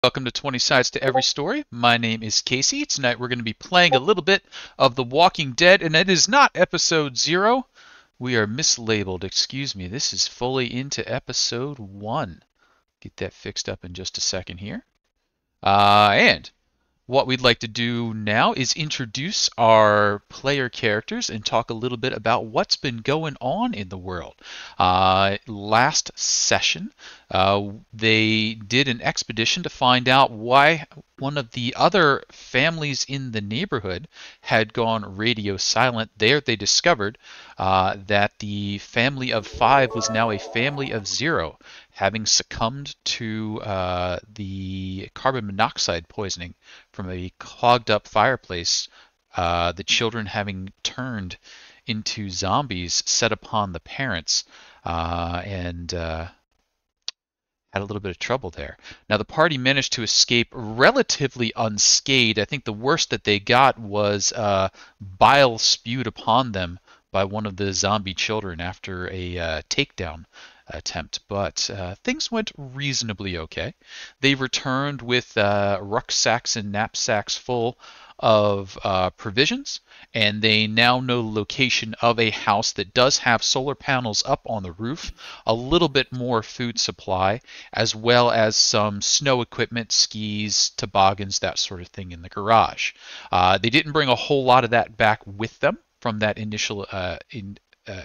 Welcome to 20 Sides to Every Story. My name is Casey. Tonight we're going to be playing a little bit of The Walking Dead, and it is not episode 0. We are mislabeled. Excuse me. This is fully into episode 1. Get that fixed up in just a second here. And what we'd like to do now is introduce our player characters and talk a little bit about what's been going on in the world. Last session, they did an expedition to find out why one of the other families in the neighborhood had gone radio silent. There they discovered that the family of 5 was now a family of 0, having succumbed to the carbon monoxide poisoning from a clogged up fireplace, the children having turned into zombies set upon the parents, and had a little bit of trouble there. Now, the party managed to escape relatively unscathed. I think the worst that they got was bile spewed upon them by one of the zombie children after a takedown attempt, but things went reasonably okay. They returned with rucksacks and knapsacks full of provisions, and they now know the location of a house that does have solar panels up on the roof, a little bit more food supply, as well as some snow equipment, skis, toboggans, that sort of thing in the garage. They didn't bring a whole lot of that back with them from that initial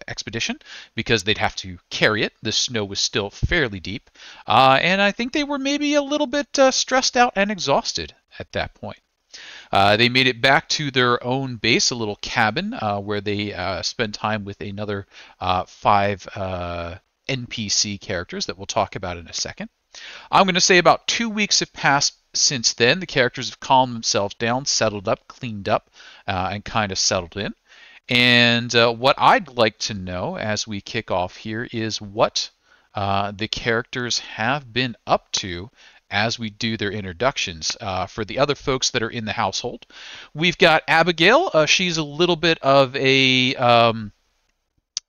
expedition, because they'd have to carry it. The snow was still fairly deep, and I think they were maybe a little bit stressed out and exhausted at that point. They made it back to their own base, a little cabin, where they spent time with another 5 NPC characters that we'll talk about in a second. I'm going to say about 2 weeks have passed since then. The characters have calmed themselves down, settled up, cleaned up, and kind of settled in. And what I'd like to know as we kick off here is what the characters have been up to as we do their introductions. For the other folks that are in the household, we've got Abigail. She's a little bit of a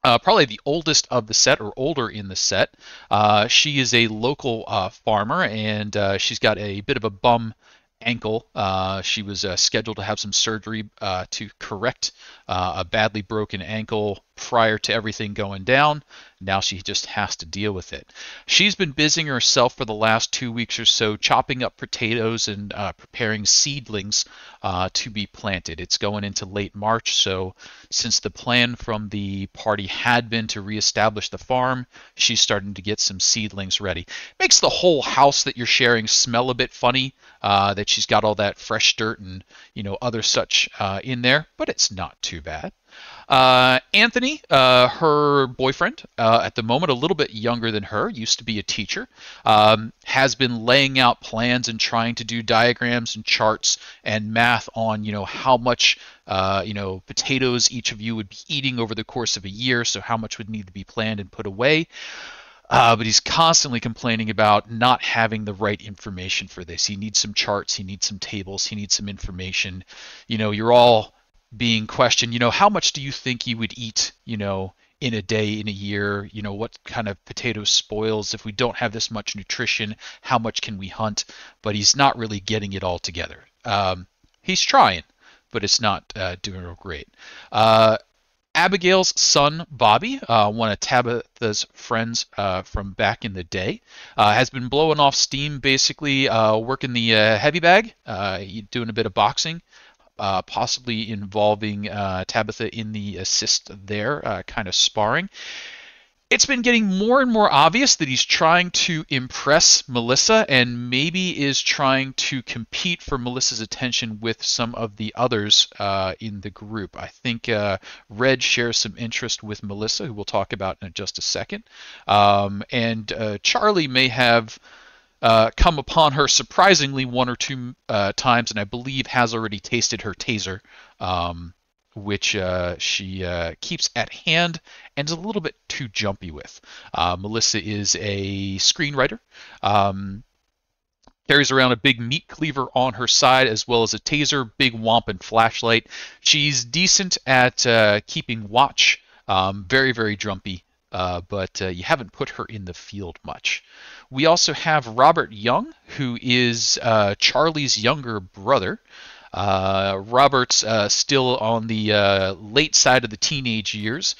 probably the oldest of the set, or older in the set. She is a local farmer, and she's got a bit of a bum ankle. She was scheduled to have some surgery to correct a badly broken ankle prior to everything going down. Now she just has to deal with it. She's been busying herself for the last 2 weeks or so, chopping up potatoes and preparing seedlings to be planted. It's going into late March, so since the plan from the party had been to reestablish the farm, she's starting to get some seedlings ready. Makes the whole house that you're sharing smell a bit funny, that she's got all that fresh dirt and other such in there, but it's not too bad. Anthony, her boyfriend, at the moment a little bit younger than her, used to be a teacher, has been laying out plans and trying to do diagrams and charts and math on, how much, potatoes each of you would be eating over the course of a year, so how much would need to be planned and put away. But he's constantly complaining about not having the right information for this. He needs some charts, he needs some tables, he needs some information. You're all being questioned, how much do you think you would eat, in a day, in a year? What kind of potato spoils? If we don't have this much nutrition, how much can we hunt? But he's not really getting it all together. He's trying, but it's not doing real great. Abigail's son, Bobby, one of Tabitha's friends from back in the day, has been blowing off steam, basically working the heavy bag, doing a bit of boxing, possibly involving Tabitha in the assist there, kind of sparring. It's been getting more and more obvious that he's trying to impress Melissa, and maybe is trying to compete for Melissa's attention with some of the others in the group. I think Red shares some interest with Melissa, who we'll talk about in just a second. And Charlie may have come upon her surprisingly 1 or 2 times, and I believe has already tasted her taser, which she keeps at hand and is a little bit too jumpy with. Melissa is a screenwriter, carries around a big meat cleaver on her side, as well as a taser, big womp, and flashlight. She's decent at keeping watch, very, very jumpy, but you haven't put her in the field much. We also have Robert Young, who is Charlie's younger brother. Robert's still on the late side of the teenage years.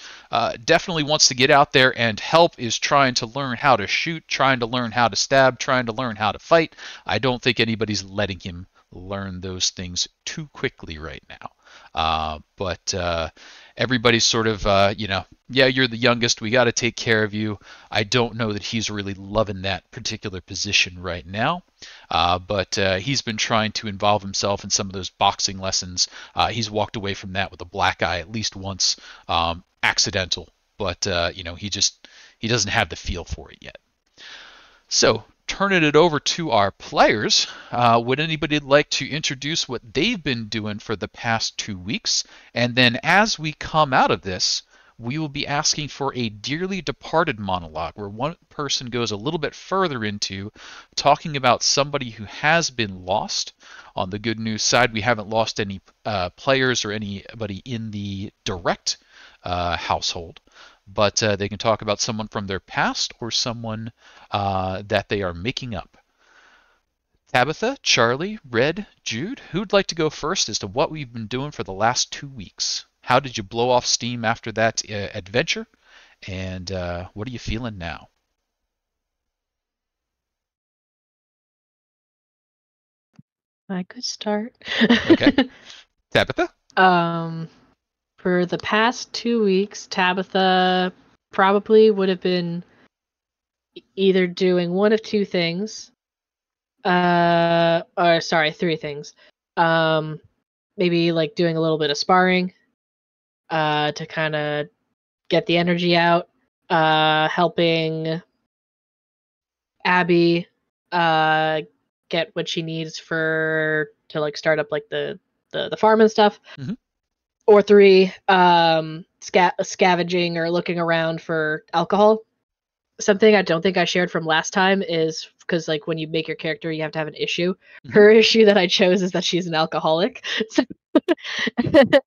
Definitely wants to get out there and help, is trying to learn how to shoot, trying to learn how to stab, trying to learn how to fight. I don't think anybody's letting him learn those things too quickly right now. But everybody's sort of, yeah, you're the youngest. We got to take care of you. I don't know that he's really loving that particular position right now. But he's been trying to involve himself in some of those boxing lessons. He's walked away from that with a black eye at least once, accidental. But he doesn't have the feel for it yet. So, turning it over to our players, would anybody like to introduce what they've been doing for the past 2 weeks? And then as we come out of this, we will be asking for a dearly departed monologue where one person goes a little bit further into talking about somebody who has been lost. On the good news side, we haven't lost any players or anybody in the direct household. But they can talk about someone from their past or someone that they are making up. Tabitha, Charlie, Red, Jude, who'd like to go first as to what we've been doing for the last 2 weeks? How did you blow off steam after that adventure? And what are you feeling now? I could start. Okay. Tabitha? For the past 2 weeks, Tabitha probably would have been either doing one of two things. Three things. Maybe like doing a little bit of sparring, to kind of get the energy out. Helping Abby, get what she needs to like start up like the farm and stuff. Mm-hmm. Or 3, scavenging or looking around for alcohol. Something I don't think I shared from last time is because like when you make your character, you have to have an issue. Mm-hmm. Her issue that I chose is that she's an alcoholic.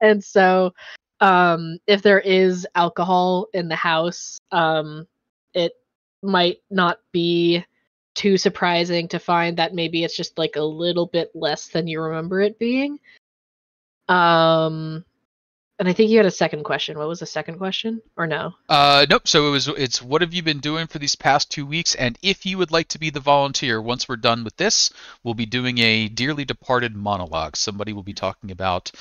And so if there is alcohol in the house, it might not be too surprising to find that maybe it's just like a little bit less than you remember it being. And I think you had a second question. What was the second question? Or no? Nope. So it's what have you been doing for these past 2 weeks? And if you would like to be the volunteer, once we're done with this, we'll be doing a dearly departed monologue. Somebody will be talking about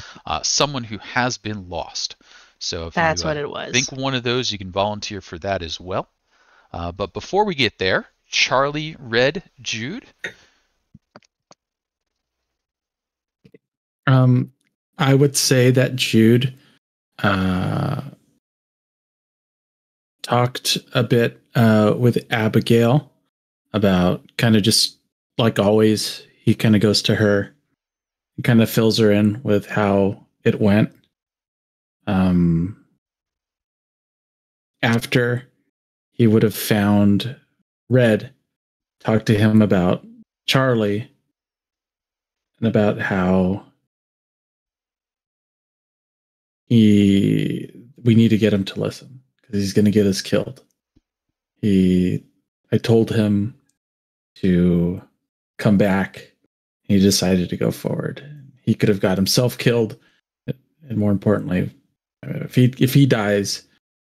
someone who has been lost. So if that's what it was. Think one of those, you can volunteer for that as well. But before we get there, Charlie, Red, Jude. I would say that Jude talked a bit with Abigail about kind of just like always, he kind of goes to her and kind of fills her in with how it went. After he would have found Red, talked to him about Charlie and about how we need to get him to listen because he's going to get us killed. I told him to come back. He decided to go forward. He could have got himself killed, and more importantly, if he dies,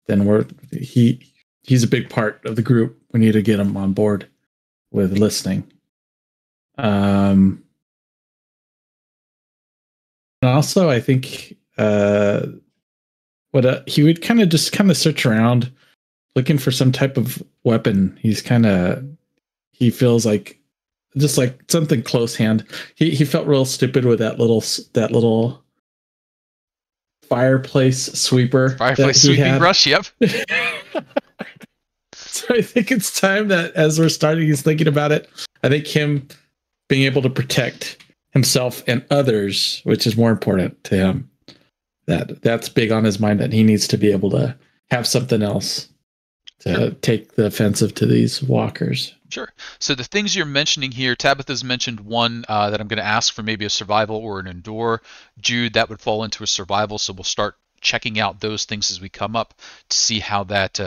then he's a big part of the group. We need to get him on board with listening. And also, I think he would kind of search around looking for some type of weapon. He feels like just like something close hand. He felt real stupid with that little fireplace sweeper sweeping brush. Yep. So I think it's time that as we're starting, he's thinking about it. I think him being able to protect himself and others, which is more important to him, that's big on his mind, that he needs to be able to have something else to take the offensive to these walkers. Sure. So the things you're mentioning here, Tabitha's mentioned one that I'm going to ask for maybe a survival or an endure. Jude, that would fall into a survival, so we'll start checking out those things as we come up to see how that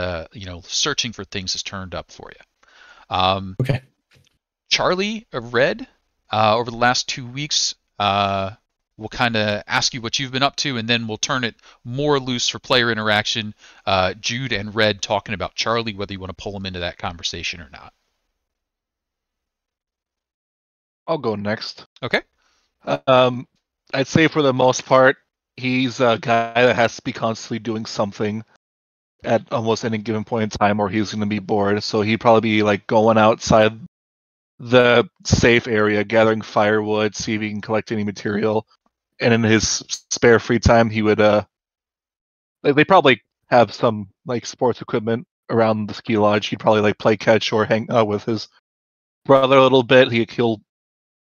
searching for things has turned up for you. Okay. Charlie, Red, over the last 2 weeks, we'll kind of ask you what you've been up to, and then we'll turn it more loose for player interaction. Jude and Red talking about Charlie, whether you want to pull him into that conversation or not. I'll go next. Okay. I'd say for the most part, he's a guy that has to be constantly doing something at almost any given point in time, or he's going to be bored. So he'd probably be like going outside the safe area, gathering firewood, see if he can collect any material, and in his spare free time, he would they probably have some like sports equipment around the ski lodge. He'd probably like play catch or hang out with his brother a little bit. He'll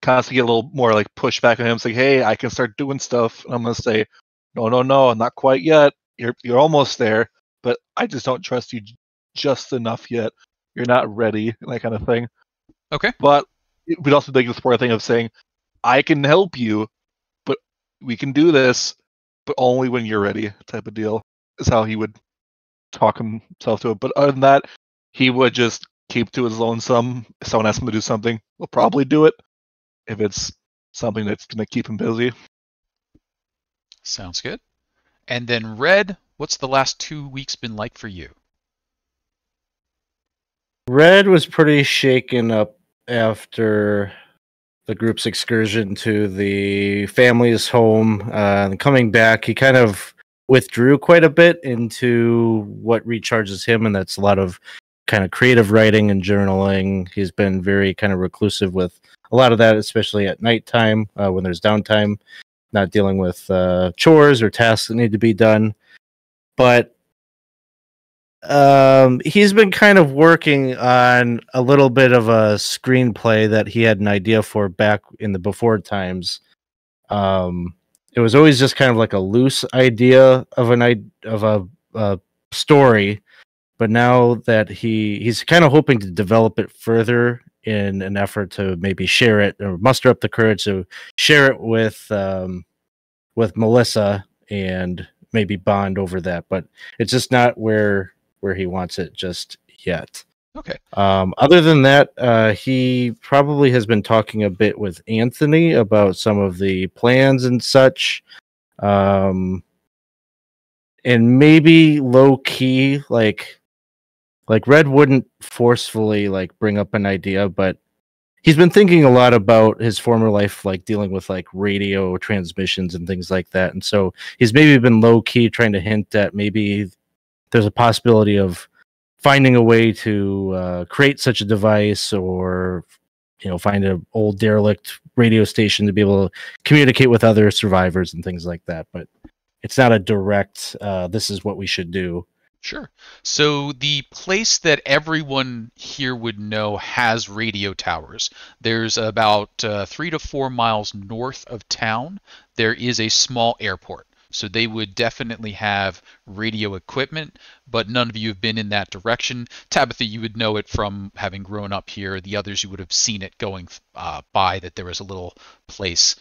constantly get a little more like pushback on him, saying, "Hey, I can start doing stuff." And I'm gonna say, "No, not quite yet. You're almost there, but I just don't trust you just enough yet. You're not ready," that kind of thing. Okay. But we'd also take the sport thing of saying, "I can help you, but we can do this, but only when you're ready," type of deal. Is how he would talk himself to it. But other than that, he would just keep to his lonesome. If someone asks him to do something, he'll probably do it. If it's something that's going to keep him busy. Sounds good. And then Red, what's the last 2 weeks been like for you? Red was pretty shaken up after the group's excursion to the family's home. And coming back, he kind of withdrew quite a bit into what recharges him, and that's a lot of kind of creative writing and journaling. He's been very kind of reclusive with a lot of that, especially at nighttime when there's downtime, not dealing with chores or tasks that need to be done. But he's been kind of working on a little bit of a screenplay that he had an idea for back in the before times. It was always just kind of like a loose idea of a story, but now that he's kind of hoping to develop it further in an effort to maybe share it or muster up the courage to share it with Melissa and maybe bond over that. But it's just not where he wants it just yet. Okay. Other than that, he probably has been talking a bit with Anthony about some of the plans and such. And maybe low key, like Red wouldn't forcefully like bring up an idea, but he's been thinking a lot about his former life, like dealing with like radio transmissions and things like that. And so he's maybe been low key trying to hint that maybe there's a possibility of finding a way to create such a device, or find an old derelict radio station to be able to communicate with other survivors and things like that. But it's not a direct this is what we should do. Sure. So the place that everyone here would know has radio towers, there's about 3 to 4 miles north of town, there is a small airport. So they would definitely have radio equipment, but none of you have been in that direction. Tabitha, you would know it from having grown up here. The others, you would have seen it going by, that there was a little place.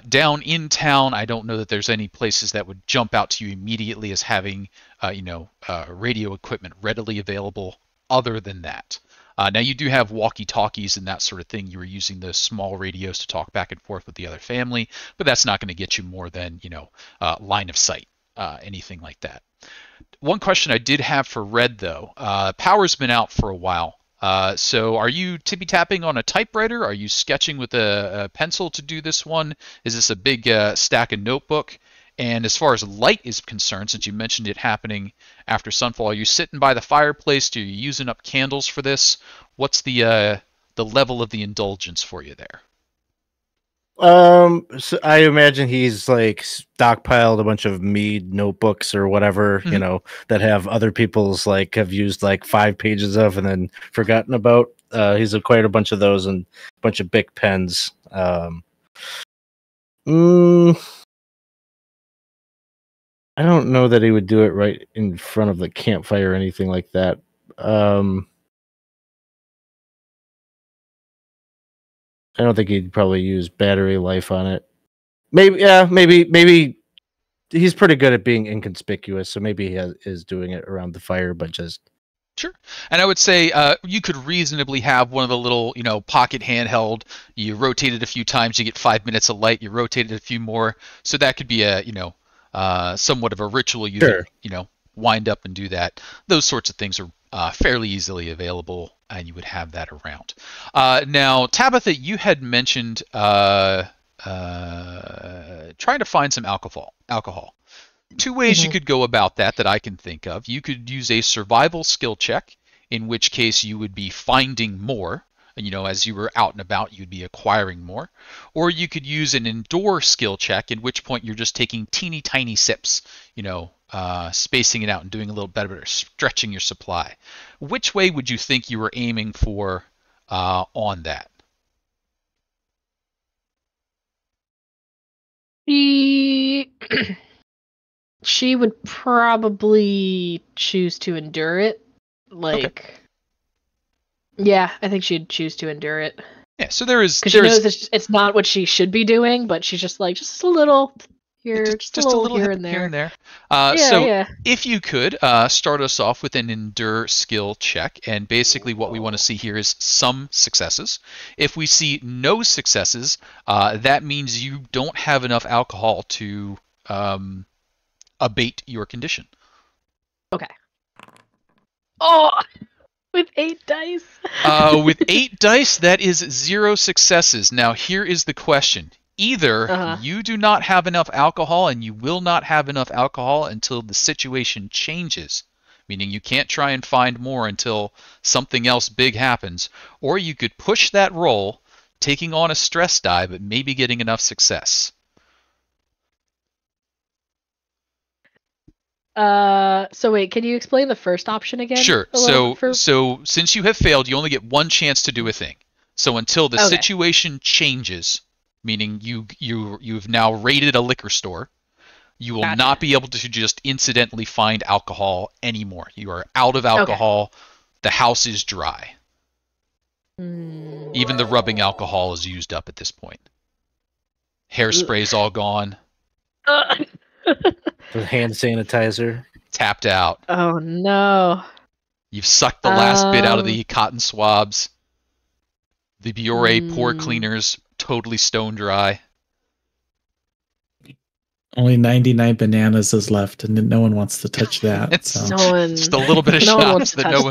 Down in town, I don't know that there's any places that would jump out to you immediately as having radio equipment readily available other than that. Now, you do have walkie-talkies and that sort of thing. You were using the small radios to talk back and forth with the other family, but that's not going to get you more than, line of sight, anything like that. One question I did have for Red, though. Power's been out for a while. So are you tippy-tapping on a typewriter? Are you sketching with a pencil to do this one? Is this a big stack of notebook? And as far as light is concerned, since you mentioned it happening after sunfall, are you sitting by the fireplace? Are you using up candles for this? What's the level of the indulgence for you there? So I imagine he's like stockpiled a bunch of Mead notebooks or whatever, that have other people's have used like 5 pages of and then forgotten about. He's acquired a bunch of those and a bunch of Bic pens. I don't know that he would do it right in front of the campfire or anything like that. I don't think he'd probably use battery life on it. Maybe he's pretty good at being inconspicuous, so maybe he is doing it around the fire, but just Sure. And I would say you could reasonably have one of the little, pocket handheld. You rotate it a few times, you get 5 minutes of light. You rotate it a few more, so that could be a, somewhat of a ritual. You Sure. could, wind up and do that. Those sorts of things are fairly easily available, and you would have that around. Now, Tabitha, you had mentioned trying to find some alcohol. Two ways you could go about that I can think of. You could use a survival skill check, in which case you would be finding more. And, as you were out and about, you'd be acquiring more. Or you could use an endure skill check, in which point you're just taking teeny tiny sips, spacing it out and doing a little better, stretching your supply. Which way would you think you were aiming for on that? She would probably choose to endure it. Yeah, I think she'd choose to endure it. Yeah, so there is... Because she knows it's not what she should be doing, but she's just like, just a little here, just a little here and there. If you could, start us off with an endure skill check, and basically what we want to see here is some successes. If we see no successes, that means you don't have enough alcohol to... abate your condition. Okay. Oh, with 8 dice. With 8 dice, that is 0 successes. Now, here is the question. Either you do not have enough alcohol, and you will not have enough alcohol until the situation changes, meaning you can't try and find more until something else big happens, or you could push that roll, taking on a stress die, but maybe getting enough success. So wait, can you explain the first option again? Sure. So since you have failed, you only get one chance to do a thing. So until the situation changes, meaning you've now raided a liquor store, you will not be able to just incidentally find alcohol anymore. You are out of alcohol. Okay. The house is dry. Even the rubbing alcohol is used up at this point. Hairspray's all gone. The hand sanitizer. Tapped out. Oh no. You've sucked the last bit out of the cotton swabs. The Biore pore cleaners totally stone dry. Only 99 bananas is left, and no one wants to touch that. It's just a little bit of no shots one wants to touch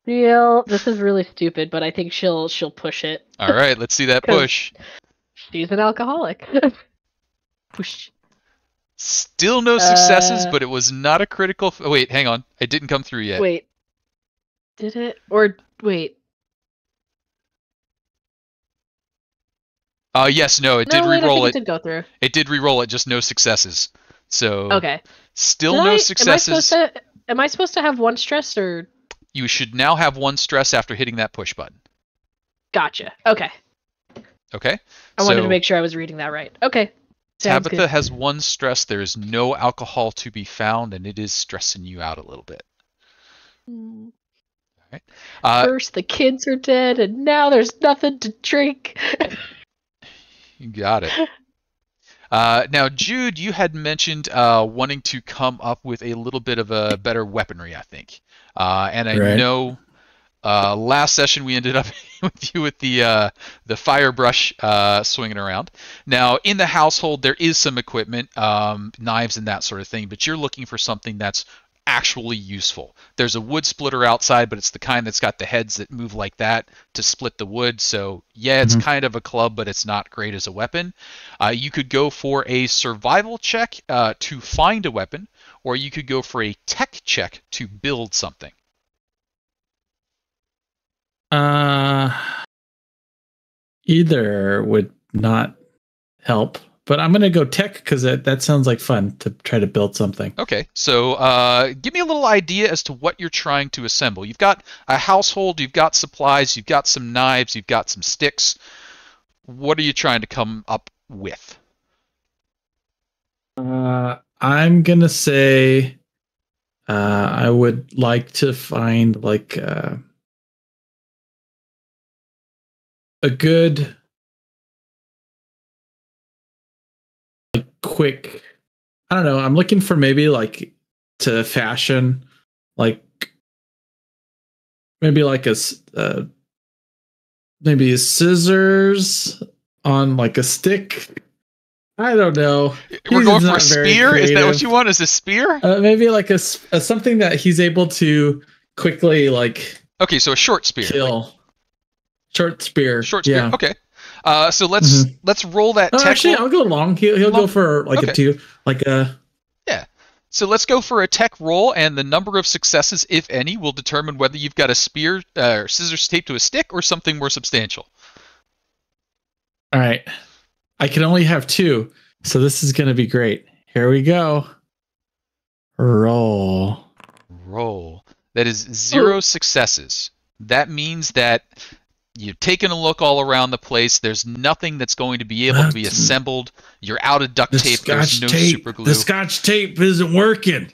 that. This is really stupid, but I think she'll push it. All right, let's see that push. She's an alcoholic. Push. Still no successes, but it was not a critical... Oh, wait, hang on. It didn't come through yet. Wait. Did it? Or, wait. Yes, no, it did re-roll it. It did go through. It did re-roll it, just no successes. So... Okay. Still no successes. Am I supposed to have 1 stress, or... You should now have 1 stress after hitting that push button. Gotcha. Okay. Okay. I wanted to make sure I was reading that right. Okay. Tabitha good. has 1 stress. There is no alcohol to be found, and it is stressing you out a little bit. All right. First, the kids are dead, and now there's nothing to drink. You got it. Now, Jude, you had mentioned wanting to come up with a little bit of a better weaponry, I think. And I know last session we ended up with you with the fire brush swinging around. Now, in the household, there is some equipment, knives and that sort of thing, but you're looking for something that's actually useful. There's a wood splitter outside, but it's the kind that's got the heads that move like that to split the wood. So, yeah, it's kind of a club, but it's not great as a weapon. You could go for a survival check to find a weapon, or you could go for a tech check to build something. Either would not help, but I'm going to go tech because that sounds like fun to try to build something. Okay, so give me a little idea as to what you're trying to assemble. You've got a household, you've got supplies, you've got some knives, you've got some sticks. What are you trying to come up with? I'm going to say I would like to find like a good quick. I don't know. I'm looking for maybe like to fashion, like maybe like maybe scissors on like a stick. I don't know. We're He's going for a not very spear? Is that what creative. you want? Is a spear? Maybe like a something that he's able to quickly like Okay, so a short spear. kill. Short spear. Short spear. Yeah. Okay. So let's roll that. Oh, tech actually, roll. I'll go long. He'll go for like Okay. a 2, like a. Yeah. So let's go for a tech roll, and the number of successes, if any, will determine whether you've got a spear or scissors taped to a stick or something more substantial. All right. I can only have 2, so this is going to be great. Here we go. Roll. Roll. That is 0 successes. That means that you've taken a look all around the place. There's nothing that's going to be able to be assembled. You're out of duct tape. There's no super glue. The Scotch tape isn't working.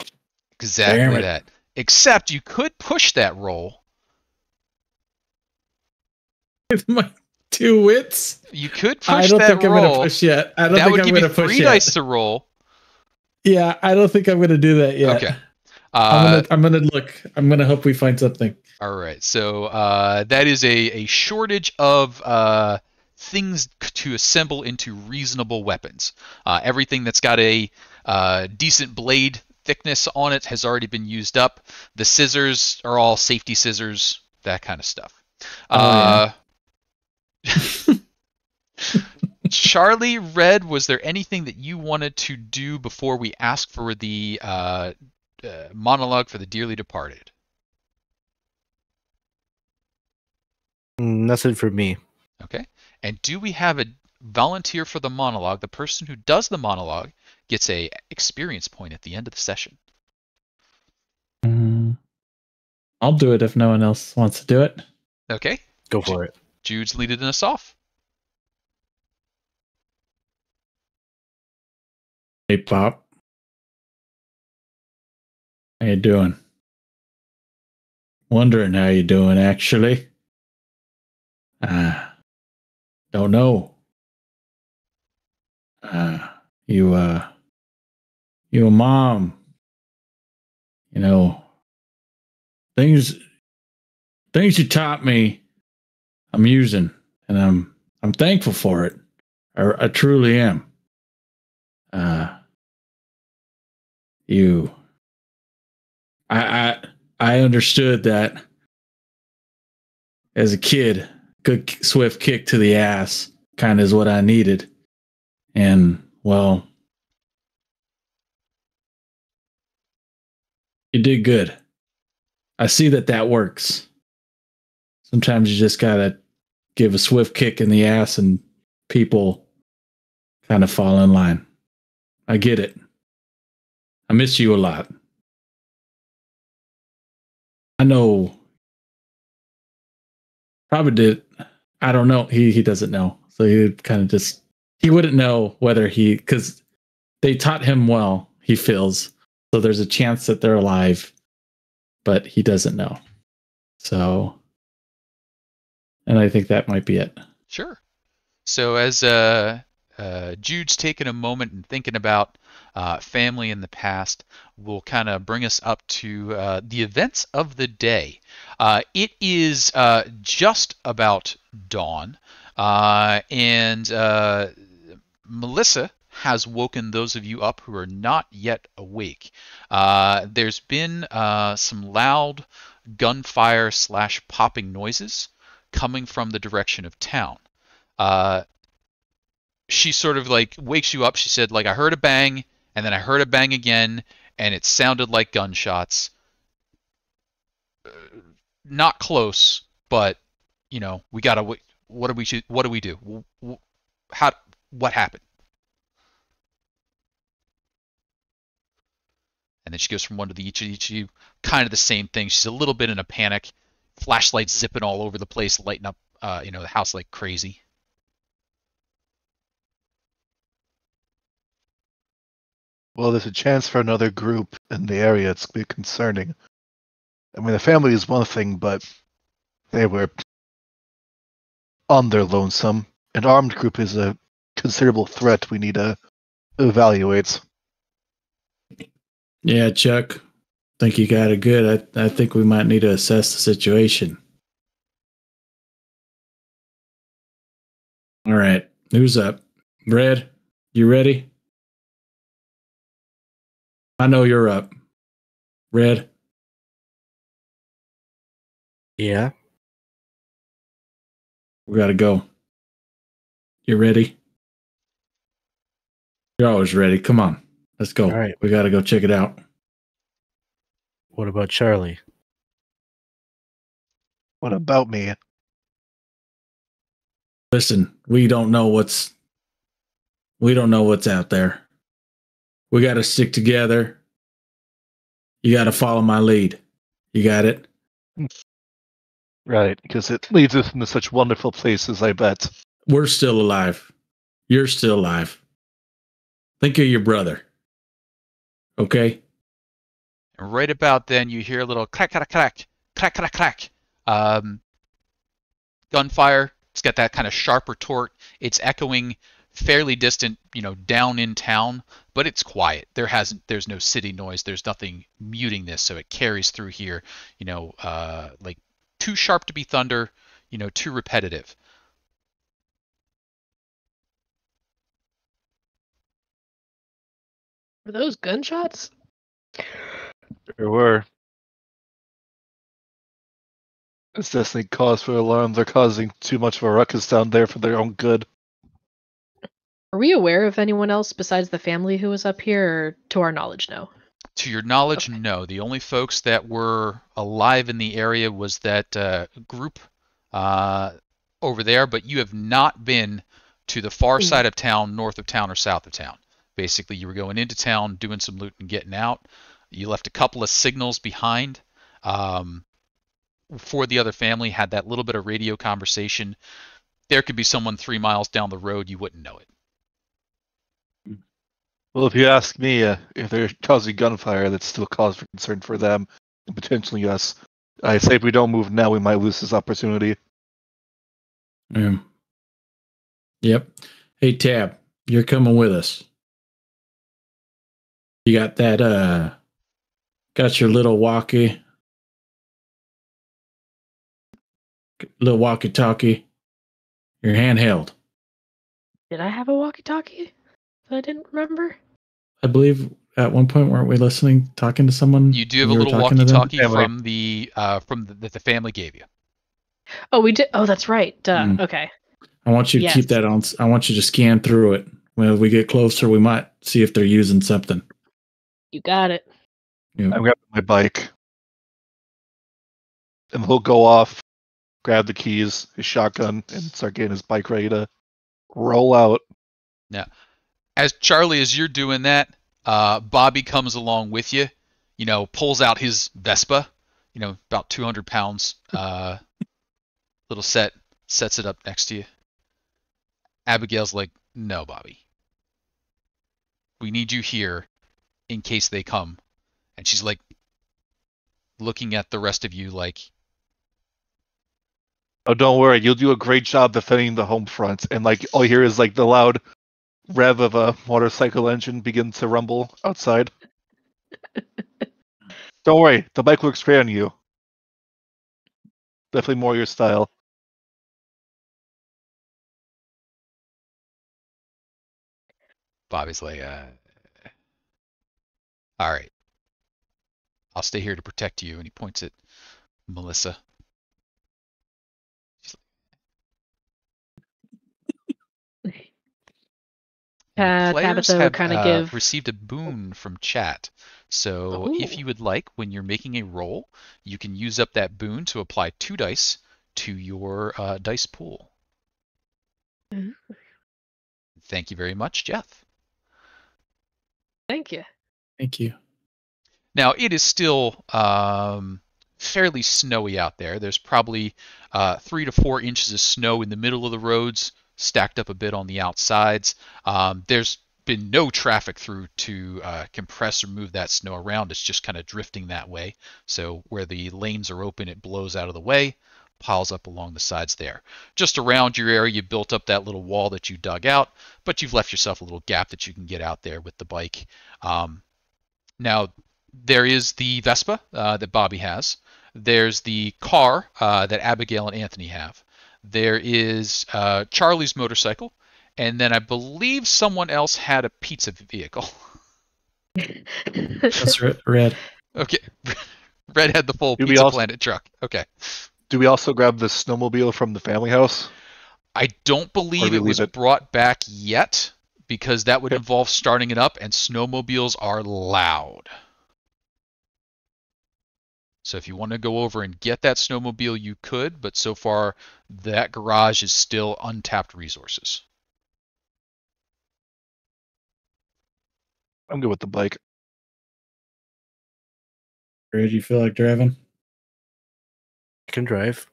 Exactly that. Except you could push that roll. With my 2 wits. You could push I don't that think roll. I'm going to push yet. I don't that think would I'm give going you to push 3 yet. dice to roll. Yeah, I don't think I'm going to do that yet. Okay. I'm gonna look. I'm gonna hope we find something. All right. So that is a shortage of things to assemble into reasonable weapons. Everything that's got a decent blade thickness on it has already been used up. The scissors are all safety scissors, that kind of stuff. Charlie, Red, was there anything that you wanted to do before we ask for the monologue for the dearly departed? Nothing for me. Okay. And do we have a volunteer for the monologue? The person who does the monologue gets a experience point at the end of the session. I'll do it if no one else wants to do it. Okay. Go for it. Jude's leading us off. Hey, Pop. How you doing? Wondering how you doing, actually. Don't know. You a mom. You know, things you taught me, I'm using, and I'm thankful for it. I truly am. I understood that as a kid. Good swift kick to the ass kind of is what I needed, and well, you did good. I see that works. Sometimes you just gotta give a swift kick in the ass, and people kind of fall in line. I get it. I miss you a lot. I know. Probably did. I don't know. He doesn't know. So he kind of just, he wouldn't know whether because they taught him well, he feels. So there's a chance that they're alive, but he doesn't know. So, and I think that might be it. Sure. So as Jude's taking a moment and thinking about family in the past, will kind of bring us up to the events of the day. It is just about dawn, and Melissa has woken those of you up who are not yet awake. There's been some loud gunfire / popping noises coming from the direction of town. She sort of like wakes you up. She said, like, I heard a bang, and then I heard a bang again, and it sounded like gunshots. Not close, but you know, we gotta. What do we do? What happened? And then she goes from one to each of you, kind of the same thing. She's a little bit in a panic. Flashlights zipping all over the place, lighting up, the house like crazy. Well, there's a chance for another group in the area. It's a bit concerning. I mean, the family is one thing, but they were on their lonesome. An armed group is a considerable threat. We need to evaluates. Yeah, Chuck. Think you got it good. I think we might need to assess the situation. All right. Who's up? Red, you ready? I know you're up. Red. Yeah. We gotta go. You ready? You're always ready. Come on. Let's go. All right. We gotta go check it out. What about Charlie? What about me? Listen, we don't know what's out there. We gotta stick together. You gotta follow my lead. You got it? Right, because it leads us into such wonderful places, I bet. We're still alive. You're still alive. Think of your brother. Okay? And right about then, you hear a little clack, clack, clack, clack, clack, clack. Gunfire. It's got that kind of sharp retort. It's echoing fairly distant, down in town, but it's quiet. There's no city noise. There's nothing muting this, so it carries through here. Like too sharp to be thunder. Too repetitive. Were those gunshots? There were. It's definitely cause for alarm. They're causing too much of a ruckus down there for their own good. Are we aware of anyone else besides the family who was up here, or to our knowledge, no? To your knowledge, no. The only folks that were alive in the area was that group over there, but you have not been to the far side of town, north of town, or south of town. Basically, you were going into town, doing some loot, and getting out. You left a couple of signals behind for the other family, had that little bit of radio conversation. There could be someone 3 miles down the road. You wouldn't know it. Well, if you ask me, if they're causing gunfire, that's still cause for concern for them, and potentially us. I say if we don't move now, we might lose this opportunity. Yep. Hey, Tab, you're coming with us. You got that, got your little walkie-talkie, your handheld. Did I have a walkie-talkie that I didn't remember? I believe at one point, weren't we talking to someone? You do have a were little talking to them? walkie-talkie from that the family gave you. Oh, we did. Oh, that's right. Duh. Okay. I want you to keep that on. I want you to scan through it. When we get closer, we might see if they're using something. You got it. Yep. I'm grabbing my bike. And he'll go off, grab the keys, his shotgun, and start getting his bike ready to roll out. Now, as you're doing that, Bobby comes along with you, pulls out his Vespa, about 200 pounds, little sets it up next to you. Abigail's like, no, Bobby. We need you here in case they come. And she's like, looking at the rest of you like, oh, don't worry, you'll do a great job defending the home front. And all you hear is the loud rev of a motorcycle engine begin to rumble outside. Don't worry, the bike looks great on you. Definitely more your style. Bobby's like, all right, I'll stay here to protect you. And he points at Melissa. Players Tabitha have kind of give. received a boon from chat. So if you would like, when you're making a roll, you can use up that boon to apply 2 dice to your dice pool. Thank you very much, Jeff. Thank you. Thank you. Now, it is still fairly snowy out there. There's probably 3 to 4 inches of snow in the middle of the roads, stacked up a bit on the outsides. There's been no traffic through to compress or move that snow around. It's just kind of drifting that way. So where the lanes are open, it blows out of the way. piles up along the sides there. Just around your area, you built up that little wall that you dug out, but you've left yourself a little gap that you can get out there with the bike. Now, there is the Vespa that Bobby has. There's the car that Abigail and Anthony have. There is Charlie's motorcycle. And then I believe someone else had a pizza vehicle. That's Red. Okay. Red had the full Do we Pizza also- Planet truck. Okay. Do we also grab the snowmobile from the family house? I don't Or believe we it was leave it? brought back yet because that would Okay. involve starting it up, and snowmobiles are loud. So if you want to go over and get that snowmobile, you could, but so far that garage is still untapped resources. I'm good with the bike. Red, you feel like driving? I can drive.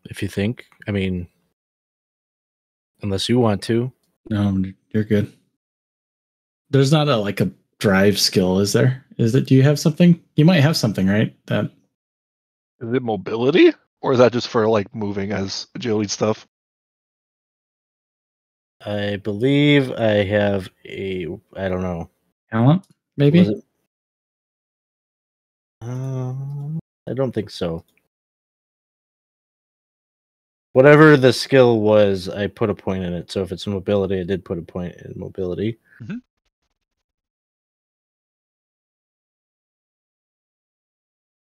If you think. I mean, unless you want to. No, you're good. There's not a drive skill, is there? Is it? Do you have something? You might have something, right? That Is it mobility? Or is that just for like moving as agility stuff? I believe I have I don't know. talent, maybe. Was it? I don't think so. Whatever the skill was, I put a point in it. So if it's mobility, I did put a point in mobility.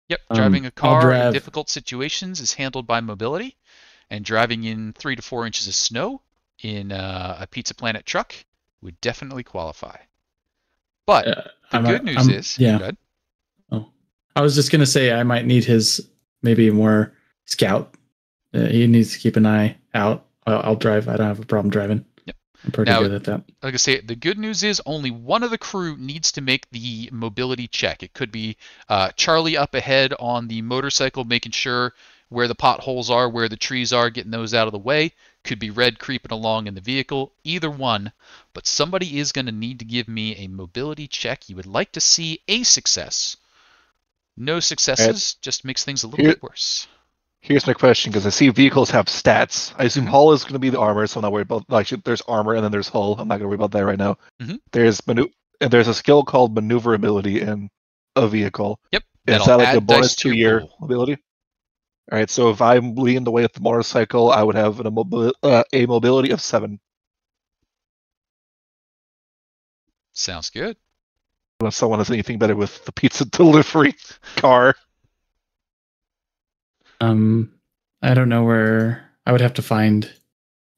Yep, driving a I'll car in drive. difficult situations is handled by mobility, and driving in 3 to 4 inches of snow in a Pizza Planet truck would definitely qualify. But the good news is, yeah. go ahead. Oh, I was just gonna say I might need his maybe more scout. He needs to keep an eye out. I'll drive. I don't have a problem driving. Yep. I'm pretty Now, good at that. Like I say, the good news is only one of the crew needs to make the mobility check. It could be Charlie up ahead on the motorcycle, making sure where the potholes are, where the trees are, getting those out of the way. Could be Red creeping along in the vehicle. Either one. But somebody is going to need to give me a mobility check. You would like to see a success. No successes just makes things a little bit worse. Here's my question, because I see vehicles have stats. I assume hull is going to be the armor, so I'm not worried about. Actually, there's armor and then there's hull. I'm not going to worry about that right now. Mhm. There's a skill called maneuverability in a vehicle. Yep. Is That'll that like a add bonus dice to your pool. mobility? All right, so if I'm leading the way with the motorcycle, I would have a mobility of 7. Sounds good. Unless someone has anything better with the pizza delivery car. I don't know where I would have to find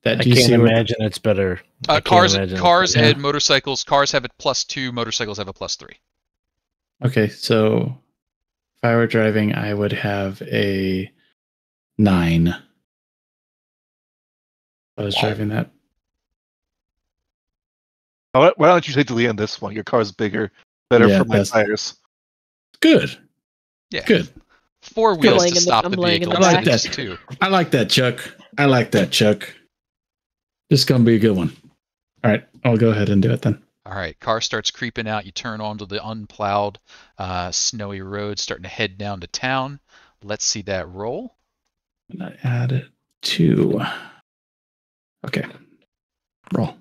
that. I Do you can't see where? imagine it's better. I can't Cars imagine it's and better. motorcycles. Cars have a +2. Motorcycles have a +3. Okay, so if I were driving, I would have a 9. I was driving that. Why don't you take the lead on this one? Your car's bigger, better Yeah, for my that's- tires. Good. Yeah. Good. 4 wheels laying to in the- stop I'm the laying in vehicle the back. instead of just 2. I like that, Chuck. I like that, Chuck. This is gonna be a good one. All right, I'll go ahead and do it then. All right, car starts creeping out. You turn onto the unplowed, snowy road, starting to head down to town. Let's see that roll. And I add 2. Okay. Roll.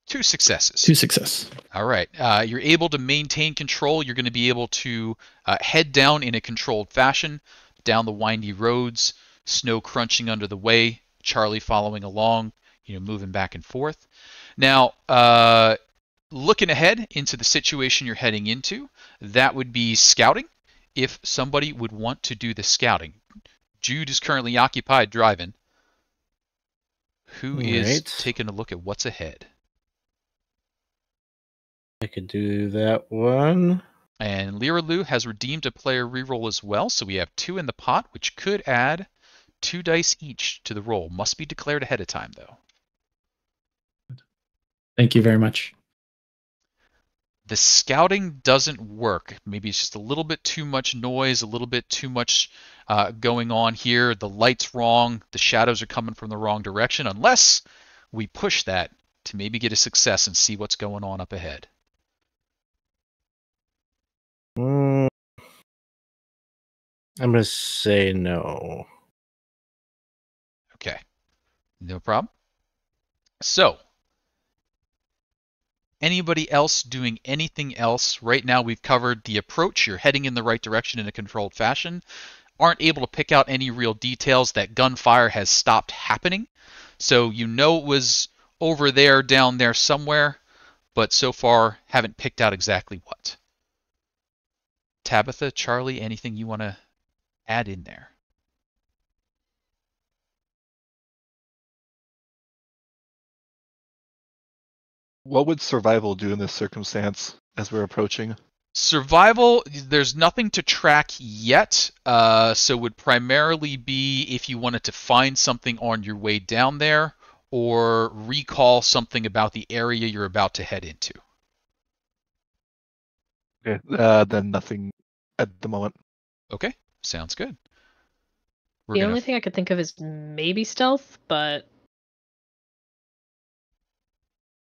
2 successes. 2 success. All right, you're able to maintain control. You're going to be able to head down in a controlled fashion, down the windy roads, snow crunching under the way, Charlie following along, moving back and forth. Now, looking ahead into the situation you're heading into, that would be scouting. If somebody would want to do the scouting. Jude is currently occupied driving. Who is Right. taking a look at what's ahead? I could do that one. And Lyra Lou has redeemed a player reroll as well, so we have 2 in the pot, which could add 2 dice each to the roll. Must be declared ahead of time, though. Thank you very much. The scouting doesn't work. Maybe it's just a little bit too much noise, a little bit too much going on here. The light's wrong. The shadows are coming from the wrong direction, unless we push that to maybe get a success and see what's going on up ahead. I'm gonna say no. Okay, no problem. So, anybody else doing anything else? Right now we've covered the approach. You're heading in the right direction in a controlled fashion. Aren't able to pick out any real details. That gunfire has stopped happening. So you know it was over there, down there somewhere, but so far haven't picked out exactly what. Tabitha, Charlie, anything you want to add in there? What would survival do in this circumstance as we're approaching? Survival, there's nothing to track yet, so would primarily be if you wanted to find something on your way down there or recall something about the area you're about to head into. Okay, then nothing at the moment. Okay, sounds good. The only thing I could think of is maybe stealth, but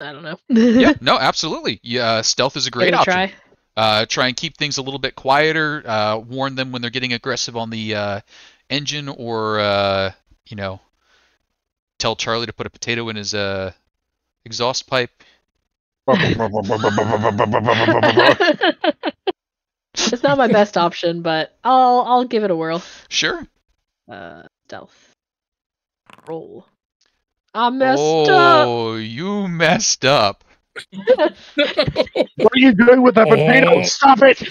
I don't know. Yeah, no, absolutely. Yeah, stealth is a great Give it a option. try. Try and keep things a little bit quieter. Warn them when they're getting aggressive on the engine, or tell Charlie to put a potato in his exhaust pipe. It's not my best option, but I'll give it a whirl. Sure. Stealth. Roll. I messed up. Oh, you messed up. What are you doing with that potato? Stop it!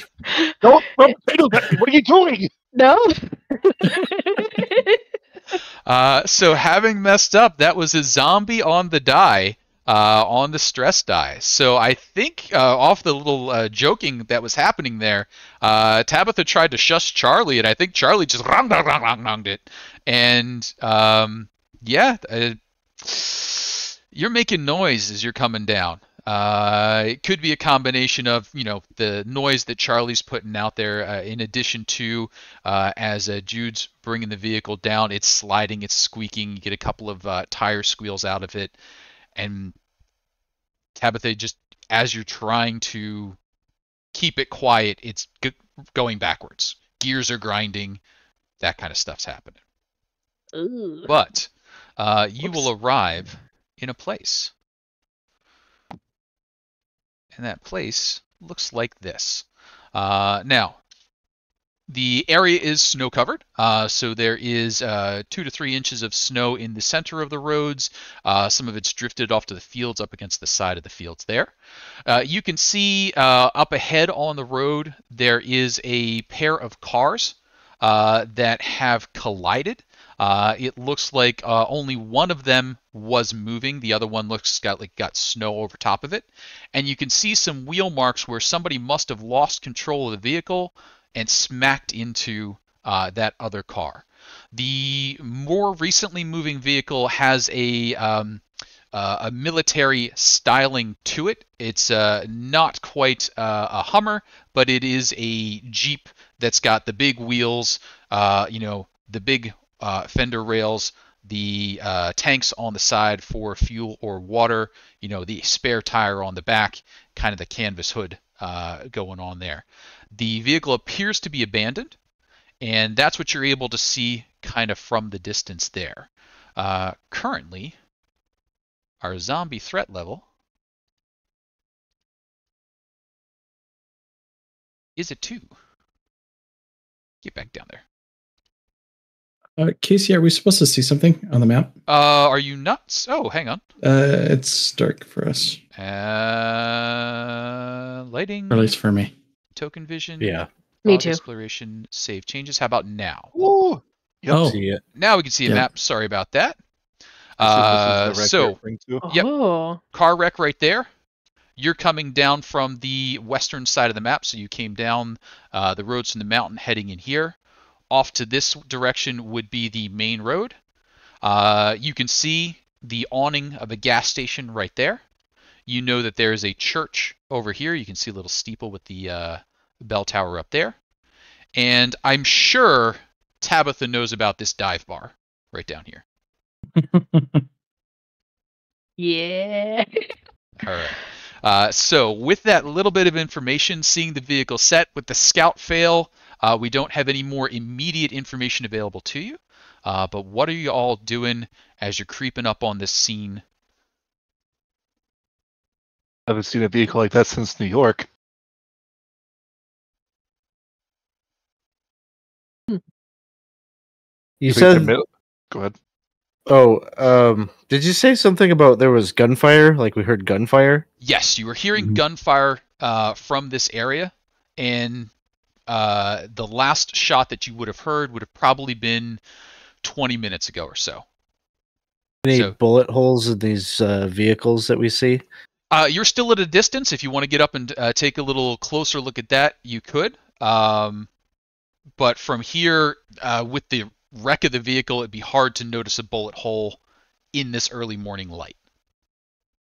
Don't potato that. What are you doing? No. So having messed up, that was a zombie on the die, on the stress die. So I think off the little joking that was happening there, Tabitha tried to shush Charlie, and I think Charlie just ronged it. And yeah, you're making noise as you're coming down. It could be a combination of, the noise that Charlie's putting out there, in addition to, as Jude's bringing the vehicle down, it's sliding, it's squeaking, you get a couple of tire squeals out of it. And Tabitha, just as you're trying to keep it quiet, it's going backwards. Gears are grinding, that kind of stuff's happening. Ooh. But you will arrive in a place. And that place looks like this. Now, the area is snow covered, so there is 2 to 3 inches of snow in the center of the roads. Some of it's drifted off to the fields up against the side of the fields there. You can see up ahead on the road there is a pair of cars that have collided. It looks like only one of them was moving. The other one got snow over top of it. And you can see some wheel marks where somebody must have lost control of the vehicle and smacked into that other car. The more recently moving vehicle has a military styling to it. It's not quite a Hummer, but it is a Jeep that's got the big wheels, the big fender rails, the tanks on the side for fuel or water, the spare tire on the back, kind of the canvas hood going on there. The vehicle appears to be abandoned, and that's what you're able to see kind of from the distance there. Currently, our zombie threat level is a 2. Get back down there. Casey, are we supposed to see something on the map? Are you nuts? Oh, hang on. It's dark for us. Lighting. Or at least for me. Token vision. Yeah. Me too. Exploration. Save changes. How about now? Ooh. Yep. Oh. See it. Now we can see a Yeah. map. Sorry about that. This is the So, record ring too. Yep. Oh. car wreck right there. You're coming down from the western side of the map, so you came down the roads from the mountain heading in here. Off to this direction would be the main road. You can see the awning of a gas station right there. You know that there is a church over here. You can see a little steeple with the bell tower up there. And I'm sure Tabitha knows about this dive bar right down here. Yeah. All right. So with that little bit of information, seeing the vehicle set with the scout fail, We don't have any more immediate information available to you. But what are you all doing as you're creeping up on this scene? I haven't seen a vehicle like that since New York. You think they're said, Go ahead. did you say something about there was gunfire? Like we heard gunfire? Yes, you were hearing Mhm. gunfire from this area, and the last shot that you would have heard would have probably been 20 minutes ago or so. Any So bullet holes in these vehicles that we see? you're still at a distance. If you want to get up and take a little closer look at that, you could. But from here, with the wreck of the vehicle, it'd be hard to notice a bullet hole in this early morning light.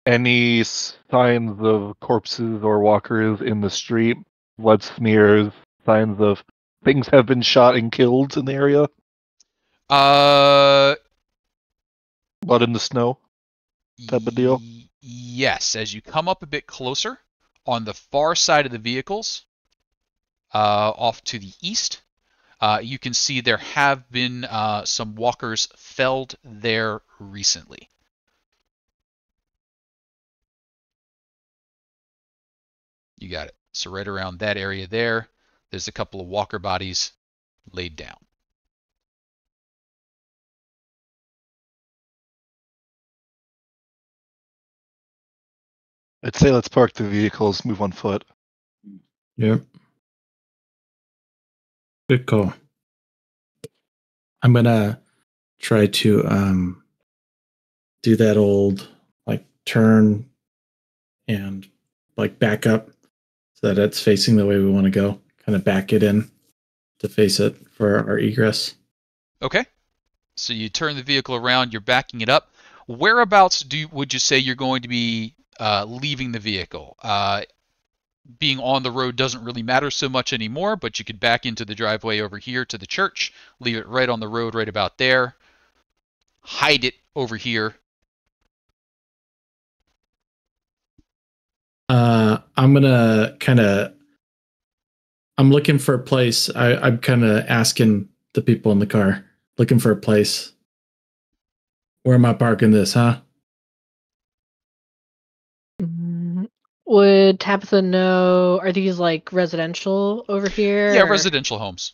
Any signs of corpses or walkers in the street? Blood smears, signs of things have been shot and killed in the area? Uh, Blood in the snow type of deal? Yes, as you come up a bit closer, on the far side of the vehicles, off to the east, you can see there have been some walkers felled there recently. You got it. So right around that area there, there's a couple of walker bodies laid down. I'd say let's park the vehicles, move on foot. Yep. Good call. I'm gonna try to do that old like turn and like back up so that it's facing the way we want to go. Kind of back it in to face it for our egress. Okay. So you turn the vehicle around, you're backing it up. Whereabouts would you say you're going to be leaving the vehicle? Being on the road doesn't really matter so much anymore, but you could back into the driveway over here to the church, leave it right on the road right about there, hide it over here. I'm gonna I'm looking for a place. I'm kind of asking the people in the car, looking for a place. Where am I parking this, huh? Would Tabitha know? Are these like residential over here? Yeah, or- residential homes.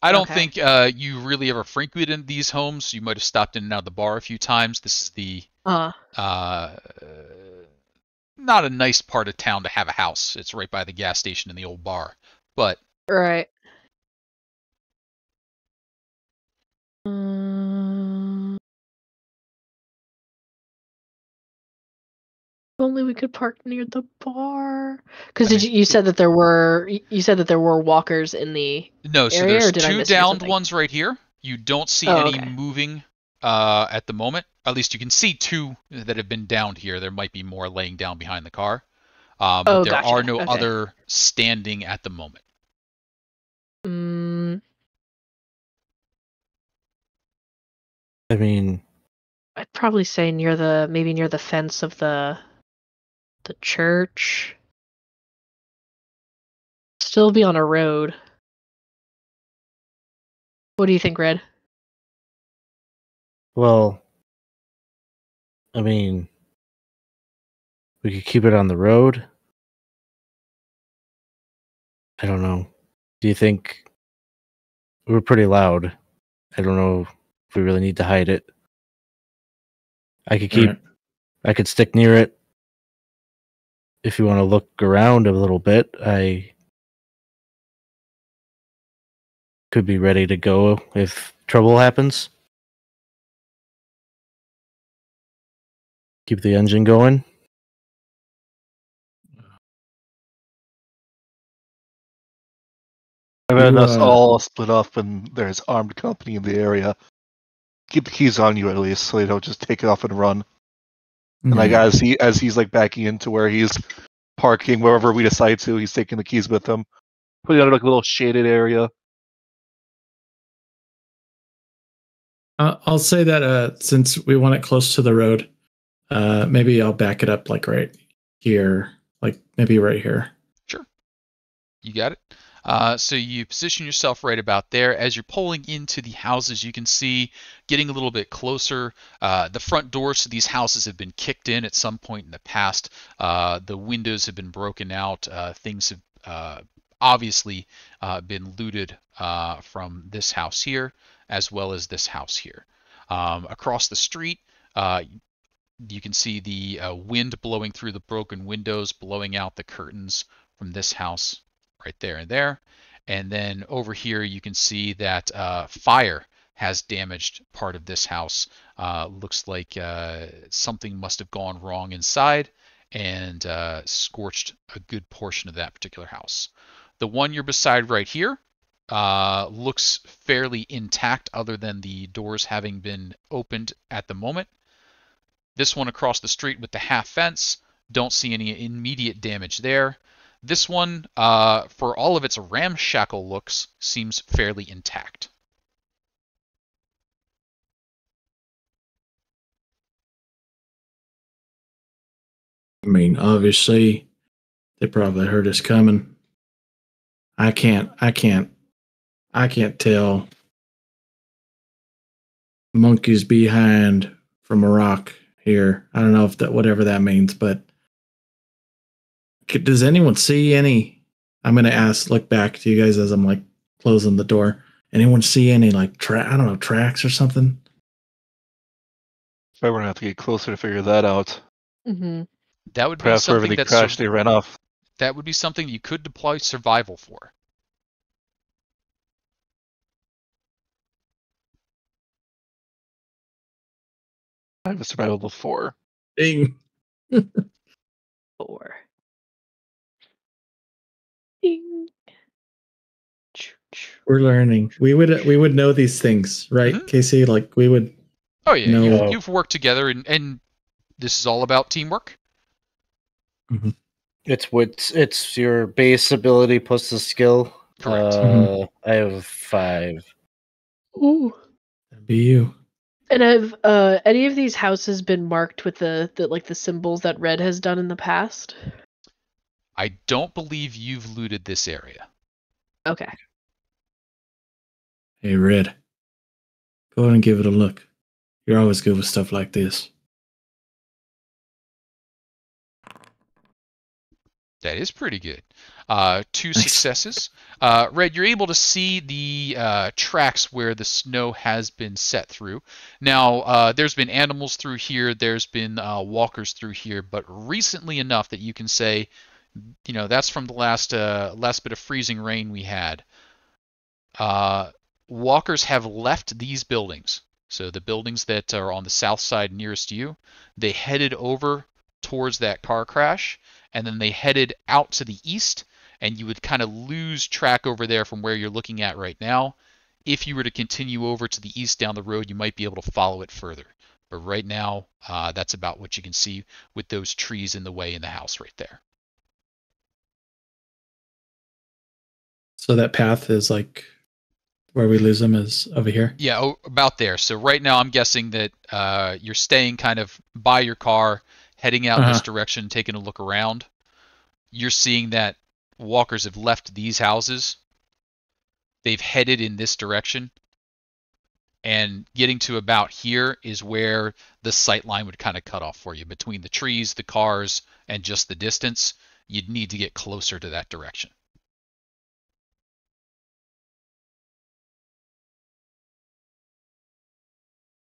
I don't Okay. think you really ever frequented these homes. You might have stopped in and out of the bar a few times. This is the Uh, not a nice part of town to have a house. It's right by the gas station and the old bar. But right. If only we could park near the bar. Because I mean, you said that there were walkers in the no, so area, there's or did I two mishear downed something? ones right here. You don't see Oh, any okay. moving at the moment. At least you can see two that have been downed here. There might be more laying down behind the car. But Oh, there are gotcha. no Okay. other standing at the moment. I mean, I'd probably say maybe near the fence of the church. Still be on a road. What do you think, Red? well, I mean, we could keep it on the road. I don't know. Do you think we're pretty loud? I don't know if we really need to hide it. I could keep. Alright. I could stick near it. If you want to look around a little bit, I could be ready to go if trouble happens. Keep the engine going. And then You, us all split up and there's armed company in the area. Keep the keys on you at least so they don't just take it off and run. And like yeah. as he's like backing into where he's parking, wherever we decide to, he's taking the keys with him. Putting on like a little shaded area. I'll say that since we want it close to the road, maybe I'll back it up like right here, like maybe right here. Sure. You got it. So you position yourself right about there. As you're pulling into the houses, you can see, getting a little bit closer, the front doors to these houses have been kicked in at some point in the past. The windows have been broken out. Things have obviously been looted from this house here, as well as this house here. Across the street, you can see the wind blowing through the broken windows, blowing out the curtains from this house right there and there. And then over here, you can see that fire has damaged part of this house. Looks like something must have gone wrong inside and scorched a good portion of that particular house. The one you're beside right here looks fairly intact, other than the doors having been opened at the moment. This one across the street with the half fence, don't see any immediate damage there. This one, for all of its ramshackle looks, seems fairly intact. I mean, obviously, they probably heard us coming. I can't tell monkeys behind from a rock here. I don't know if that, whatever that means, but does anyone see any? I'm going to look back to you guys as I'm like closing the door. Anyone see any like tracks or something? So we're gonna have to get closer to figure that out. Mm-hmm. That would be Perhaps wherever something they that's crashed, they ran off. that would be something you could deploy survival for. I have a survival of 4. Ding. 4. Ding. We're learning. We would know these things, right, Mhm. Casey? Like we would. Oh yeah, No. you've worked together, and this is all about teamwork. It's your base ability plus the skill. Correct. I have 5. Ooh. That'd be you. And have any of these houses been marked with the like the symbols that Red has done in the past? I don't believe you've looted this area. Okay. Hey, Red. Go ahead and give it a look. You're always good with stuff like this. That is pretty good. 2 Nice. successes. Red, you're able to see the tracks where the snow has been set through. Now, there's been animals through here, there's been walkers through here, but recently enough that you can say, you know, that's from the last bit of freezing rain we had. Walkers have left these buildings. So the buildings that are on the south side nearest you, they headed over towards that car crash, and then they headed out to the east, and you would kind of lose track over there from where you're looking at right now. If you were to continue over to the east down the road, you might be able to follow it further. But right now, that's about what you can see with those trees in the way in the house right there. So that path is like where we lose them is over here. Yeah, about there. So right now, I'm guessing that you're staying kind of by your car, heading out in this direction, taking a look around. You're seeing that walkers have left these houses. They've headed in this direction. And getting to about here is where the sight line would kind of cut off for you. Between the trees, the cars, and just the distance, you'd need to get closer to that direction.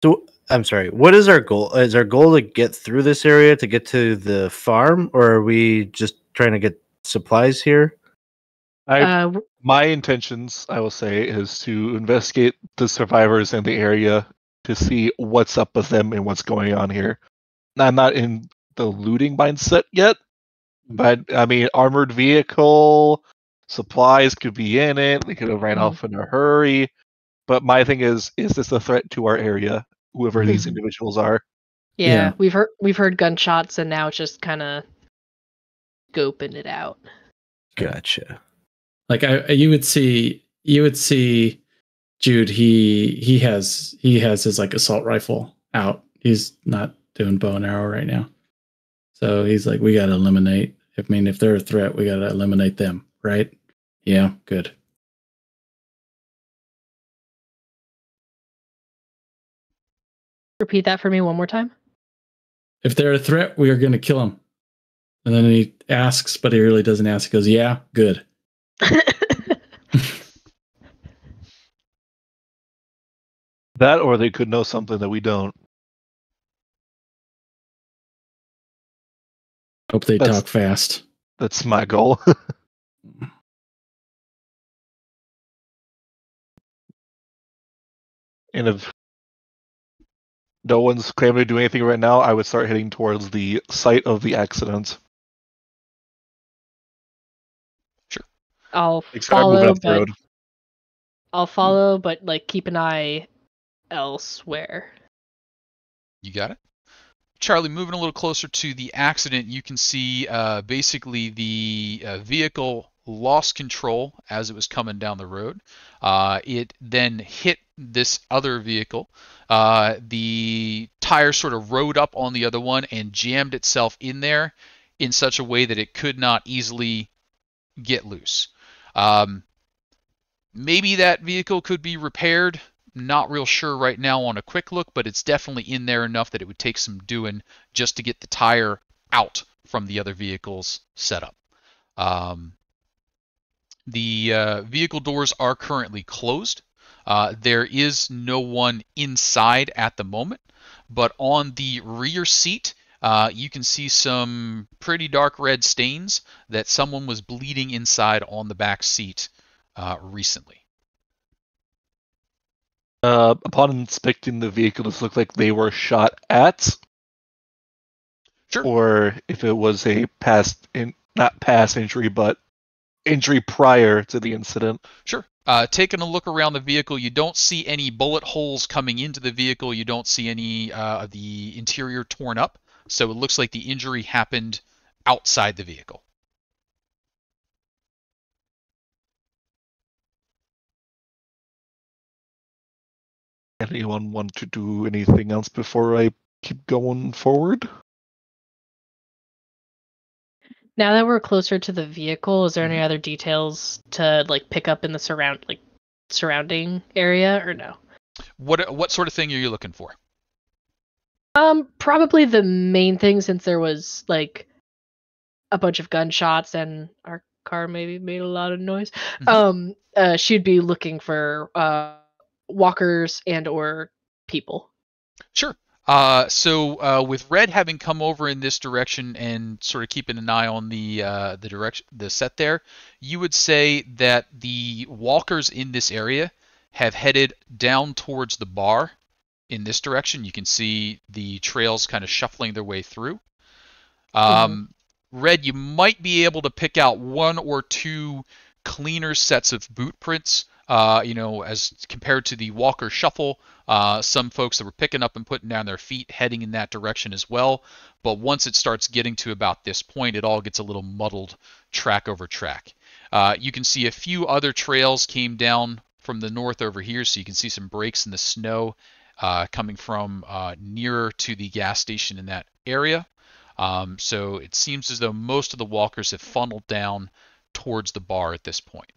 So I'm sorry. What is our goal? Is our goal to get through this area to get to the farm, or are we just trying to get supplies here? My intentions, I will say, is to investigate the survivors in the area to see what's up with them and what's going on here. I'm not in the looting mindset yet, but I mean, armored vehicle, supplies could be in it. They could have ran off in a hurry. But my thing is this a threat to our area? Whoever these individuals are. Yeah, we've heard gunshots, and now it's just kind of scoping it out. Gotcha. Like you would see Jude. He has his like assault rifle out. He's not doing bow and arrow right now. So he's like, we got to eliminate. I mean, if they're a threat, we got to eliminate them, right? Yeah, good. Repeat that for me one more time. If they're a threat, we are going to kill them. And then he asks, but he really doesn't ask. He goes, yeah, good. That, or they could know something that we don't. Hope they talk fast. That's my goal. And if no one's claiming to do anything right now, I would start heading towards the site of the accident. Sure. I'll Start moving follow, up the but road. like keep an eye elsewhere. You got it. Charlie, moving a little closer to the accident, you can see basically the vehicle lost control as it was coming down the road. It then hit this other vehicle. The tire sort of rode up on the other one and jammed itself in there in such a way that it could not easily get loose. Maybe that vehicle could be repaired. Not real sure right now on a quick look, but it's definitely in there enough that it would take some doing just to get the tire out from the other vehicle's setup. The vehicle doors are currently closed. There is no one inside at the moment, but on the rear seat, you can see some pretty dark red stains that someone was bleeding inside on the back seat recently. Upon inspecting the vehicle, it looked like they were shot at. Sure. Or if it was a not past injury, but injury prior to the incident. Sure. Taking a look around the vehicle, you don't see any bullet holes coming into the vehicle. You don't see any of the interior torn up. So it looks like the injury happened outside the vehicle. Anyone want to do anything else before I keep going forward? Now that we're closer to the vehicle, is there any other details to like pick up in the surrounding area or no? What sort of thing are you looking for? Probably the main thing, since there was like a bunch of gunshots and our car maybe made a lot of noise. She'd be looking for walkers and or people. Sure. So with Red having come over in this direction and sort of keeping an eye on the set there, you would say that the walkers in this area have headed down towards the bar in this direction. You can see the trails kind of shuffling their way through. Red, you might be able to pick out one or two cleaner sets of boot prints. As compared to the Walker Shuffle, some folks that were picking up and putting down their feet heading in that direction as well. But once it starts getting to about this point, it all gets a little muddled track over track. You can see a few other trails came down from the north over here, so you can see some breaks in the snow coming from nearer to the gas station in that area. So it seems as though most of the walkers have funneled down towards the bar at this point.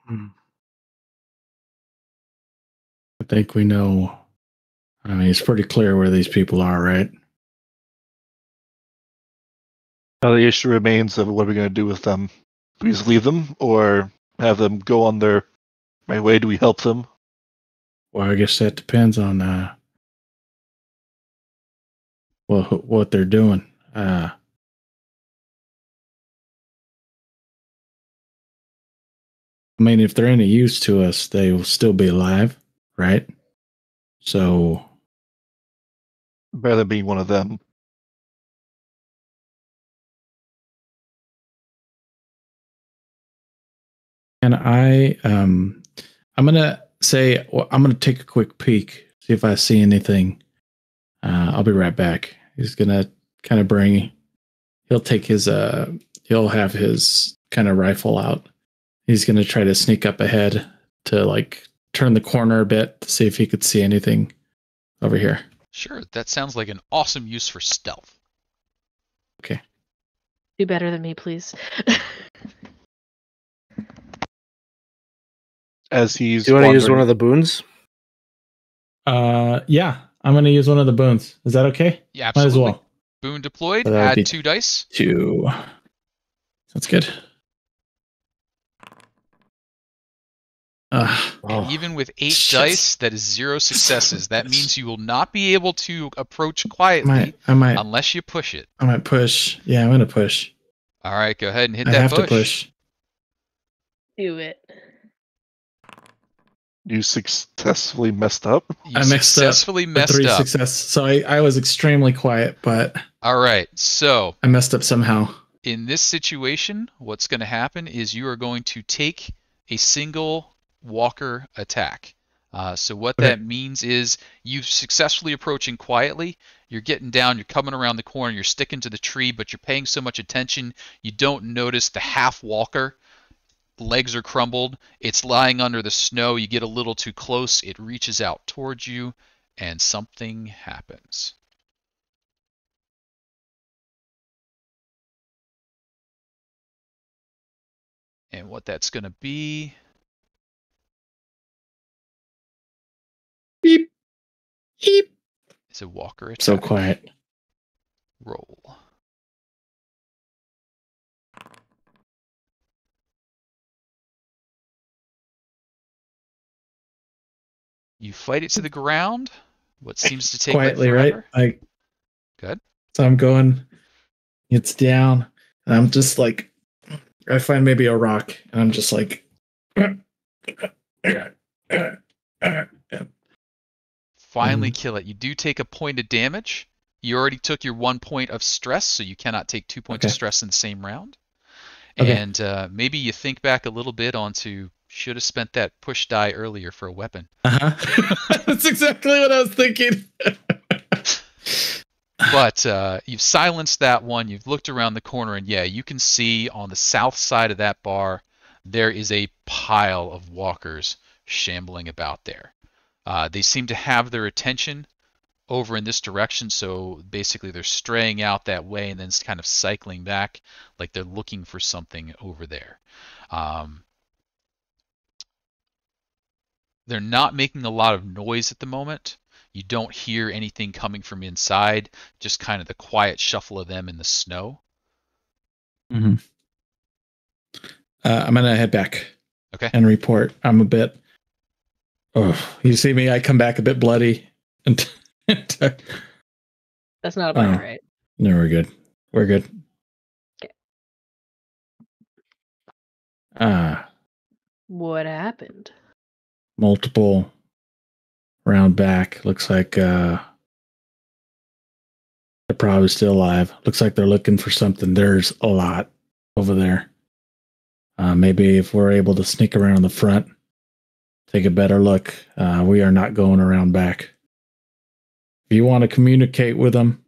I think we know. I mean, it's pretty clear where these people are, right? The issue remains of what are we going to do with them? Do we just leave them, or have them go on their right way? Do we help them? Well, I guess that depends on what they're doing. I mean, if they're any use to us, they will still be alive, right? So, Better than being one of them. and I'm gonna say, well, I'm gonna take a quick peek, see if I see anything. I'll be right back. He's gonna kind of he'll take his he'll have his kind of rifle out. He's gonna try to sneak up ahead to like turn the corner a bit to see if he could see anything over here. Sure, that sounds like an awesome use for stealth. Okay. Do better than me, please. As he's Do you want to use one wandering- of the boons? Yeah, I'm gonna use one of the boons. Is that okay? Yeah, Might as absolutely. well. Boon deployed. So that would Add be 2 dice. 2. That's good. And even with 8 shit. dice, that is 0 successes. That means you will not be able to approach quietly I might unless you push it. push. Yeah, I'm gonna push. All right, go ahead and hit I that have push. to push. Do it. You successfully messed up. You I messed up successfully for messed 3 up. success. So I was extremely quiet, but All right, so I messed up somehow. in this situation, what's going to happen is you are going to take a single walker attack. So what Okay. that means is you successfully approaching quietly. You're getting down, you're coming around the corner, you're sticking to the tree, but you're paying so much attention you don't notice the half walker. Legs are crumbled. It's lying under the snow. You get a little too close. It reaches out towards you, and something happens. And what that's going to be Beep. Beep. is a walker attack. So quiet. Roll. You fight it to the ground. What seems to take Quietly, like right? forever. Like Good. so I'm going, it's down, and I'm just like, I find maybe a rock, and I'm just like, Finally kill it. You do take a point of damage. You already took your 1 point of stress, so you cannot take 2 points of Okay. stress in the same round. Okay. And maybe you think back a little bit onto should have spent that push die earlier for a weapon. That's exactly what I was thinking. But you've silenced that one. You've looked around the corner, and yeah, you can see on the south side of that bar, there is a pile of walkers shambling about there. They seem to have their attention over in this direction, so basically they're straying out that way and then kind of cycling back like they're looking for something over there. They're not making a lot of noise at the moment. You don't hear anything coming from inside, just kind of the quiet shuffle of them in the snow. I'm gonna head back. Okay. And report. I'm a bit. Oh, you see me? I come back a bit bloody. And That's not about Oh. right. no, we're good. We're good. Okay. What happened? Multiple round back. Looks like they're probably still alive. Looks like they're looking for something. There's a lot over there. Maybe if we're able to sneak around the front, take a better look. We are not going around back. If you want to communicate with them,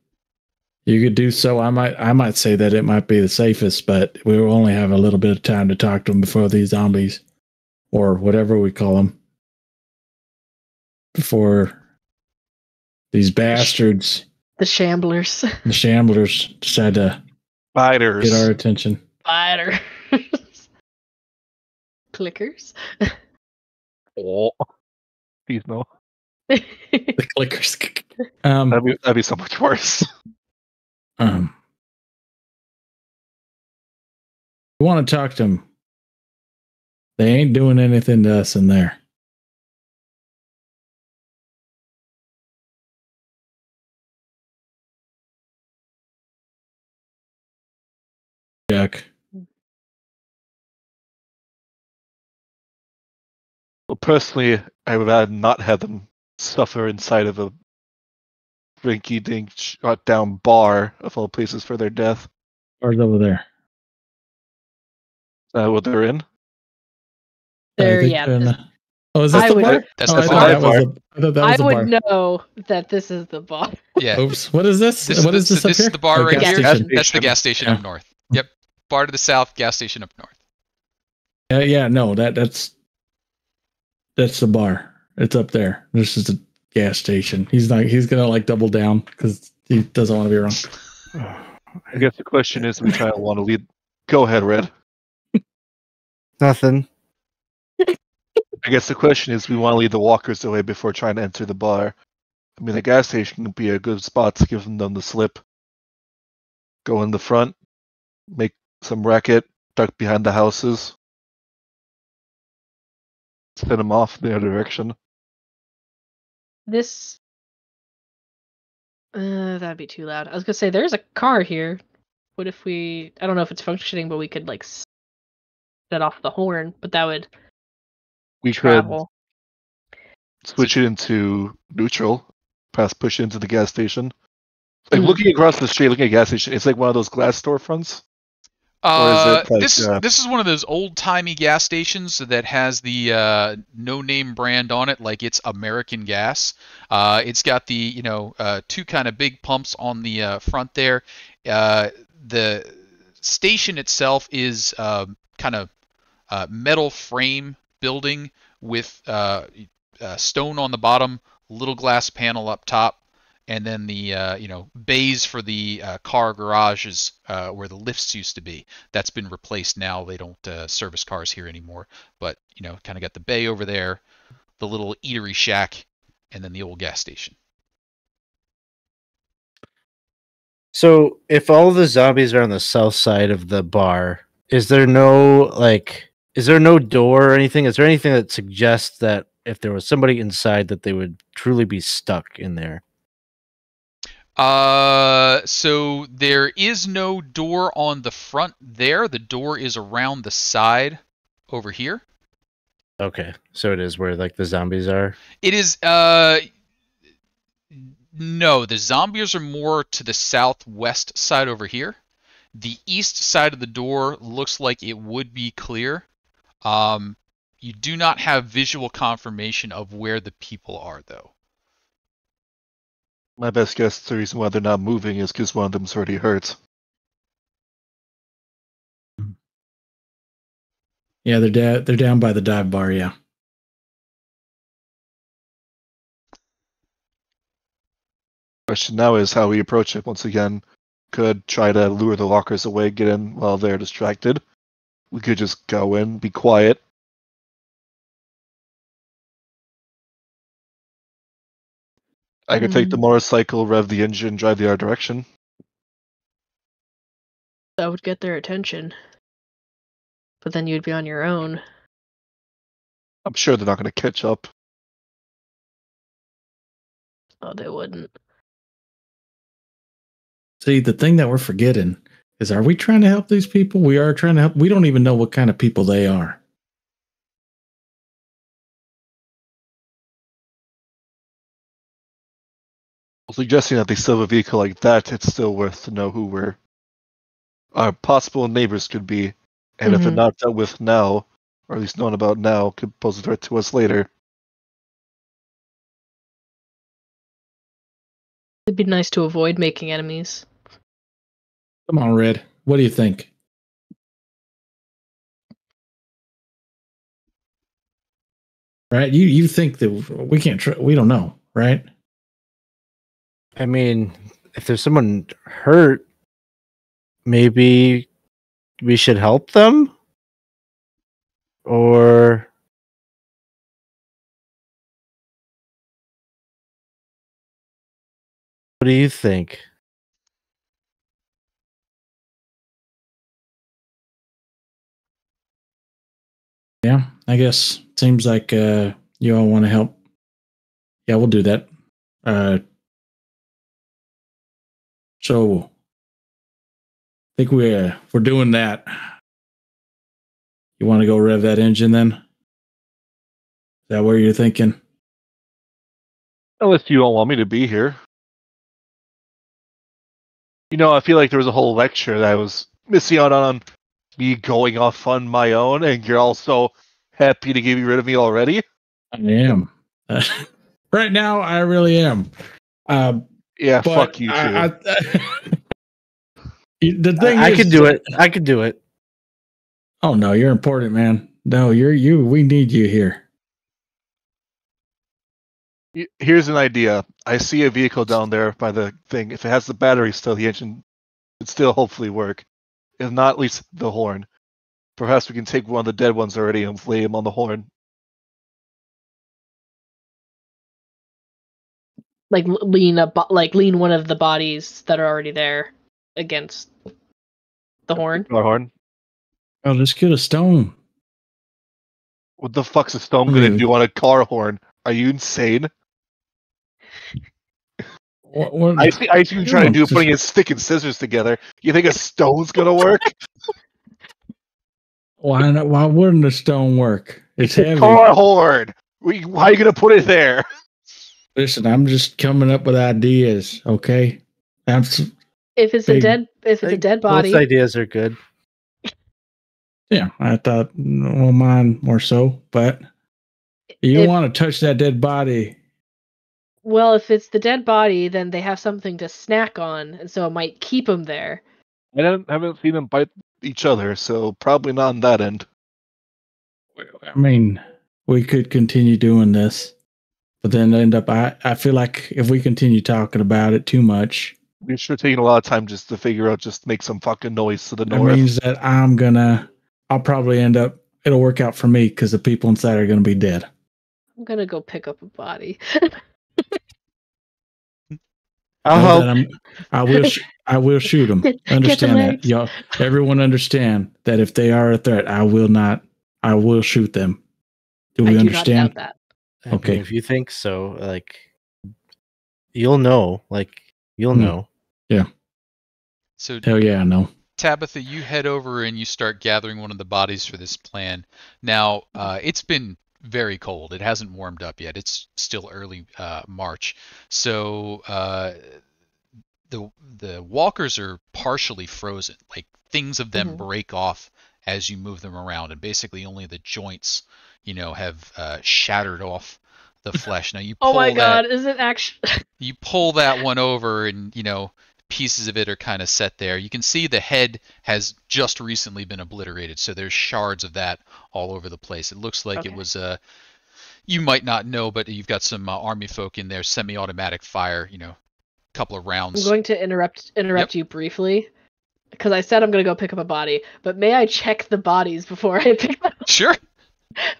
you could do so. I might say that it might be the safest, but we will only have a little bit of time to talk to them before these zombies, or whatever we call them, before these bastards, The Shamblers. the shamblers, decide to Spiders. get our attention. Fighters. Clickers. Oh. Please no. The clickers. That'd be so much worse. You want to talk to them? They ain't doing anything to us in there. Jack. Well, personally, I would rather not have them suffer inside of a rinky-dink shot-down bar of all places for their death. Ours over there. Is that what they're in? There, I think yeah. they're in this- the- Oh, is this I the would- bar? That's Oh, the I bar. thought that was the, I thought that was I the would bar. know that this is the bar. Yeah. Oops. What is this? This, What is this so up this here? is the bar Oh, right gas here. station. That's the gas station Yeah. up north. Yep. Bar to the south, gas station up north. Yeah, no, that's the bar. It's up there. This is the gas station. He's gonna like double down because he doesn't want to be wrong. I guess the question is, we try to want to lead. Go ahead, Red. Nothing. I guess the question is, we want to lead the walkers away before trying to enter the bar. I mean, the gas station would be a good spot to give them the slip. Go in the front, make some racket, duck behind the houses, send them off in their direction. This that'd be too loud. I was gonna say there's a car here. What if we? I don't know if it's functioning, but we could like set off the horn. But that would We travel. could switch it into neutral, push it into the gas station. Like Mhm. looking across the street, looking at a gas station, it's like one of those glass storefronts. Or is it like, this is one of those old timey gas stations that has the no name brand on it, like it's American Gas. It's got the two kind of big pumps on the front there. The station itself is kind of metal frame building with stone on the bottom, little glass panel up top, and then the bays for the car garages where the lifts used to be. That's been replaced now. They don't service cars here anymore. But kind of got the bay over there, the little eatery shack, and then the old gas station. So, if all the zombies are on the south side of the bar, is there no door or anything? Is there anything that suggests that if there was somebody inside that they would truly be stuck in there? So there is no door on the front there. The door is around the side over here. Okay, so it is where like the zombies are. It is no, the zombies are more to the southwest side over here. The east side of the door looks like it would be clear. You do not have visual confirmation of where the people are, though. my best guess, the reason why they're not moving is because one of them's already hurt. Yeah, they're down by the dive bar. Yeah. Question now is how we approach it. Once again, could try to lure the walkers away, get in while they're distracted. We could just go in, be quiet. I could take the motorcycle, rev the engine, drive the other direction. That would get their attention. But then you'd be on your own. I'm sure they're not going to catch up. Oh, they wouldn't. See, the thing that we're forgetting is, are we trying to help these people? We are trying to help. We don't even know what kind of people they are. Suggesting that they still have a vehicle like that, it's still worth to know who our possible neighbors could be. And if they're not dealt with now, or at least known about now, could pose a threat to us later. It'd be nice to avoid making enemies. Come on, Red. What do you think? Right? You think that we can't? We don't know, right? I mean, if there's someone hurt, maybe we should help them? Or what do you think? Yeah, I guess seems like you all want to help. Yeah, we'll do that. So I think we're doing that. You want to go rev that engine then? Is that where you're thinking? Unless you don't want me to be here. I feel like there was a whole lecture that I was missing out on me going off on my own, and you're also happy to get rid of me already? I am. Right now, I really am. Yeah, fuck you too. The thing I is, could do it. I could do it. Oh no, you're important, man. No, you're you. We need you here. Here's an idea. I see a vehicle down there by the thing. If it has the battery still, the engine It'd still hopefully work. If not, at least the horn. Perhaps we can take one of the dead ones already and lay him on the horn. Like lean one of the bodies that are already there against the horn. Our horn. Oh, let's get a stone. What the fuck's a stone gonna do on a car horn? Are you insane? What, I see you trying to do putting a stick and scissors together. You think a stone's gonna work? Why not? Why wouldn't a stone work? It's heavy. Car horn. Why are you gonna put it there? Listen, I'm just coming up with ideas. Okay, If it's a dead body, Both ideas are good. yeah. I thought, well, mine more so, but you don't want to touch that dead body. Well, if it's the dead body, then they have something to snack on, and so it might keep them there. I haven't seen them bite each other, so probably not on that end. I mean, we could continue doing this, but then end up. I feel like if we continue talking about it too much, We're sure taking a lot of time just to figure out, just make some fucking noise to the that north. means that I'll probably end up. It'll work out for me because the people inside are gonna be dead. I'm gonna go pick up a body. I'll help. I will shoot them. Understand that, y'all. Everyone understand that if they are a threat, I will shoot them. Do we understand? Not doubt that. I mean, Okay. if you think so, like, you'll know. Like, you'll know. So Hell yeah, I know. Tabitha, you head over and you start gathering one of the bodies for this plan. Now, it's been very cold. It hasn't warmed up yet. It's still early March. So the walkers are partially frozen. Like things of them break off as you move them around, and basically only the joints, have shattered off the flesh. Now you pull Oh my god, is it actually? You pull that one over, and pieces of it are kind of set there. You can see the head has just recently been obliterated, so there's shards of that all over the place. It looks like it was you might not know, but you've got some army folk in there, semi-automatic fire, couple of rounds. I'm going to interrupt you briefly because I said I'm going to go pick up a body, but may I check the bodies before I pick them up? Sure.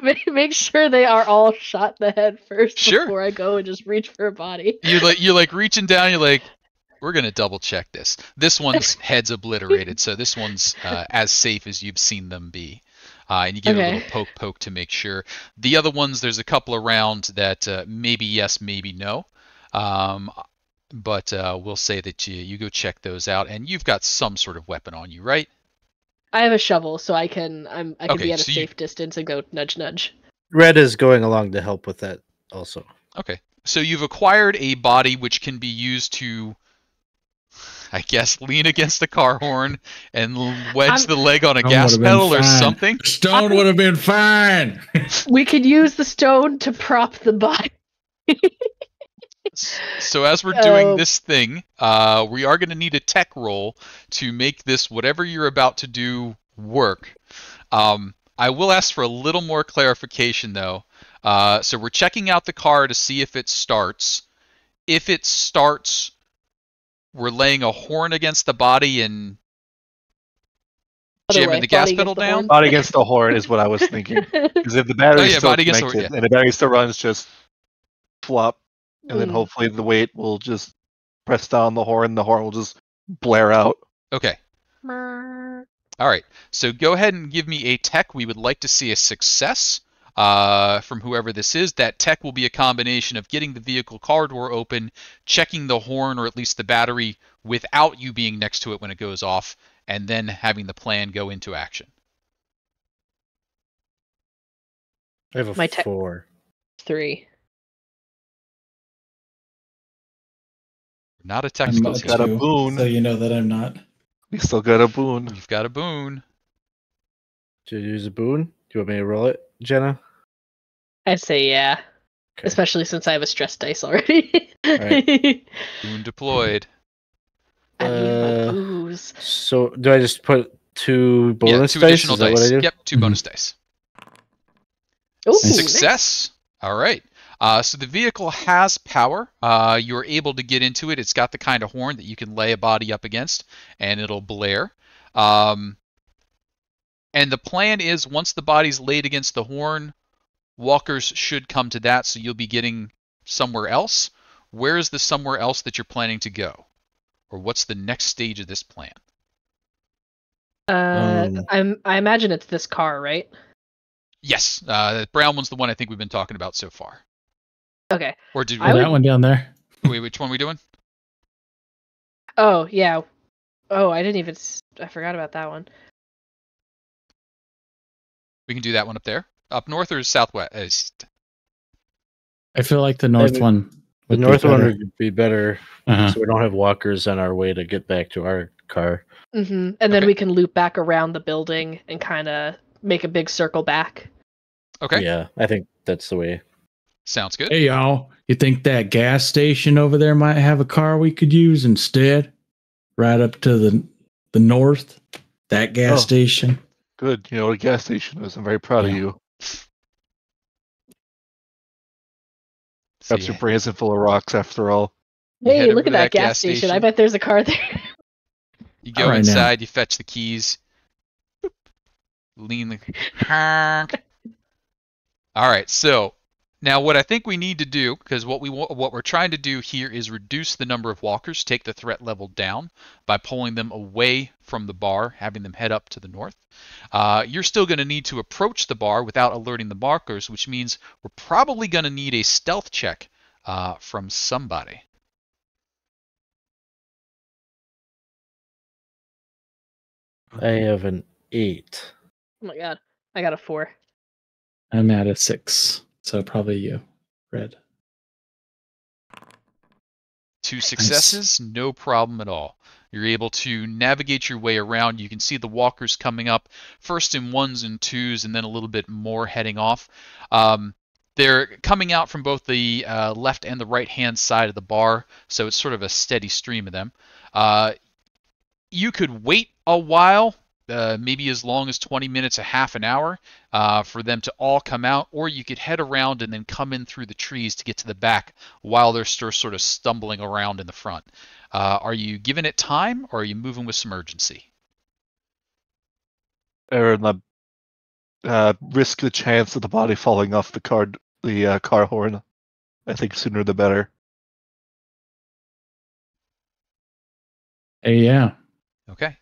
Make sure they are all shot in the head first Sure. before I go and just reach for a body. You're like reaching down, you're like, we're going to double check this. This one's head's obliterated, so this one's as safe as you've seen them be. And you give it a little poke to make sure. The other ones, there's a couple around that maybe yes, maybe no. But we'll say that you go check those out, and you've got some sort of weapon on you, right? I have a shovel, so I can be at a so safe distance and go nudge nudge. Red is going along to help with that also. Okay. So you've acquired a body which can be used to, I guess, lean against the car horn and wedge the leg on a gas pedal or something. Stone would have been fine. We could use the stone to prop the body. So as we're doing this thing, we are going to need a tech roll to make this, whatever you're about to do, work. I will ask for a little more clarification, though. So we're checking out the car to see if it starts. If it starts, we're laying a horn against the body and jamming the gas pedal down. Body against the horn is what I was thinking. Because if the battery's still connected and the battery still runs, just flop. And then hopefully the weight will just press down the horn will just blare out. Okay. All right. So go ahead and give me a tech. We would like to see a success from whoever this is. That tech will be a combination of getting the vehicle car door open, checking the horn or at least the battery without you being next to it when it goes off, and then having the plan go into action. I have a 4. 3. Not a technical skill. Got a boon. So you know that I'm not. We still got a boon. You've got a boon. Did you use a boon? Do you want me to roll it, Jenna? I'd say yeah. Okay. Especially since I have a stress dice already. Right. Boon deployed. I need my booze. So do I just put 2 bonus 2 dice? additional Is that dice. What I do? Yep, 2 bonus dice. Ooh, Success. Nice. All right. So the vehicle has power. You're able to get into it. It's got the kind of horn that you can lay a body up against, and it'll blare. And the plan is once the body's laid against the horn, walkers should come to that, so you'll be getting somewhere else. Where is the somewhere else that you're planning to go? Or what's the next stage of this plan? I imagine it's this car, right? Yes, the brown one's the one I think we've been talking about so far. Okay. Or did Oh, we? that one down there. Wait, which one are we doing? Oh, yeah. Oh, I didn't even... I forgot about that one. We can do that one up there. Up north or southwest? I feel like the north Maybe- one. The would be north one better. would be better, Uh-huh. so we don't have walkers on our way to get back to our car. Mm-hmm. And then Okay. we can loop back around the building and kind of make a big circle back. Okay, Yeah, I think that's the way. sounds good. Hey y'all, you think that gas station over there might have a car we could use instead? Right up to the north, that gas Oh. station. Good. You know what a gas station is. I'm very proud of Yeah. you. So Perhaps your brains are full of rocks after all. You head Hey, over look to at that that gas gas station. I station. bet there's a car there. you go All right, now. inside, you fetch the keys. Lean the honk. All right, so now what I think we need to do, because what we're trying to do here is reduce the number of walkers, take the threat level down by pulling them away from the bar, having them head up to the north. You're still going to need to approach the bar without alerting the markers, which means we're probably going to need a stealth check from somebody. I have an 8. Oh my god. I got a 4. I'm at a 6, so probably you, Red. 2 successes, no problem at all. You're able to navigate your way around. You can see the walkers coming up, first in 1s and 2s, and then a little bit more heading off. They're coming out from both the left and the right-hand side of the bar, so it's sort of a steady stream of them. You could wait a while, maybe as long as 20 minutes, a half an hour, for them to all come out, or you could head around and then come in through the trees to get to the back while they're still sort of stumbling around in the front. Are you giving it time, or are you moving with some urgency? Or risk the chance of the body falling off the car horn. I think sooner the better. Hey, yeah. Okay.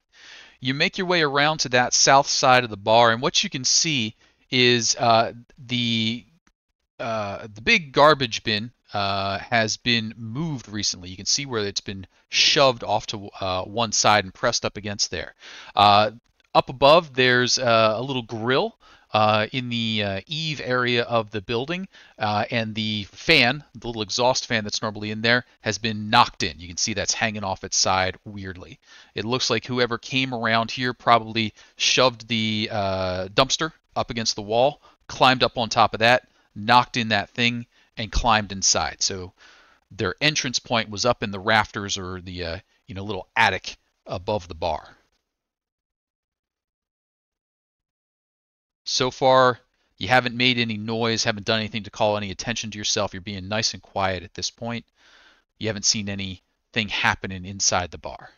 You make your way around to that south side of the bar, and what you can see is the big garbage bin has been moved recently. You can see where it's been shoved off to one side and pressed up against there. Up above, there's a little grill in the eave area of the building, and the fan, the little exhaust fan that's normally in there, has been knocked in. You can see that's hanging off its side weirdly. It looks like whoever came around here probably shoved the dumpster up against the wall, climbed up on top of that, knocked in that thing, and climbed inside. So their entrance point was up in the rafters or the little attic above the bar. So far, you haven't made any noise, haven't done anything to call any attention to yourself. You're being nice and quiet at this point. You haven't seen anything happening inside the bar.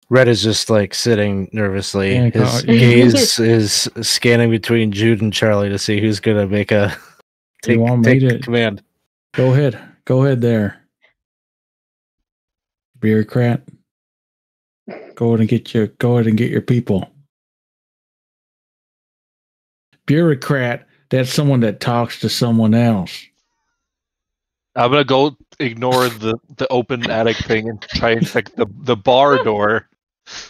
Red is just like sitting nervously. Yeah, His yeah. gaze is scanning between Jude and Charlie to see who's gonna make a take want me to- command. Go ahead there. Bureaucrat. Go ahead and get your people. Bureaucrat, that's someone that talks to someone else. I'm gonna go ignore the open attic thing and try and check the bar door,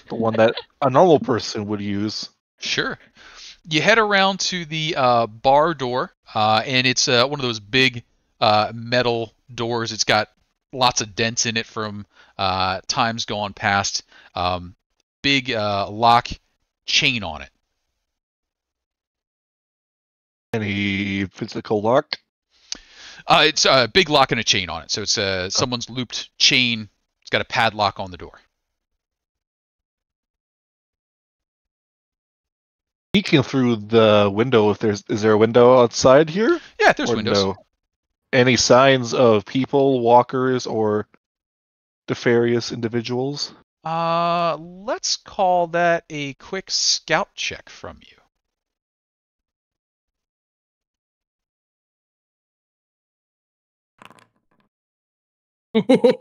the one that a normal person would use. Sure. You head around to the bar door, and it's one of those big metal doors. It's got lots of dents in it from times gone past. Big lock, chain on it. Any physical lock? It's a big lock and a chain on it. So it's someone's looped chain. It's got a padlock on the door. peeking through the window. Is there a window outside here? Yeah, there's Or windows. no? Any signs of people, walkers, or nefarious individuals? Let's call that a quick scout check from you.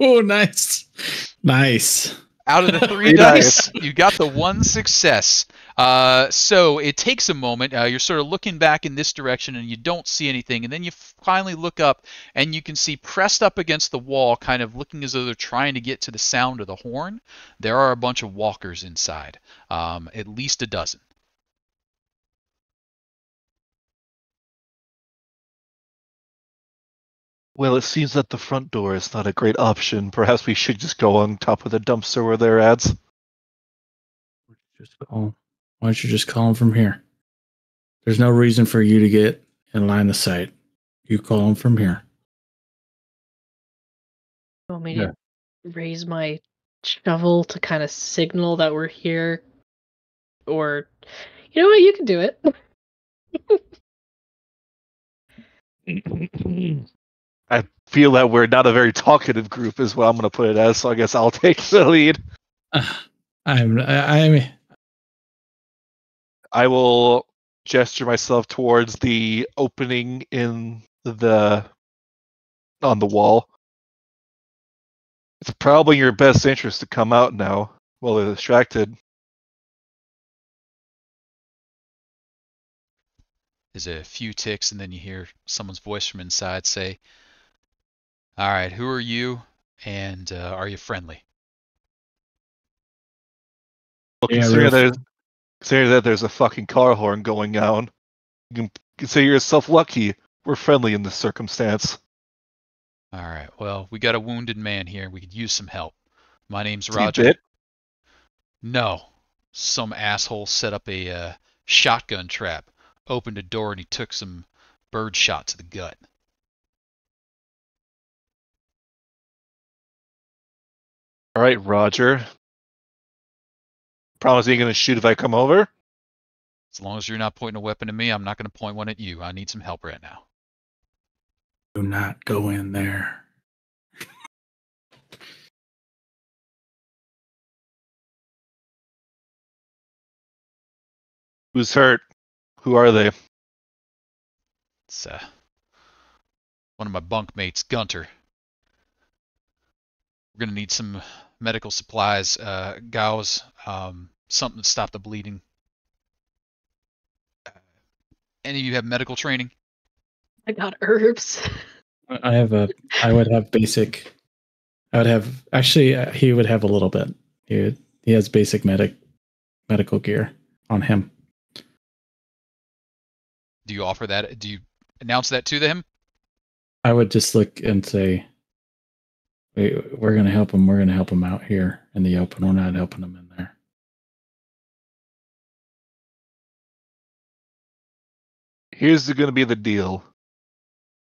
Oh, nice. Nice. Out of the 3 dice, you got the 1 success. So it takes a moment. You're sort of looking back in this direction and you don't see anything. And then you finally look up and you can see pressed up against the wall, kind of looking as though they're trying to get to the sound of the horn, there are a bunch of walkers inside. At least a dozen. Well, it seems that the front door is not a great option. Perhaps we should just go on top of the dumpster where they're at. Why don't you just call him from here? There's no reason for you to get in line of sight. You call him from here. You want me to raise my shovel to kind of signal that we're here? Or, you know what, you can do it. I feel that we're not a very talkative group, is what I'm going to put it as. So I guess I'll take the lead. I will gesture myself towards the opening on the wall. It's probably in your best interest to come out now while they're distracted. There's a few ticks, and then you hear someone's voice from inside say, "All right, who are you, and are you friendly?" Well, considering that there's a fucking car horn going on, you can consider yourself lucky. We're friendly in this circumstance. All right, well, we got a wounded man here. We could use some help. My name's You Roger. bit? No, some asshole set up a shotgun trap, opened a door, and he took some bird shot to the gut. All right, Roger. Promise you ain't gonna shoot if I come over? As long as you're not pointing a weapon at me, I'm not going to point one at you. I need some help right now. do not go in there. Who's hurt? Who are they? It's one of my bunkmates, Gunter. We're going to need some medical supplies, gauze, something to stop the bleeding. Any of you have medical training? I got herbs. I would have basic. I would have actually. He would have a little bit. He has basic medical gear on him. Do you offer that? Do you announce that to them? I would just look and say, we're going to help him. We're going to help him out here in the open. We're not helping him in there. Here's going to be the deal.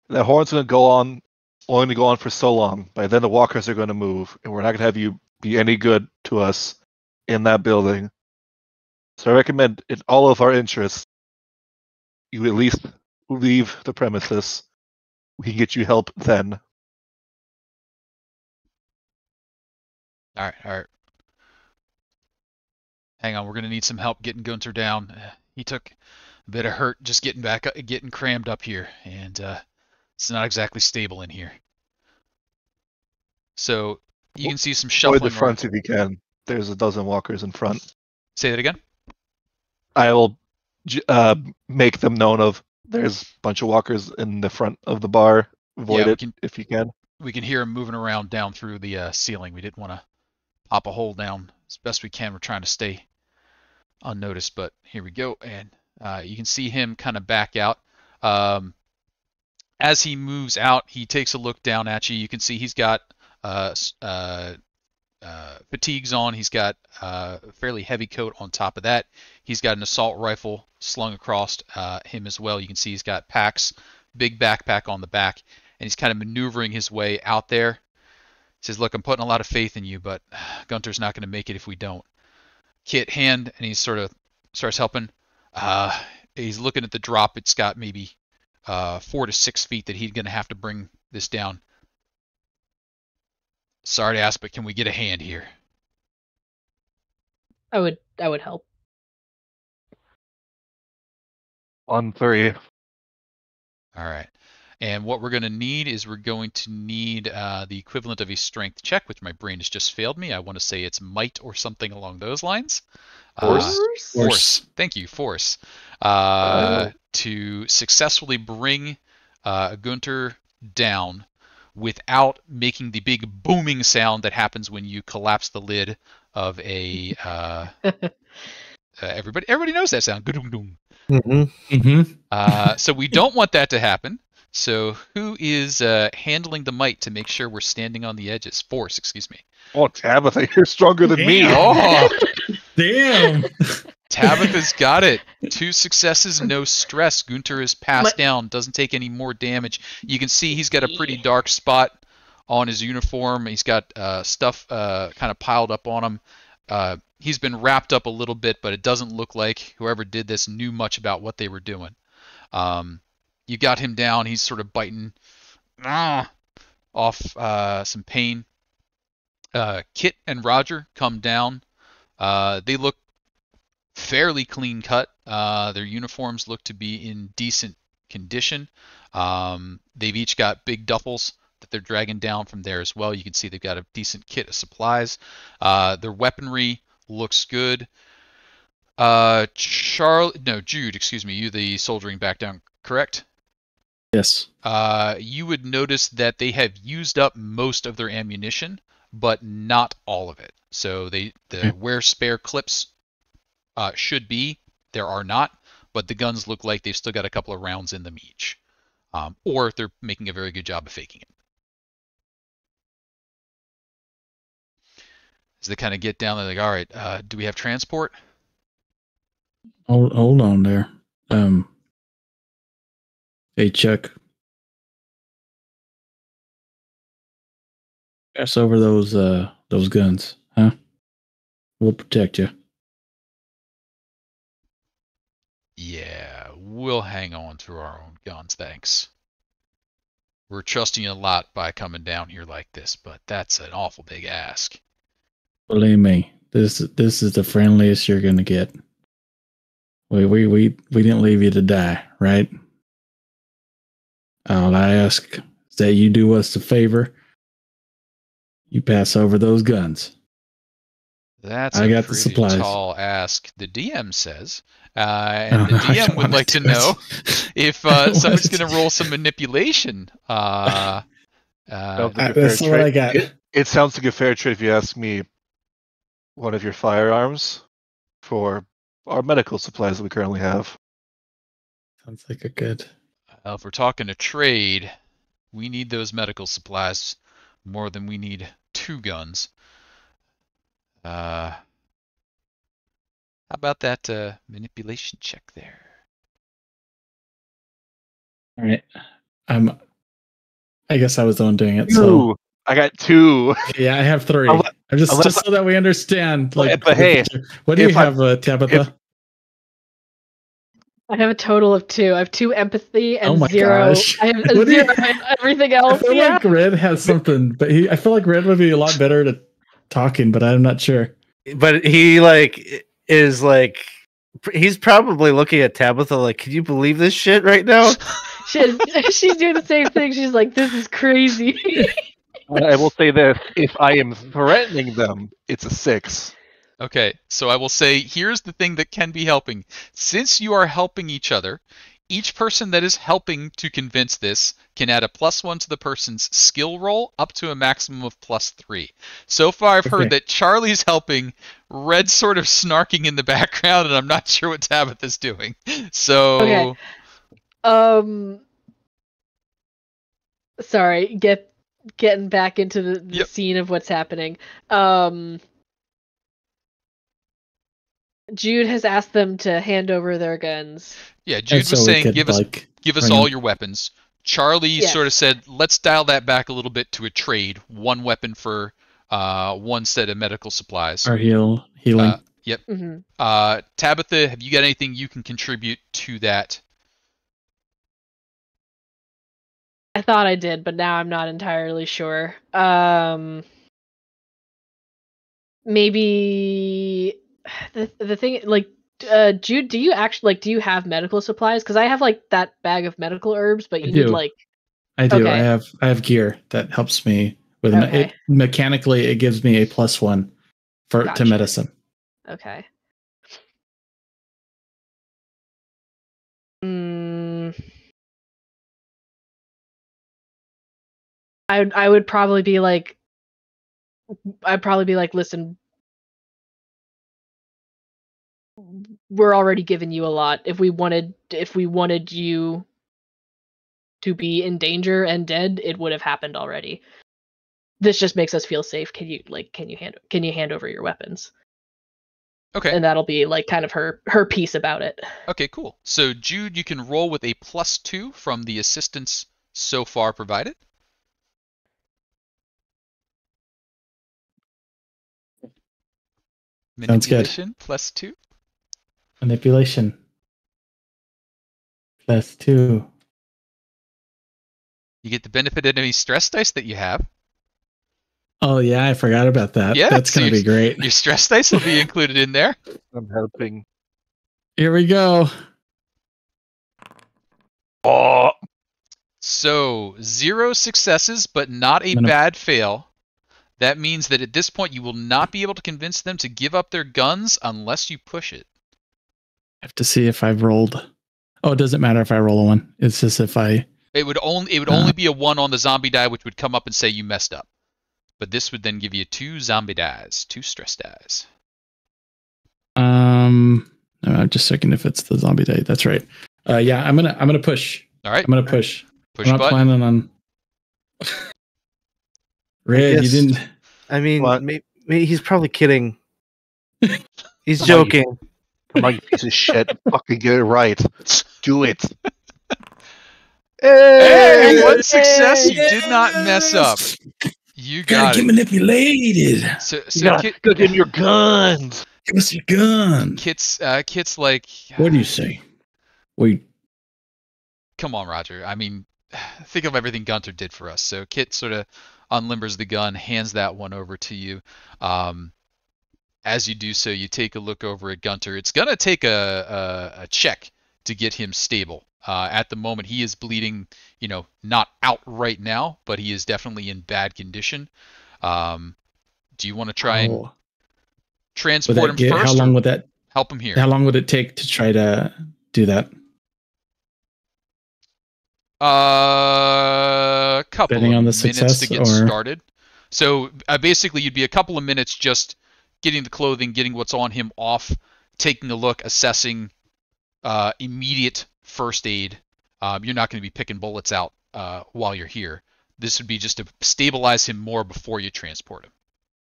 That horn's going to go on, only to go on for so long. By then the walkers are going to move, and we're not going to have you be any good to us in that building. So I recommend, in all of our interests, you at least leave the premises. We can get you help then. All right. Hang on, we're going to need some help getting Gunter down. He took a bit of hurt just getting crammed up here, and it's not exactly stable in here. So you can see some shuffling. Avoid the front if you can. There's a dozen walkers in front. Say that again? I will make them known of. There's a bunch of walkers in the front of the bar. Avoid it if you can. We can hear them moving around down through the ceiling. We didn't want to pop a hole down as best we can. We're trying to stay unnoticed, but here we go. And you can see him kind of back out. As he moves out, he takes a look down at you. You can see he's got fatigues on. He's got a fairly heavy coat on top of that. He's got an assault rifle slung across him as well. You can see he's got packs, big backpack on the back, and he's kind of maneuvering his way out there. He says, "Look, I'm putting a lot of faith in you, but Gunter's not going to make it if we don't." Kit hand, and he sort of starts helping. He's looking at the drop. It's got maybe 4 to 6 feet that he's going to have to bring this down. Sorry to ask, but can we get a hand here? I would help. On 3. All right. And what we're going to need is we're going to need the equivalent of a strength check, which my brain has just failed me. I want to say it's might or something along those lines. Force? Force. Thank you, force. To successfully bring Gunter down without making the big booming sound that happens when you collapse the lid of a. Everybody knows that sound. So we don't want that to happen. So who is handling the might to make sure we're standing on the edges? Force, excuse me. Oh, Tabitha, you're stronger than me. Oh, Damn. Tabitha's got it. 2 successes, no stress. Gunter is passed down, doesn't take any more damage. You can see he's got a pretty dark spot on his uniform. He's got stuff kind of piled up on him. He's been wrapped up a little bit, but it doesn't look like whoever did this knew much about what they were doing. You got him down. He's sort of biting off some pain. Kit and Roger come down. They look fairly clean cut. Their uniforms look to be in decent condition. They've each got big duffels that they're dragging down from there as well. You can see they've got a decent kit of supplies. Their weaponry looks good. Jude, excuse me, you the soldiering back down, correct? Yes. You would notice that they have used up most of their ammunition, but not all of it. So where spare clips should be, there are not, but the guns look like they've still got a couple of rounds in them each. Or they're making a very good job of faking it. As they kind of get down, they're like, all right, do we have transport? Hold on there. Hey, Chuck. Pass over those guns, huh? We'll protect you. Yeah, we'll hang on to our own guns, thanks. We're trusting you a lot by coming down here like this, but that's an awful big ask. Believe me, this is the friendliest you're gonna get. We didn't leave you to die, right? All I ask is that you do us a favor. You pass over those guns. That's I a got the pretty supplies. tall ask, the DM says. And the DM would like to know if somebody's going to roll some manipulation. That's what I got. It sounds like a fair trade if you ask me. One of your firearms for our medical supplies that we currently have. Sounds like a good. If we're talking a trade, we need those medical supplies more than we need 2 guns. How about that manipulation check there? All right. I guess I was the one doing it. 2. So I got 2. yeah, I have 3. I'm just so that we understand. Like, but hey, what do you have, Tabitha? I have a total of 2. I have 2 empathy and Oh my 0. gosh. I have 0 in everything else. I feel like Red has something, but I feel like Red would be a lot better at talking, but I'm not sure. But he he's probably looking at Tabitha like, can you believe this shit right now? She's doing the same thing. She's like, this is crazy. I will say this: if I am threatening them, it's a 6. Okay, so I will say, here's the thing that can be helping. Since you are helping each other, each person that is helping to convince this can add a +1 to the person's skill roll up to a maximum of +3. So far, I've heard that Charlie's helping, Red's sort of snarking in the background, and I'm not sure what Tabitha's doing. So... Okay. Sorry, getting back into the scene of what's happening. Jude has asked them to hand over their guns. Yeah, Jude was saying, give us all your weapons. Charlie sort of said, let's dial that back a little bit to a trade. 1 weapon for 1 set of medical supplies. Our healing. Yep. Hmm. Tabitha, have you got anything you can contribute to that? I thought I did, but now I'm not entirely sure. Maybe the thing like Jude, do you actually like do you have medical supplies? Because I have like that bag of medical herbs, but I you need do. like I do. Okay. I have gear that helps me with Okay. it. Mechanically, it gives me a +1 to Gotcha. medicine. Okay. Mm, I would probably be like listen, we're already giving you a lot. If we wanted you to be in danger and dead, it would have happened already. This just makes us feel safe. Can you hand over your weapons? Okay. And that'll be like kind of her piece about it. Okay, cool. So Jude, you can roll with a +2 from the assistance so far provided. Sounds good. Manipulation +2. Manipulation +2. You get the benefit of any stress dice that you have. Oh yeah, I forgot about that. Yeah, That's so gonna be great. Your stress dice will be included in there. I'm helping. Here we go. Oh, So 0 successes, but not a bad fail. That means that at this point you will not be able to convince them to give up their guns unless you push it. I have to see if I've rolled. Oh, it doesn't matter if I roll a 1. It's just if I. It would only be a 1 on the zombie die, which would come up and say you messed up. But this would then give you 2 zombie dies, 2 stress dies. No, I'm just checking if it's the zombie die. That's right. Yeah, I'm gonna push. All right. I'm gonna push. Push I'm not button. planning on. Red, you didn't. I mean, What? maybe he's probably kidding. He's joking. come on, you piece of shit! Fucking get it right. Do it. Hey, 1 success. You did not mess up. You got Gotta get it. manipulated. So Go give him your guns. Give us your gun. Kit's like, What do you say? Wait. come on, Roger. I mean, think of everything Gunter did for us. So Kit sort of unlimbers the gun, hands that one over to you. As you do so, you take a look over at Gunter. It's gonna take a check to get him stable. At the moment, he is bleeding. Not out right now, but he is definitely in bad condition. Do you want to try and transport him first? How long would that help him here? How long would it take to try to do that? A couple Depending of on the minutes success, to get or... started. So basically, you'd be a couple of minutes just getting the clothing, getting what's on him off, taking a look, assessing, immediate first aid. You're not going to be picking bullets out while you're here. This would be just to stabilize him more before you transport him.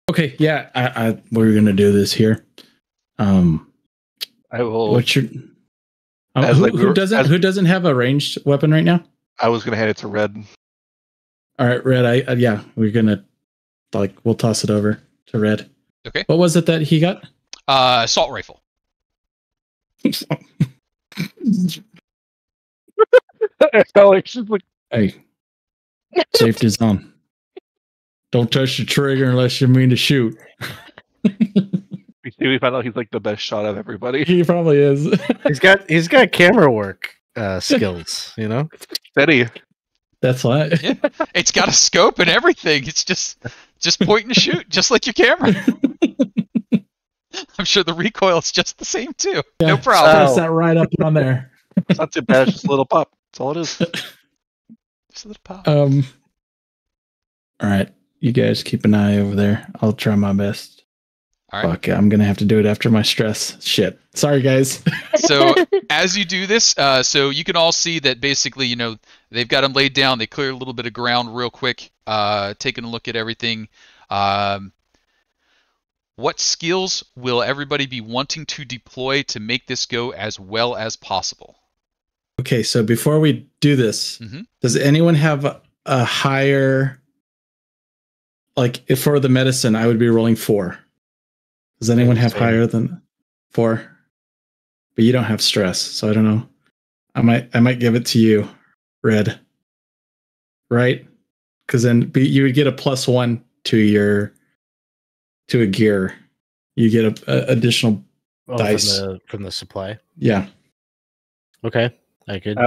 Okay, yeah, we're gonna do this here. I will. What's your? Who doesn't have a ranged weapon right now? I was gonna hand it to Red. All right, Red. Yeah, we're gonna we'll toss it over to Red. Okay. What was it that he got? Assault rifle. Alex is like, Hey, safety's on. Don't touch the trigger unless you mean to shoot. we found out he's like the best shot of everybody. He probably is. He's got camera work skills, Steady. That's why. Yeah. It's got a scope and everything. It's just point and shoot, just like your camera. I'm sure the recoil is just the same too. Yeah, No problem. Press that right up on there. It's not too bad. It's just a little pop. That's all it is. Just a little pop. All right, you guys keep an eye over there. I'll try my best. All right. Fuck, I'm gonna have to do it after my stress. Shit. Sorry, guys. So as you do this, so you can all see that basically, they've got him laid down. They cleared a little bit of ground real quick, taking a look at everything. What skills will everybody be wanting to deploy to make this go as well as possible? Okay, so before we do this, Mhm. does anyone have a higher? If for the medicine, I would be rolling 4. Does anyone have higher than? 4. But you don't have stress, so I don't know. I might give it to you, Red. Right? Because then you would get a +1 to a gear. You get a additional dice from the supply. Yeah. Okay, I could.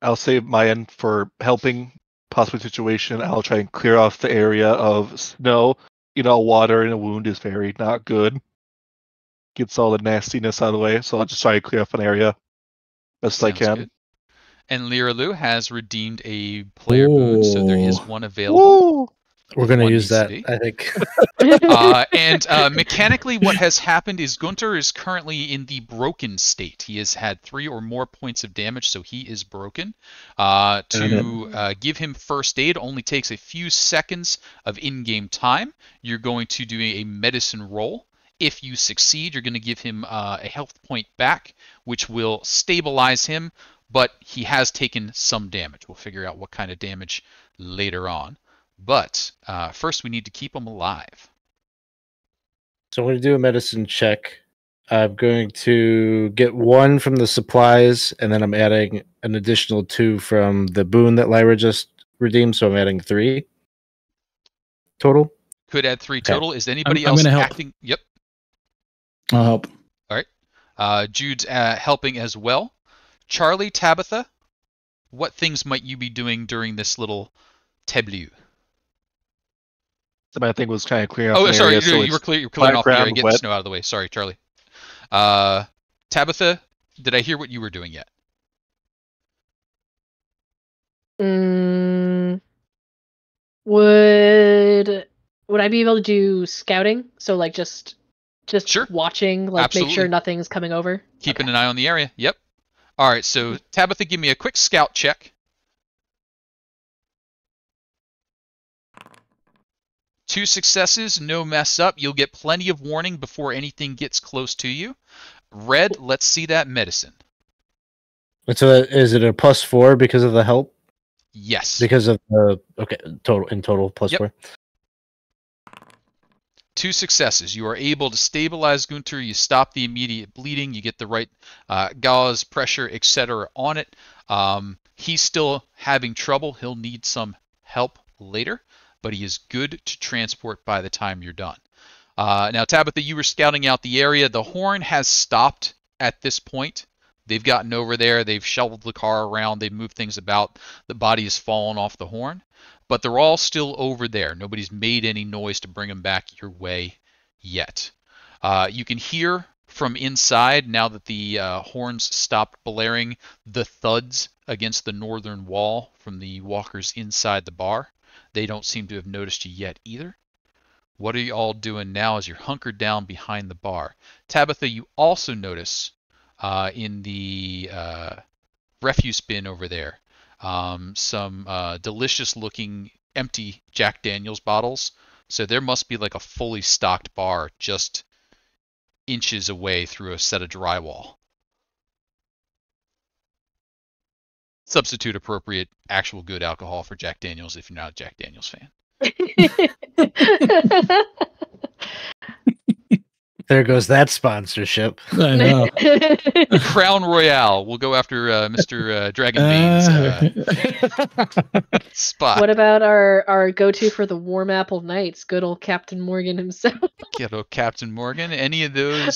I'll save my end for helping possible situation. I'll try and clear off the area of snow. Water in a wound is very not good. Gets all the nastiness out of the way, so I'll just try to clear off an area best I can. Good. And Liralu has redeemed a player boon, so there is one available. Woo! We're going to One use needs to that, be. I think. And mechanically, what has happened is Gunter is currently in the broken state. He has had 3 or more points of damage, so he is broken. To give him first aid only takes a few seconds of in-game time. You're going to do a medicine roll. If you succeed, you're going to give him a health point back, which will stabilize him, but he has taken some damage. We'll figure out what kind of damage later on. But first, we need to keep him alive. So I'm going to do a medicine check. I'm going to get 1 from the supplies, and then I'm adding an additional 2 from the boon that Lyra just redeemed, so I'm adding 3 total. Could add 3 total. Is anybody I'm else gonna help. acting? Yep. I'll help. All right. Jude's helping as well. Charlie, Tabitha, what things might you be doing during this little tableau? So my thing was kind of clearing up. Oh, an sorry, area, you were clearing off the area, getting the wet. snow out of the way. Sorry, Charlie. Tabitha, did I hear what you were doing yet? Would I be able to do scouting? So like just Sure. watching, like Absolutely. make sure nothing's coming over. Keeping an eye on the area. Yep. All right, so Tabitha, give me a quick scout check. 2 successes, no mess up. You'll get plenty of warning before anything gets close to you. Red, let's see that medicine. And so is it a +4 because of the help? Yes. Because of the total +4. 2 successes. You are able to stabilize Gunter. You stop the immediate bleeding. You get the right gauze, pressure, etc. on it. He's still having trouble. He'll need some help later, but he is good to transport by the time you're done. Now, Tabitha, you were scouting out the area. The horn has stopped at this point. They've gotten over there. They've shoveled the car around. They've moved things about. The body has fallen off the horn. But they're all still over there. Nobody's made any noise to bring them back your way yet. You can hear from inside, now that the horns stopped blaring, the thuds against the northern wall from the walkers inside the bar. They don't seem to have noticed you yet either. What are you all doing now as you're hunkered down behind the bar? Tabitha, you also notice in the refuse bin over there some delicious looking empty Jack Daniels bottles. So there must be like a fully stocked bar just inches away through a set of drywall. Substitute appropriate actual good alcohol for Jack Daniels if you're not a Jack Daniels fan. There goes that sponsorship. I know. Crown Royale. We'll go after Mr. Dragonbane's spot. What about our go-to for the warm apple nights? Good old Captain Morgan himself. Get old Captain Morgan. Any of those,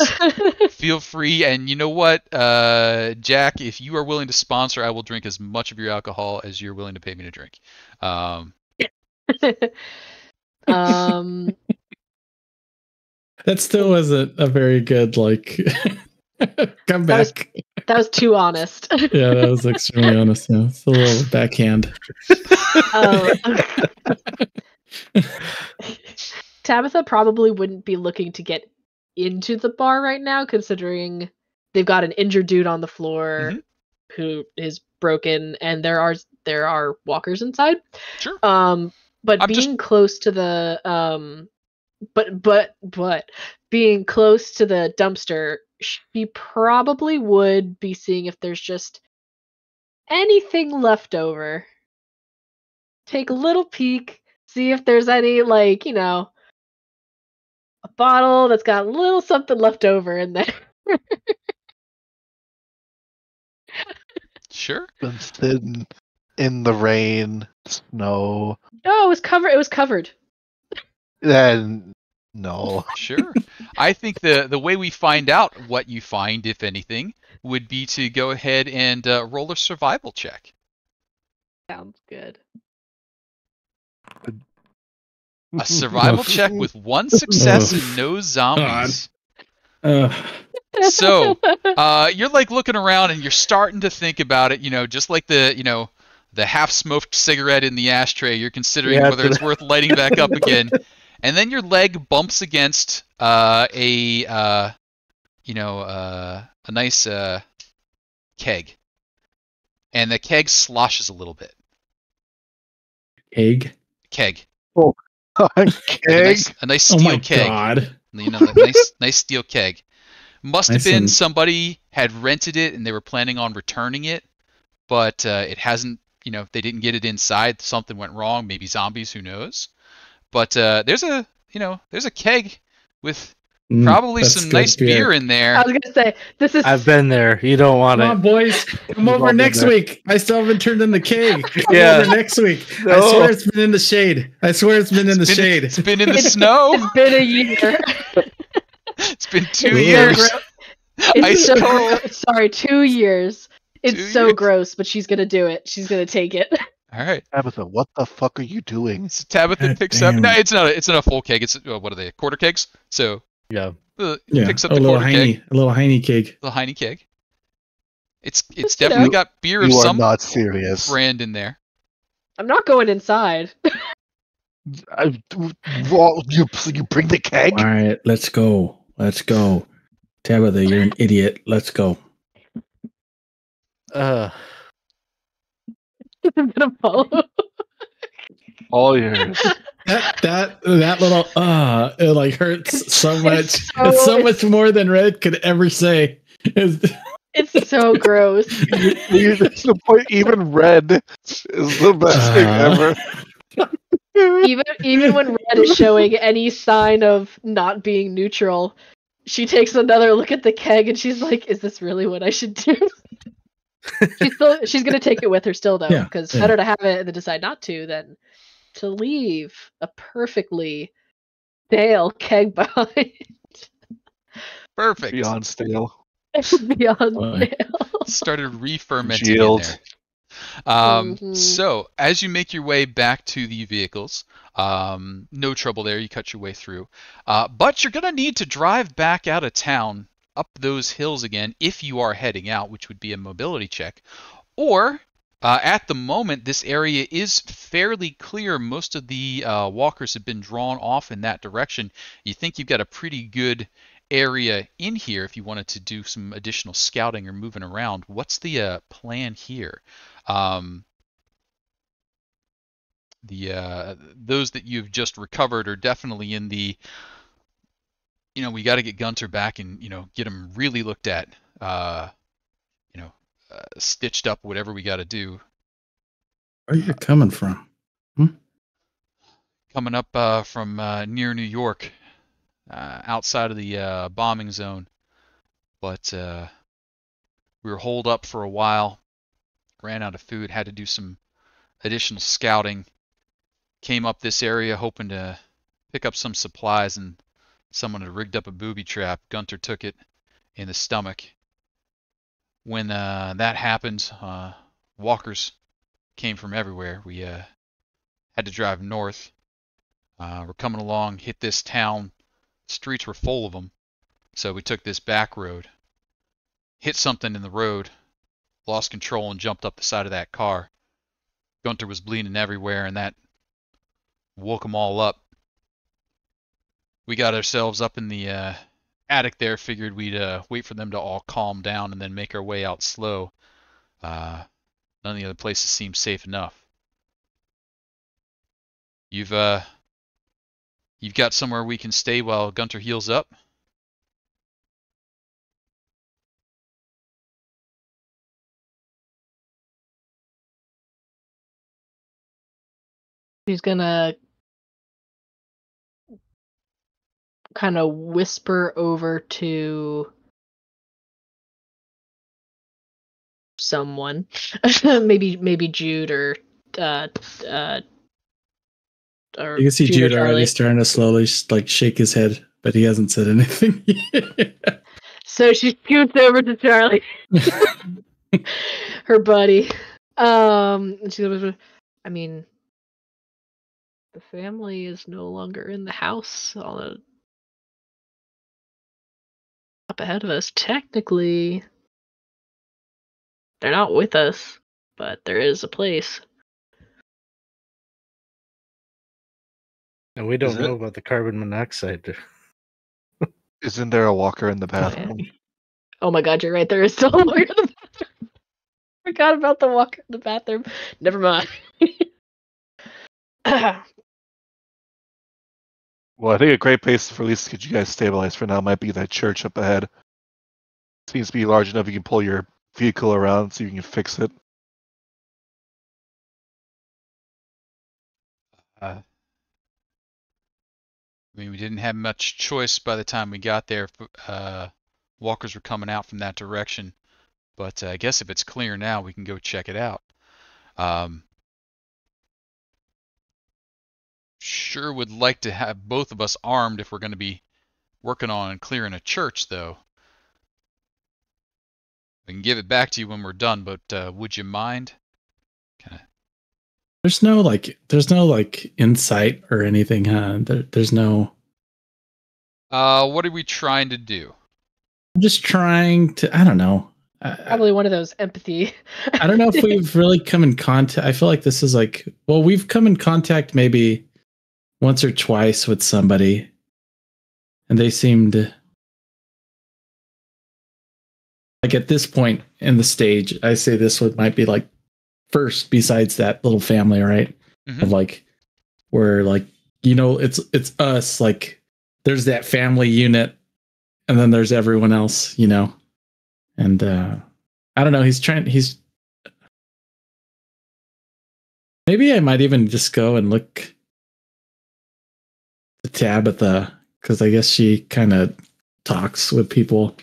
feel free. And you know what, Jack, if you are willing to sponsor, I will drink as much of your alcohol as you're willing to pay me to drink. That still wasn't a very good comeback. That was too honest. Yeah, that was extremely honest. Yeah, it's a little backhand. Tabitha probably wouldn't be looking to get into the bar right now, considering they've got an injured dude on the floor who is broken, and there are walkers inside. Sure. But being close to the but being close to the dumpster, she probably would be seeing if there's just anything left over. Take a little peek, see if there's any a bottle that's got a little something left over in there. Sure. Been sitting in the rain, snow, No, it was covered. It was covered. and no. Sure. I think the way we find out what you find, if anything, would be to go ahead and roll a survival check. Sounds good. A survival check with 1 success and no zombies. So, you're like looking around and you're starting to think about it, just like the half-smoked cigarette in the ashtray. You're considering Yeah, whether it's worth lighting back up again. And then your leg bumps against a nice keg. And the keg sloshes a little bit. Egg. Keg. Okay. A nice Oh steel my keg. god. Nice steel keg. Must have Nice been and- somebody had rented it and they were planning on returning it, but it hasn't. They didn't get it inside. Something went wrong. Maybe zombies. Who knows? But there's a keg with probably that's some good nice beer in there. I was gonna say this is. I've been there. You don't want Come it. on, boys. Come You've over all been next there. week. I still haven't turned in the keg. Come Yeah. over next week. I No. swear it's been in the shade. It's been in the snow. It's been a year. It's been 2 It's so years. gross. Ice It's so cold. sorry, 2 years. It's 2 so years. gross, but she's gonna do it. She's gonna take it. All right. Tabitha, what the fuck are you doing? So Tabitha God picks up. damn. No, it's not a full keg. It's what are they? Quarter kegs. So Yeah. Yeah, picks up a the little quarter keg, a little Heine keg. the Heine keg. It's Just, you definitely know. got beer of You are some not serious. brand in there. I'm not going inside. Well, you bring the keg? All right, let's go. Let's go. Tabitha, you're an idiot. Let's go. I'm gonna follow. All yours. That little it like hurts so much. so- It's so much more than Red could ever say. It's- It's so gross. That's the point. Even red is the best thing ever. Even when Red is showing any sign of not being neutral, she takes another look at the keg and she's like, "Is this really what I should do?" She's gonna take it with her still though, Yeah, because yeah. better to have it and then decide not to than to leave a perfectly stale keg behind. Perfect. Beyond stale. Beyond Boy. stale. Started re-fermenting in Yield. there. Mhm. So as you make your way back to the vehicles, no trouble there. You cut your way through, but you're gonna need to drive back out of town up those hills again if you are heading out, which would be a mobility check. Or at the moment, this area is fairly clear. Most of the walkers have been drawn off in that direction. You think you've got a pretty good area in here if you wanted to do some additional scouting or moving around. What's the plan here? Those that you've just recovered are definitely in the, we got to get Gunter back and get him really looked at, stitched up, whatever we got to do. Where are you coming from? Coming up from near New York, outside of the bombing zone, but we were holed up for a while. Ran out of food, had to do some additional scouting. Came up this area hoping to pick up some supplies, and someone had rigged up a booby trap. Gunter took it in the stomach. When that happened, walkers came from everywhere. We had to drive north. We're coming along, hit this town. Streets were full of them, so we took this back road. Hit something in the road. Lost control and jumped up the side of that car. Gunter was bleeding everywhere, and that woke them all up. We got ourselves up in the attic there, figured we'd wait for them to all calm down and then make our way out slow. None of the other places seemed safe enough. You've got somewhere we can stay while Gunter heals up? She's gonna kind of whisper over to someone, maybe Jude or You can see Jude Jude or already Charlie. starting to slowly like shake his head, but he hasn't said anything. So she scoots over to Charlie, her buddy. And she goes, I mean, the family is no longer in the house up ahead of us. Technically, they're not with us, but there is a place. And we don't Is it? know about the carbon monoxide. Isn't there a walker in the bathroom? Oh my god, you're right. There is still a walker in the bathroom. Forgot about the walker in the bathroom. Never mind. Well, I think a great place for at least to get you guys stabilized for now might be that church up ahead. Seems to be large enough you can pull your vehicle around so you can fix it. I mean, we didn't have much choice by the time we got there. Walkers were coming out from that direction, but I guess if it's clear now, we can go check it out. Sure would like to have both of us armed if we're going to be working on clearing a church, though. I can give it back to you when we're done, but would you mind? Kinda. There's no like insight or anything, huh? There's no. What are we trying to do? I'm just trying to. I don't know. Probably one of those empathy. I don't know if we've really come in contact. I feel like this is like, well, we've come in contact maybe once or twice with somebody, and they seemed like at this point in the stage, I say this one might be like first besides that little family, right? Mhm. Of like, where like, it's us, like there's that family unit and then there's everyone else, and I don't know, maybe I might even just go and look at Tabitha, because I guess she kind of talks with people.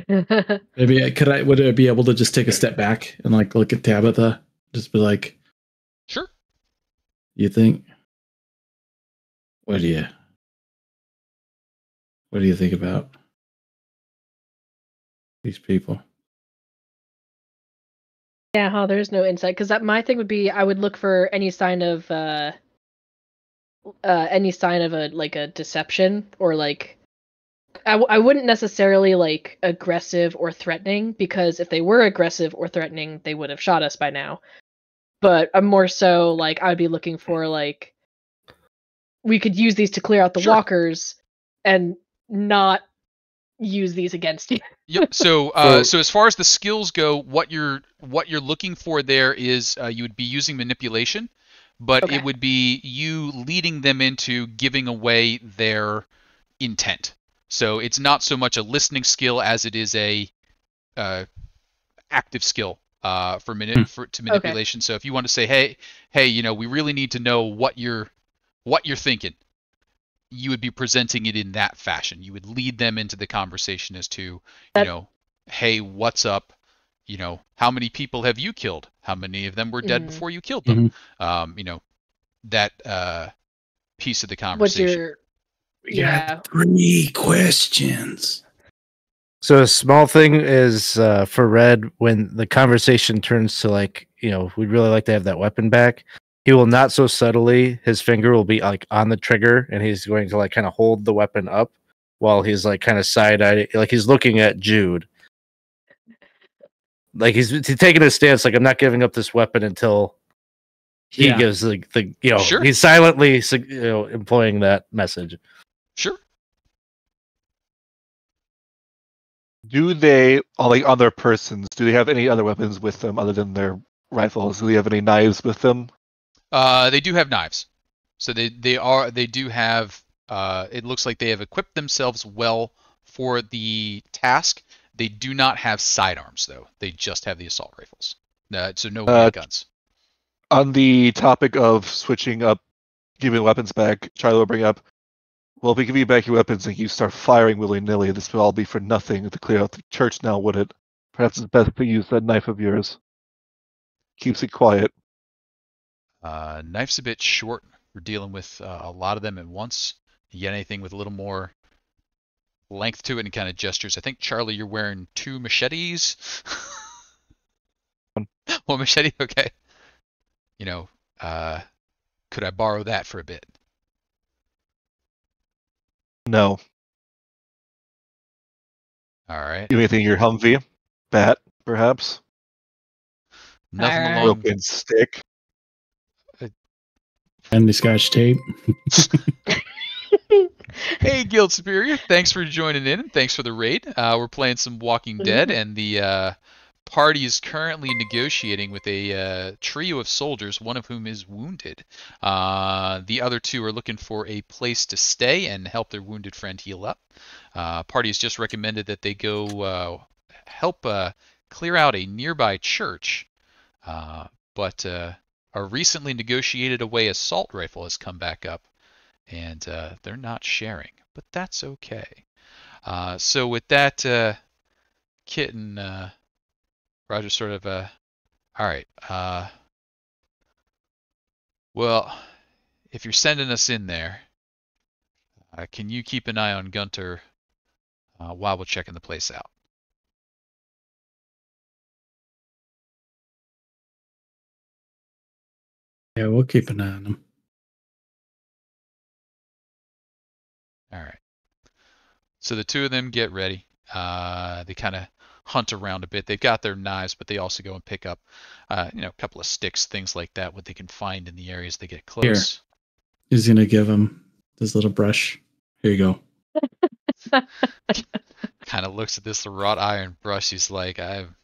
Maybe would I be able to just take a step back and like look at Tabitha, just be like, Sure. you think, what do you think about these people? Yeah, there's no insight, because my thing would be I would look for any sign of a like a deception, or like I wouldn't necessarily like aggressive or threatening, because if they were aggressive or threatening, they would have shot us by now. But I'm more so like I'd be looking for like we could use these to clear out the Sure. walkers and not use these against you. Yep. So, so as far as the skills go, what you're looking for there is you would be using manipulation, but Okay. it would be you leading them into giving away their intent. So it's not so much a listening skill as it is a active skill for manipulation. So if you want to say, hey, we really need to know what you're thinking, you would be presenting it in that fashion. You would lead them into the conversation as to, hey, what's up? How many people have you killed? How many of them were dead before you killed them? That piece of the conversation. We got 3 questions. So a small thing is for Red, when the conversation turns to like, we'd really like to have that weapon back. He will not so subtly, his finger will be like on the trigger, and he's going to like kind of hold the weapon up while he's like kind of side-eyed, like he's looking at Jude. Like he's taking a stance, like I'm not giving up this weapon until he gives the Sure. He's silently employing that message. Sure. Do they, like on their persons, do they have any other weapons with them other than their rifles? Do they have any knives with them? They do have knives. So they do have. It looks like they have equipped themselves well for the task. They do not have sidearms though. They just have the assault rifles. So no handguns. On the topic of switching up, giving weapons back, Charlie will bring up. Well, if we give you back your weapons and you start firing willy-nilly, this will all be for nothing to clear out the church now, would it? Perhaps it's best to use that knife of yours. Keeps it quiet. Knife's a bit short. We're dealing with a lot of them at once. You get anything with a little more length to it and kind of gestures. I think, Charlie, you're wearing 2 machetes. One machete? Okay. You know, could I borrow that for a bit? No. All right. You anything in your Humvee? Bat, perhaps? Nothing All right. along. Broken stick? Family Scotch tape. Hey, Guild Superior, thanks for joining in and thanks for the raid. We're playing some Walking Dead, and the party is currently negotiating with a trio of soldiers, one of whom is wounded. The other 2 are looking for a place to stay and help their wounded friend heal up. Party has just recommended that they go help clear out a nearby church, but a recently negotiated away assault rifle has come back up, and they're not sharing, but that's okay. So with that, Kit and Roger sort of, all right, well, if you're sending us in there, can you keep an eye on Gunter while we're checking the place out? Yeah, we'll keep an eye on them. All right. So the 2 of them get ready. They kind of hunt around a bit. They've got their knives, but they also go and pick up, a couple of sticks, things like that, what they can find in the areas they get close. He's gonna give him this little brush. Here you go. Kind of looks at this wrought iron brush. He's like, I'm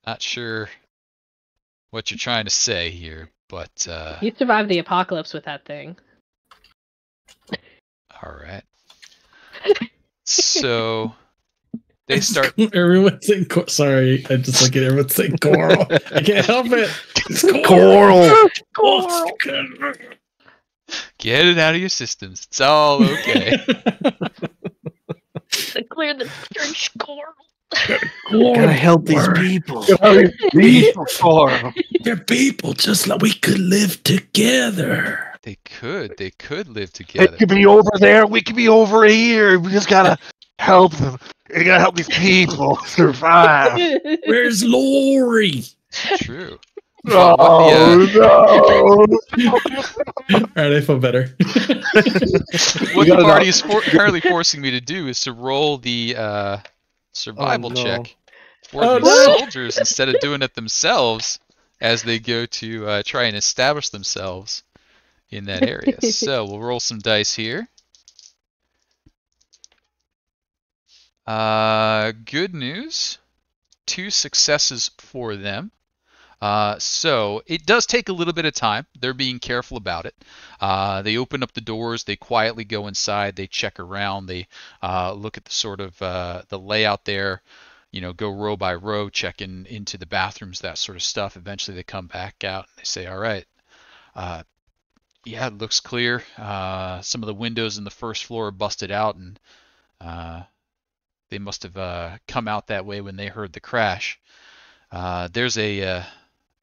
not sure what you're trying to say here, but You survived the apocalypse with that thing. all right. So they start. Everyone's saying sorry. I just look at everyone saying coral. I can't help it. It's Coral. Coral. Get it out of your systems. It's all okay. To clear the church coral. Gotta help these people. They're people just like we could live together. They could live It together. could be over there. We could be over here. We just gotta help them. We gotta help these people survive. Where's Lori? True. Oh no! All right, I feel better. What the party is currently forcing me to do is to roll the survival Oh, no. check for Oh, these no. soldiers instead of doing it themselves as they go to try and establish themselves in that area. So we'll roll some dice here. Good news. 2 successes for them. So it does take a little bit of time. They're being careful about it. They open up the doors. They quietly go inside. They check around. They look at the sort of the layout there. Go row by row, check into the bathrooms, that sort of stuff. Eventually they come back out and they say, all right, yeah, it looks clear. Some of the windows in the first floor are busted out, and they must have come out that way when they heard the crash. There's a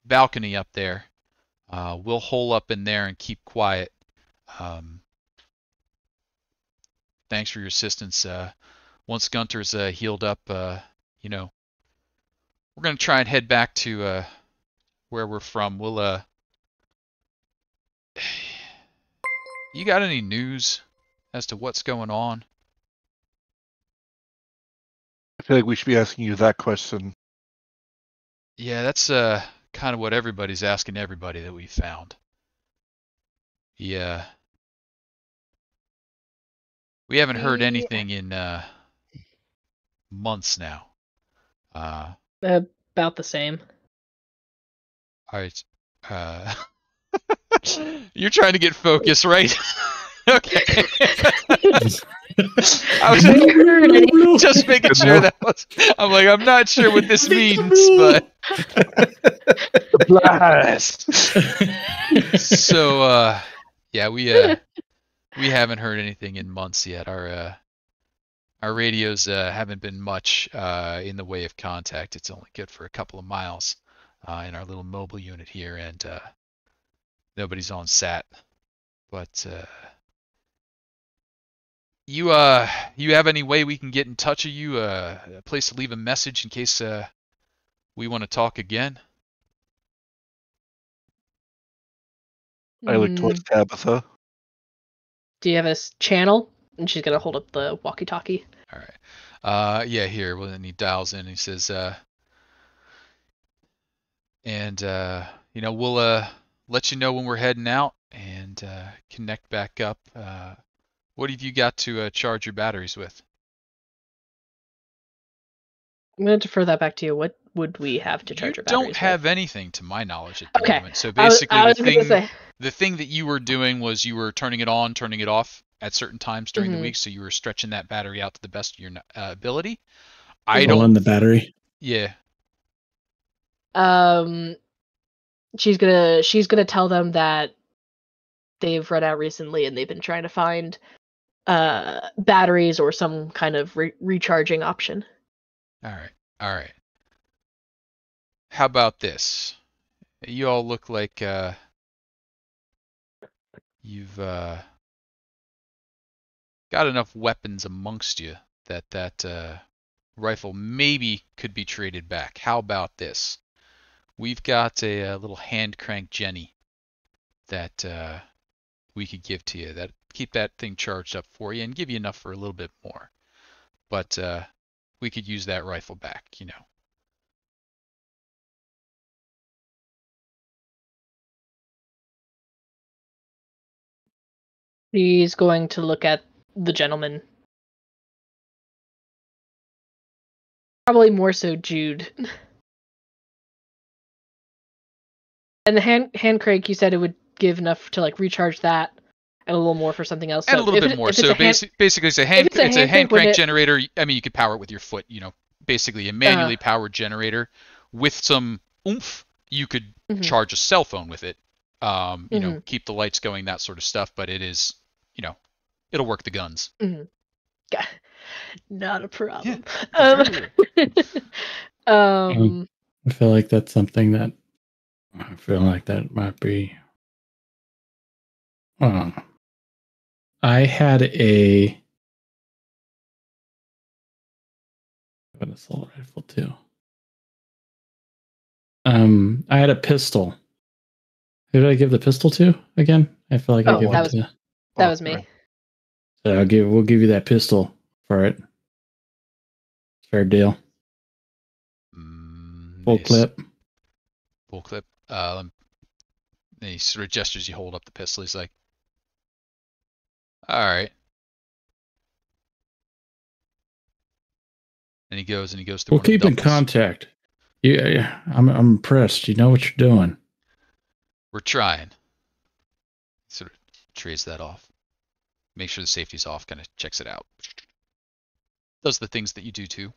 balcony up there. We'll hole up in there and keep quiet. Thanks for your assistance. Once Gunter's healed up, we're going to try and head back to where we're from. We'll you got any news as to what's going on? I feel like we should be asking you that question. Yeah, that's kind of what everybody's asking everybody that we found. Yeah. We haven't heard anything in months now. About the same. All right. You're trying to get focus, right? Okay. I was just making sure that was. I'm like, I'm not sure what this means, but. Blast. So, yeah, We haven't heard anything in months yet. Our radios haven't been much in the way of contact. It's only good for a couple of miles in our little mobile unit here, and nobody's on sat. But you have any way we can get in touch with you? A place to leave a message in case we want to talk again? I look towards Tabitha. Do you have a channel? And she's gonna hold up the walkie-talkie. All right. Yeah, here. Well, then he dials in and he says, we'll let you know when we're heading out and connect back up. What have you got to charge your batteries with? I'm gonna defer that back to you. What would we have to charge You our batteries don't have with? anything to my knowledge at the Okay. moment. So basically, I was gonna say. the thing that you were doing was you were turning it on, turning it off at certain times during the week, so you were stretching that battery out to the best of your ability. I Roll don't. in the battery. Yeah. She's gonna tell them that they've run out recently and they've been trying to find batteries or some kind of recharging option. All right. How about this? You all look like you've got enough weapons amongst you that rifle maybe could be traded back. How about this? We've got a little hand crank Jenny that we could give to you. That keep that thing charged up for you and give you enough for a little bit more. But we could use that rifle back, you know. He's going to look at the gentleman. Probably more so Jude. And the hand crank, you said it would give enough to like recharge that, and a little more for something else. And a little bit more. So basically, it's a hand crank generator. I mean, you could power it with your foot. You know, basically a manually powered generator with some oomph. You could charge a cell phone with it. You know, keep the lights going, that sort of stuff. But it is, you know, it'll work the guns. Not a problem. Yeah. I feel like that's something that might be. I had a assault rifle too. I had a pistol. Who did I give the pistol to again? I feel like I gave it to. That was me. So we'll give you that pistol for it. Fair deal. Full clip. Full clip. And he sort of gestures. You hold up the pistol. He's like, "All right." And he goes through. We'll keep in contact. Yeah, I'm impressed. You know what you're doing. We're trying. Sort of trays that off. Make sure the safety's off. Kind of checks it out. Does the things that you do to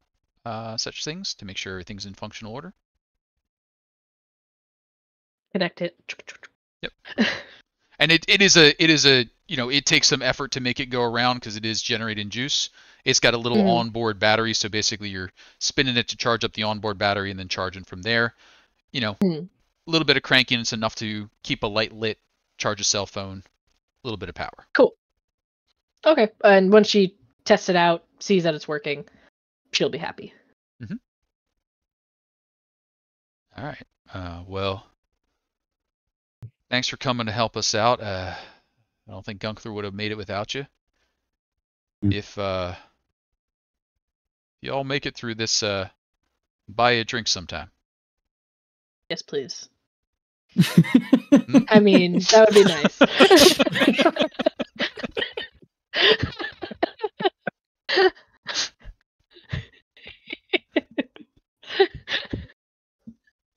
such things to make sure everything's in functional order. Connect it. Yep. And it is a you know, it takes some effort to make it go around because it is generating juice. It's got a little onboard battery, so basically you're spinning it to charge up the onboard battery and then charging from there. You know, a little bit of crankiness enough to keep a light lit, charge a cell phone, a little bit of power. Cool. Okay, and once she tests it out, sees that it's working, she'll be happy. All right. Well, thanks for coming to help us out. I don't think Gunther would have made it without you. If you all make it through this, buy a drink sometime. Yes, please. I mean, that would be nice.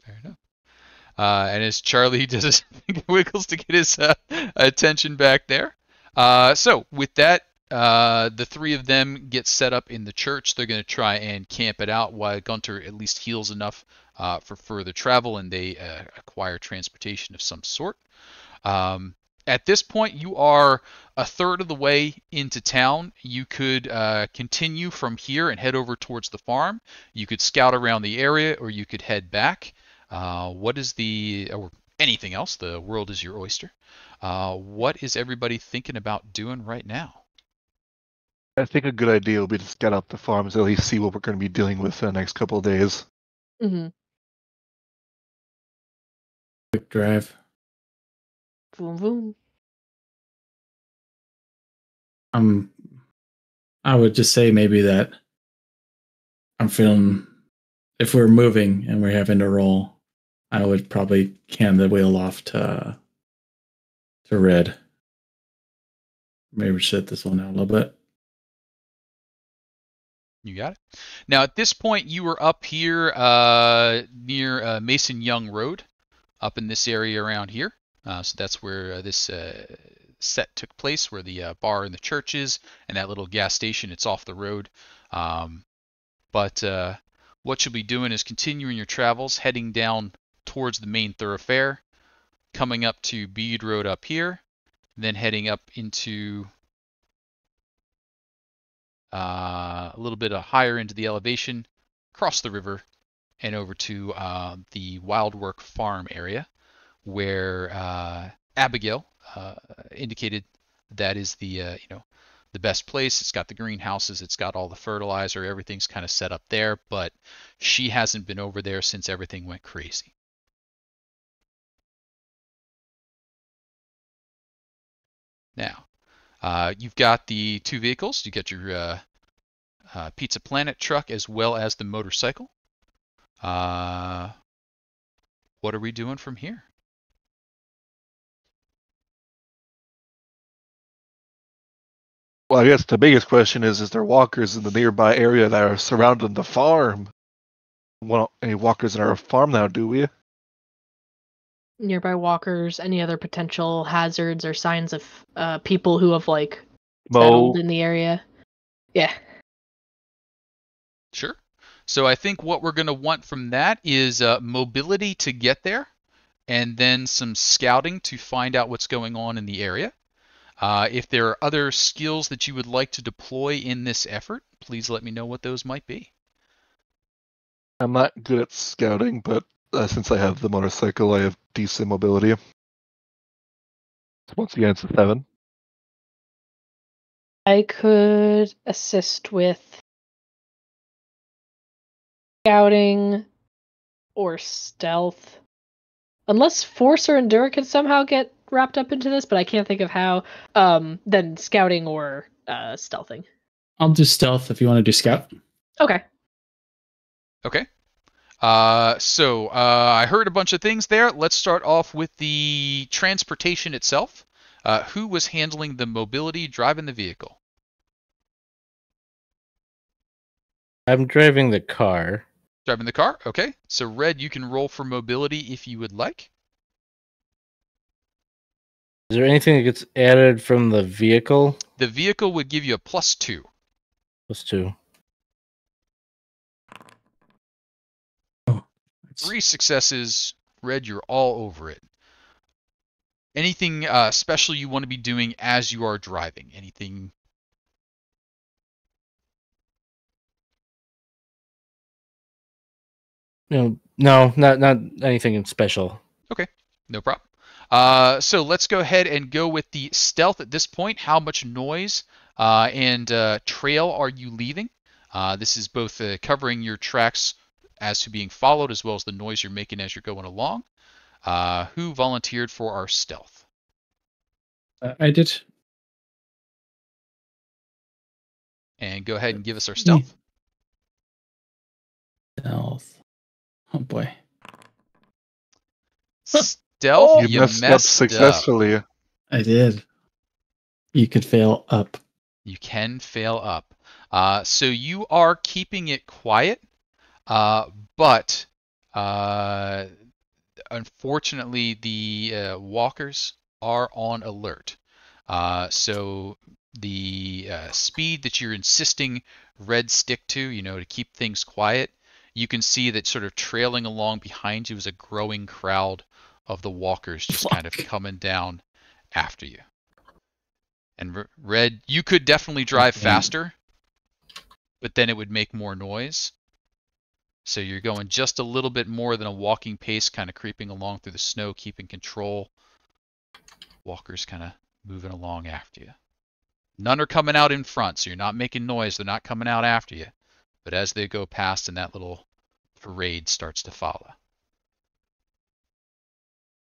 Fair enough. And as Charlie does his wiggles to get his attention back there. So with that, the three of them get set up in the church. They're going to try and camp it out while Gunther at least heals enough for further travel, and they acquire transportation of some sort. At this point, you are a third of the way into town. You could continue from here and head over towards the farm. You could scout around the area, or you could head back. What is or anything else? The world is your oyster. What is everybody thinking about doing right now? I think a good idea will be to scout out the farms, at least see what we're going to be dealing with in the next couple of days. Mm-hmm. Quick drive. Boom, boom. I would just say maybe that I'm feeling, if we're moving and we're having to roll, I would probably hand the wheel off to Red. Maybe sit this one out a little bit. You got it. Now, at this point, you were up here near Mason Young Road, up in this area around here. So that's where this set took place, where the bar and the church is, and that little gas station. It's off the road. But what you'll be doing is continuing your travels, heading down towards the main thoroughfare, coming up to Bede Road up here, then heading up into a little bit higher into the elevation, across the river, and over to the Wildwork Farm area, where Abigail indicated that is the the best place. It's got the greenhouses, it's got all the fertilizer, everything's kind of set up there, but she hasn't been over there since everything went crazy. Now, you've got the two vehicles. You got your Pizza Planet truck as well as the motorcycle. What are we doing from here? Well, I guess the biggest question is there walkers in the nearby area that are surrounding the farm? Well, any walkers in our farm now, do we? Nearby walkers, any other potential hazards or signs of people who have Mo, settled in the area? Yeah. Sure. So I think what we're going to want from that is mobility to get there, and then some scouting to find out what's going on in the area. If there are other skills that you would like to deploy in this effort, please let me know what those might be. I'm not good at scouting, but since I have the motorcycle, I have decent mobility. Once again, it's a 7. I could assist with scouting or stealth. Unless force or endure can somehow get wrapped up into this, but I can't think of how. Then scouting or stealthing. I'll do stealth if you want to do scout. Okay. Okay. So I heard a bunch of things there. Let's start off with the transportation itself. Who was handling the mobility, driving the vehicle? I'm driving the car. Driving the car? Okay. So Red, you can roll for mobility if you would like. Is there anything that gets added from the vehicle? The vehicle would give you a +2. +2. 3 successes. Red, you're all over it. Anything special you want to be doing as you are driving? Anything? No, not anything special. Okay, no problem. So let's go ahead and go with the stealth at this point. How much noise and trail are you leaving? This is both covering your tracks as to being followed, as well as the noise you're making as you're going along. Who volunteered for our stealth? I did. And go ahead and give us our stealth. Stealth. Oh boy. Stealth, you messed up successfully. I did. You could fail up. You can fail up. So you are keeping it quiet, but unfortunately the walkers are on alert. So the speed that you're insisting Red stick to, to keep things quiet, you can see that sort of trailing along behind you is a growing crowd of the walkers just kind of coming down after you. And Red, you could definitely drive faster, but then it would make more noise. So you're going just a little bit more than a walking pace, kind of creeping along through the snow, keeping control. Walkers kind of moving along after you. None are coming out in front, so you're not making noise. They're not coming out after you. But as they go past and that little parade starts to follow.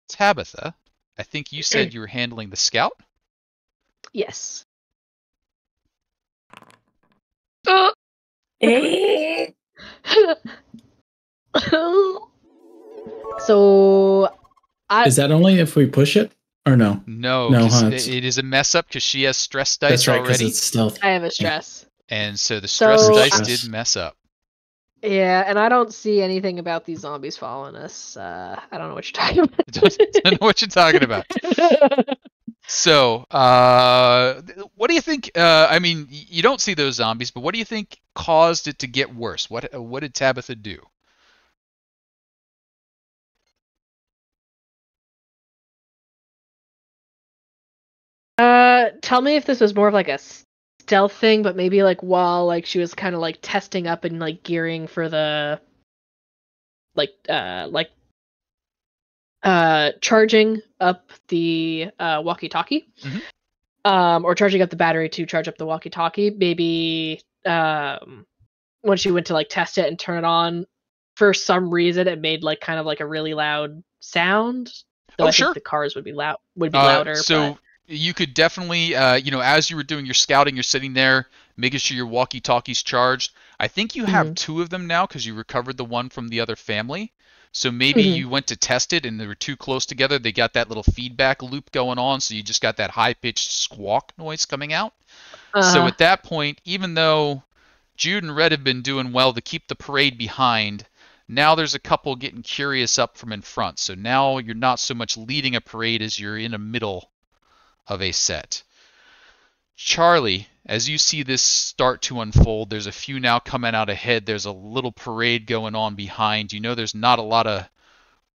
Tabitha, I think you said you were handling the scout? Yes. So Is that only if we push it or no? No, No, 'cause huh, it is a mess up because she has stress dice That's right, because already. it's stealth. I have a stress. And so the stress So- dice Stress. did mess up. Yeah, and I don't see anything about these zombies following us. I don't know what you're talking about. Don't know what you're talking about. So, what do you think? I mean, you don't see those zombies, but what do you think caused it to get worse? What did Tabitha do? Tell me if this was more of like a stealth thing, but maybe like while like she was kind of like testing up and like gearing for the charging up the walkie-talkie. Mhm. Or charging up the battery to charge up the walkie-talkie. Maybe when she went to like test it and turn it on, for some reason it made like kind of like a really loud sound. Though Oh, I sure. think the cars would be louder. So But you could definitely, as you were doing your scouting, you're sitting there making sure your walkie-talkie's charged. I think you have two of them now because you recovered the one from the other family. So maybe you went to test it and they were too close together. They got that little feedback loop going on, so you just got that high-pitched squawk noise coming out. So at that point, even though Jude and Red have been doing well to keep the parade behind, now there's a couple getting curious up from in front. So now you're not so much leading a parade as you're in the middle of a set. Charlie, as you see this start to unfold, there's a few now coming out ahead. There's a little parade going on behind. You know there's not a lot of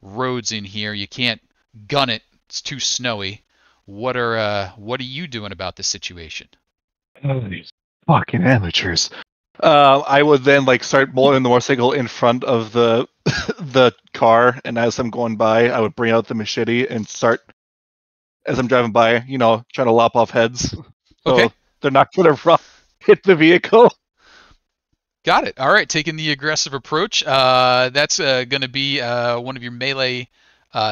roads in here. You can't gun it. It's too snowy. What are you doing about this situation? Oh, these fucking amateurs. I would then like start blowing the motorcycle in front of the the car, and as I'm going by, I would bring out the machete and start as I'm driving by, trying to lop off heads. So Okay. they're not going to hit the vehicle. Got it. All right, taking the aggressive approach. That's going to be one of your melee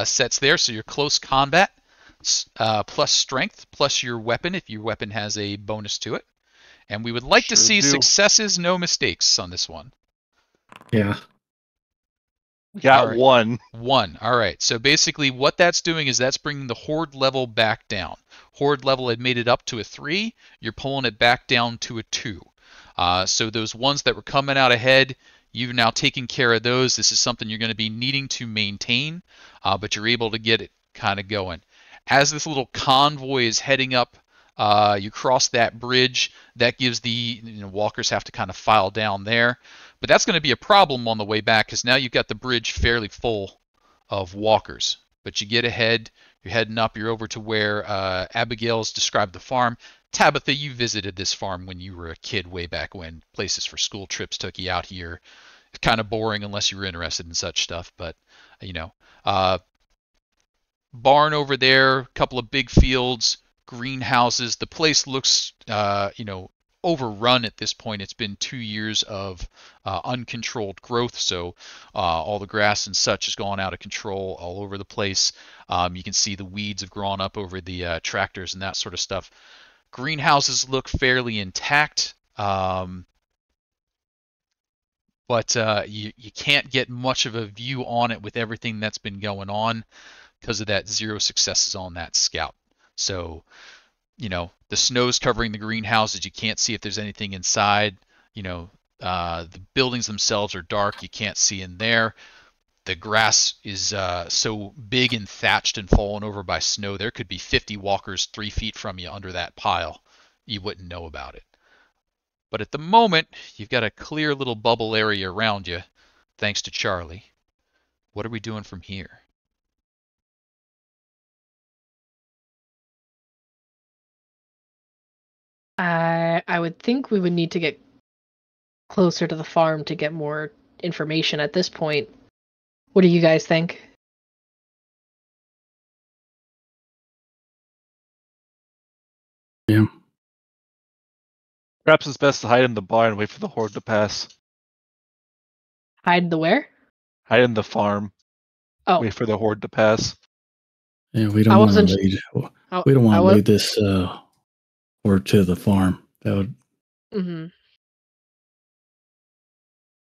sets there. So your close combat plus strength plus your weapon if your weapon has a bonus to it. And we would like to see successes, no mistakes on this one. Yeah. Got All right. One. All right. So basically what that's doing is that's bringing the horde level back down. Horde level had made it up to a 3. You're pulling it back down to a 2. So those ones that were coming out ahead, you've now taken care of those. This is something you're going to be needing to maintain, but you're able to get it kind of going. As this little convoy is heading up, you cross that bridge. That gives the walkers have to kind of file down there. But that's going to be a problem on the way back because now you've got the bridge fairly full of walkers. But you get ahead, you're heading up, you're over to where Abigail's described the farm. Tabitha, you visited this farm when you were a kid way back when. Places for school trips took you out here. It's kind of boring unless you were interested in such stuff. But, barn over there, a couple of big fields, greenhouses. The place looks, overrun at this point. It's been 2 years of uncontrolled growth, so all the grass and such has gone out of control all over the place. You can see the weeds have grown up over the tractors and that sort of stuff. Greenhouses look fairly intact, but you can't get much of a view on it with everything that's been going on because of that 0 successes on that scout. So the snow's covering the greenhouses. You can't see if there's anything inside. The buildings themselves are dark. You can't see in there. The grass is so big and thatched and fallen over by snow. There could be 50 walkers 3 feet from you under that pile. You wouldn't know about it. But at the moment, you've got a clear little bubble area around you, thanks to Charlie. What are we doing from here? I would think we would need to get closer to the farm to get more information at this point. What do you guys think? Yeah. Perhaps it's best to hide in the barn and wait for the horde to pass. Hide in the where? Hide in the farm. Oh, Wait for the horde to pass. Yeah, we I don't want to wasn't. lead. I, We don't I want to was. lead this horde to the farm. That would. Mm-hmm.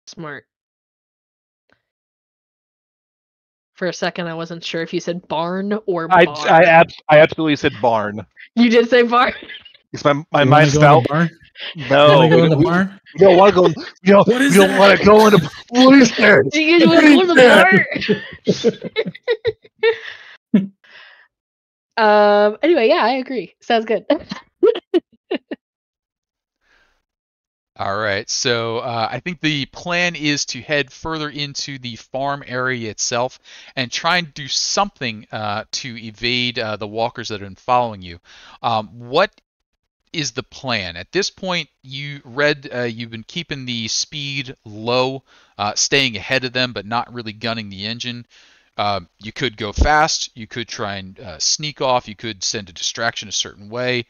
Smart. For a second, I wasn't sure if you said barn or I absolutely said barn. You did say barn. Because my You want mind's to go in felt. the barn? No, You want to go in the we barn? don't want to go. What is we don't want that? to go in the. What is there? Do you want to go to the barn? Anyway, yeah, I agree. Sounds good. All right, so I think the plan is to head further into the farm area itself and try and do something to evade the walkers that have been following you. What is the plan? At this point, you've been keeping the speed low, staying ahead of them, but not really gunning the engine. You could go fast, you could try and sneak off, you could send a distraction a certain way.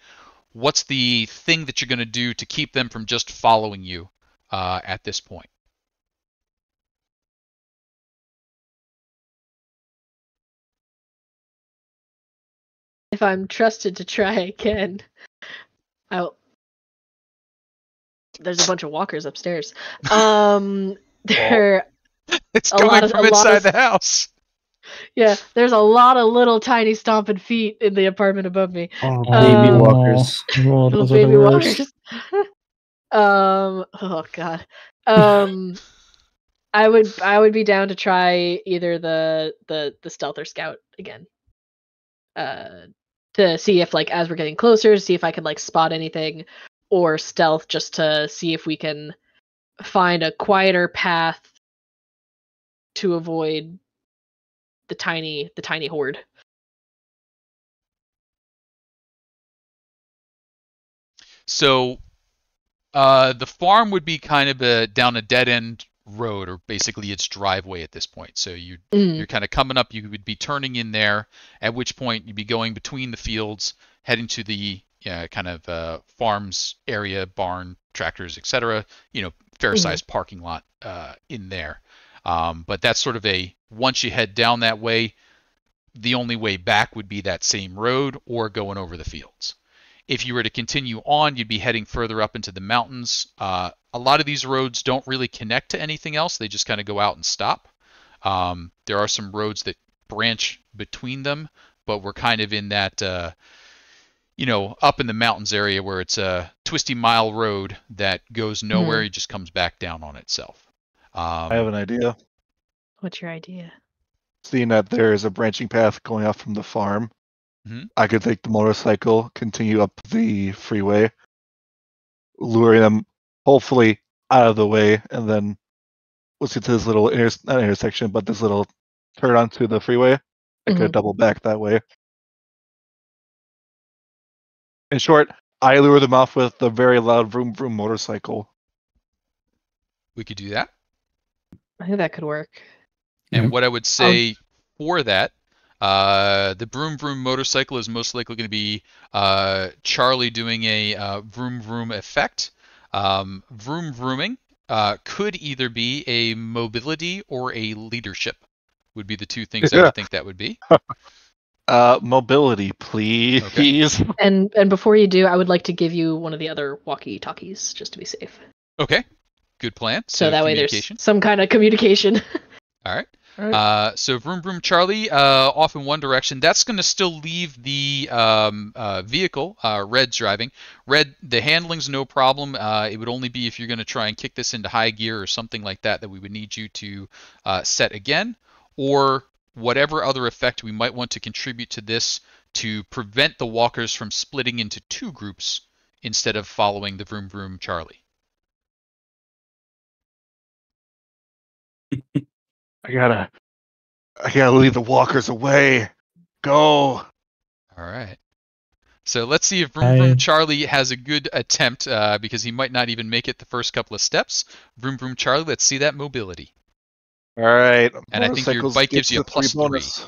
What's the thing that you're going to do to keep them from just following you at this point? If I'm trusted to try again, I'll. There's a bunch of walkers upstairs. There. It's A lot coming of- from a lot inside of- the house. Yeah, there's a lot of little tiny stomping feet in the apartment above me. Oh, baby Um, walkers. Oh, Little those are the baby worst. walkers. Oh god. I would be down to try either the stealth or scout again. To see if, like, as we're getting closer, to see if I could, like, spot anything, or stealth just to see if we can find a quieter path to avoid the tiny horde. So the farm would be kind of down a dead end road, or basically its driveway at this point. So you're kind of coming up. You would be turning in there, at which point you'd be going between the fields, heading to the kind of farms area, barn, tractors, etc. Fair sized parking lot in there. But that's sort of once you head down that way, the only way back would be that same road or going over the fields. If you were to continue on, you'd be heading further up into the mountains. A lot of these roads don't really connect to anything else. They just kind of go out and stop. There are some roads that branch between them, but we're kind of in that, up in the mountains area where it's a twisty mile road that goes nowhere. It just comes back down on itself. I have an idea. What's your idea? Seeing that there is a branching path going out from the farm, I could take the motorcycle, continue up the freeway, luring them hopefully out of the way, and then let's get to this little not intersection, but this little turn onto the freeway. I could double back that way. In short, I lure them off with the very loud vroom vroom motorcycle. We could do that. I think that could work. And what I would say for that, the vroom vroom motorcycle is most likely going to be Charlie doing a vroom vroom effect. Vroom vrooming could either be a mobility or a leadership, would be the two things I would think that would be. Mobility, please. Okay. And before you do, I would like to give you one of the other walkie-talkies just to be safe. Okay, good plan. So that way there's some kind of communication. All right. So vroom vroom Charlie off in one direction. That's going to still leave the vehicle, Red's driving. Red, the handling's no problem. It would only be if you're going to try and kick this into high gear or something like that we would need you to set again, or whatever other effect we might want to contribute to this to prevent the walkers from splitting into two groups instead of following the vroom vroom Charlie. I gotta lead the walkers away. Go. All right. So let's see if Vroom Vroom Charlie has a good attempt, because he might not even make it the first couple of steps. Vroom Vroom Charlie, let's see that mobility. All right. And I think your Motorcycles bike gives gets you a the 3 +3. bonus.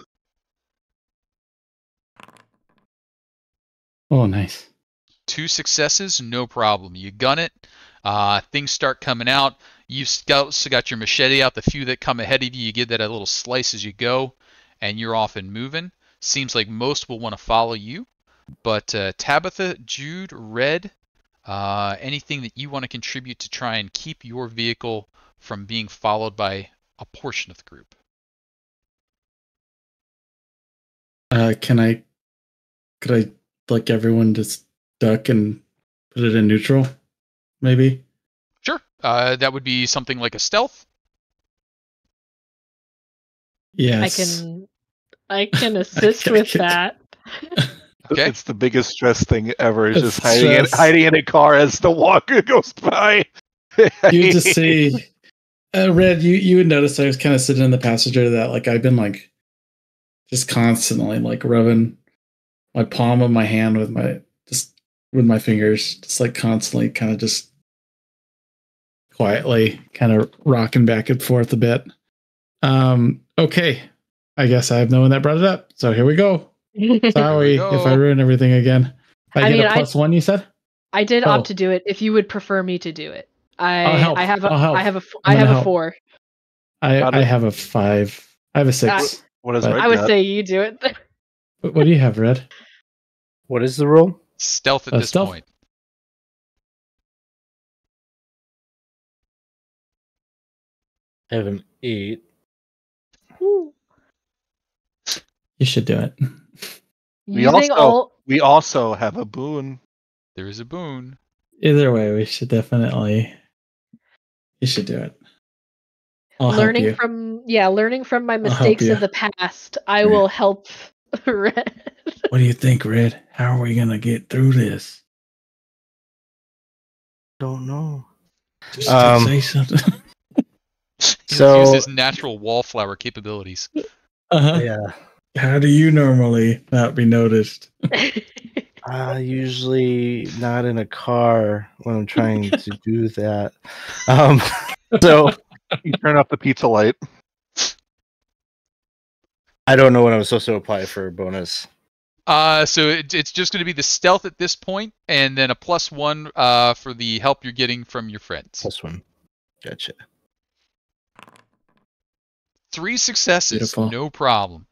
Oh, nice. 2 successes, no problem. You gun it. Things start coming out. You've also got your machete out. The few that come ahead of you, you give that a little slice as you go, and you're off and moving. Seems like most will want to follow you. But Tabitha, Jude, Red, anything that you want to contribute to try and keep your vehicle from being followed by a portion of the group? Could I like everyone just duck and put it in neutral? Maybe? Sure. That would be something like a stealth. Yes. I can assist with that. Okay. It's the biggest stress thing ever. It's It's just hiding in a car as the walker goes by. You just see Red, you would notice I was kind of sitting in the passenger that like I've been like just constantly like rubbing my palm of my hand with my fingers, just like constantly kind of just quietly kind of rocking back and forth a bit. Okay. I guess I have no one that brought it up. So here we go. Sorry if I ruin everything again. I get a +1, you said? I did opt to do it if you would prefer me to do it. I'll help. I have I'll help. a 4. I have a 5. I have a 6. What is But- Red I would got? say you do it. What do you have, Red? What is the roll? Stealth at this Stealth? point. I have an 8. You should do it. We also have a boon. There is a boon. Either way, we should definitely. You should do it. I'll help you. learning from my help mistakes you. of the past, I will help Red. What do you think, Red? How are we gonna get through this? Don't know. Just say something. So- Use his natural wallflower capabilities. Yeah. How do you normally not be noticed? Usually not in a car when I'm trying to do that. So You turn off the pizza light. I don't know what I'm supposed to apply for a bonus. So it's just going to be the stealth at this point, and then a +1 for the help you're getting from your friends. +1. Gotcha. 3 successes, Beautiful. no problem.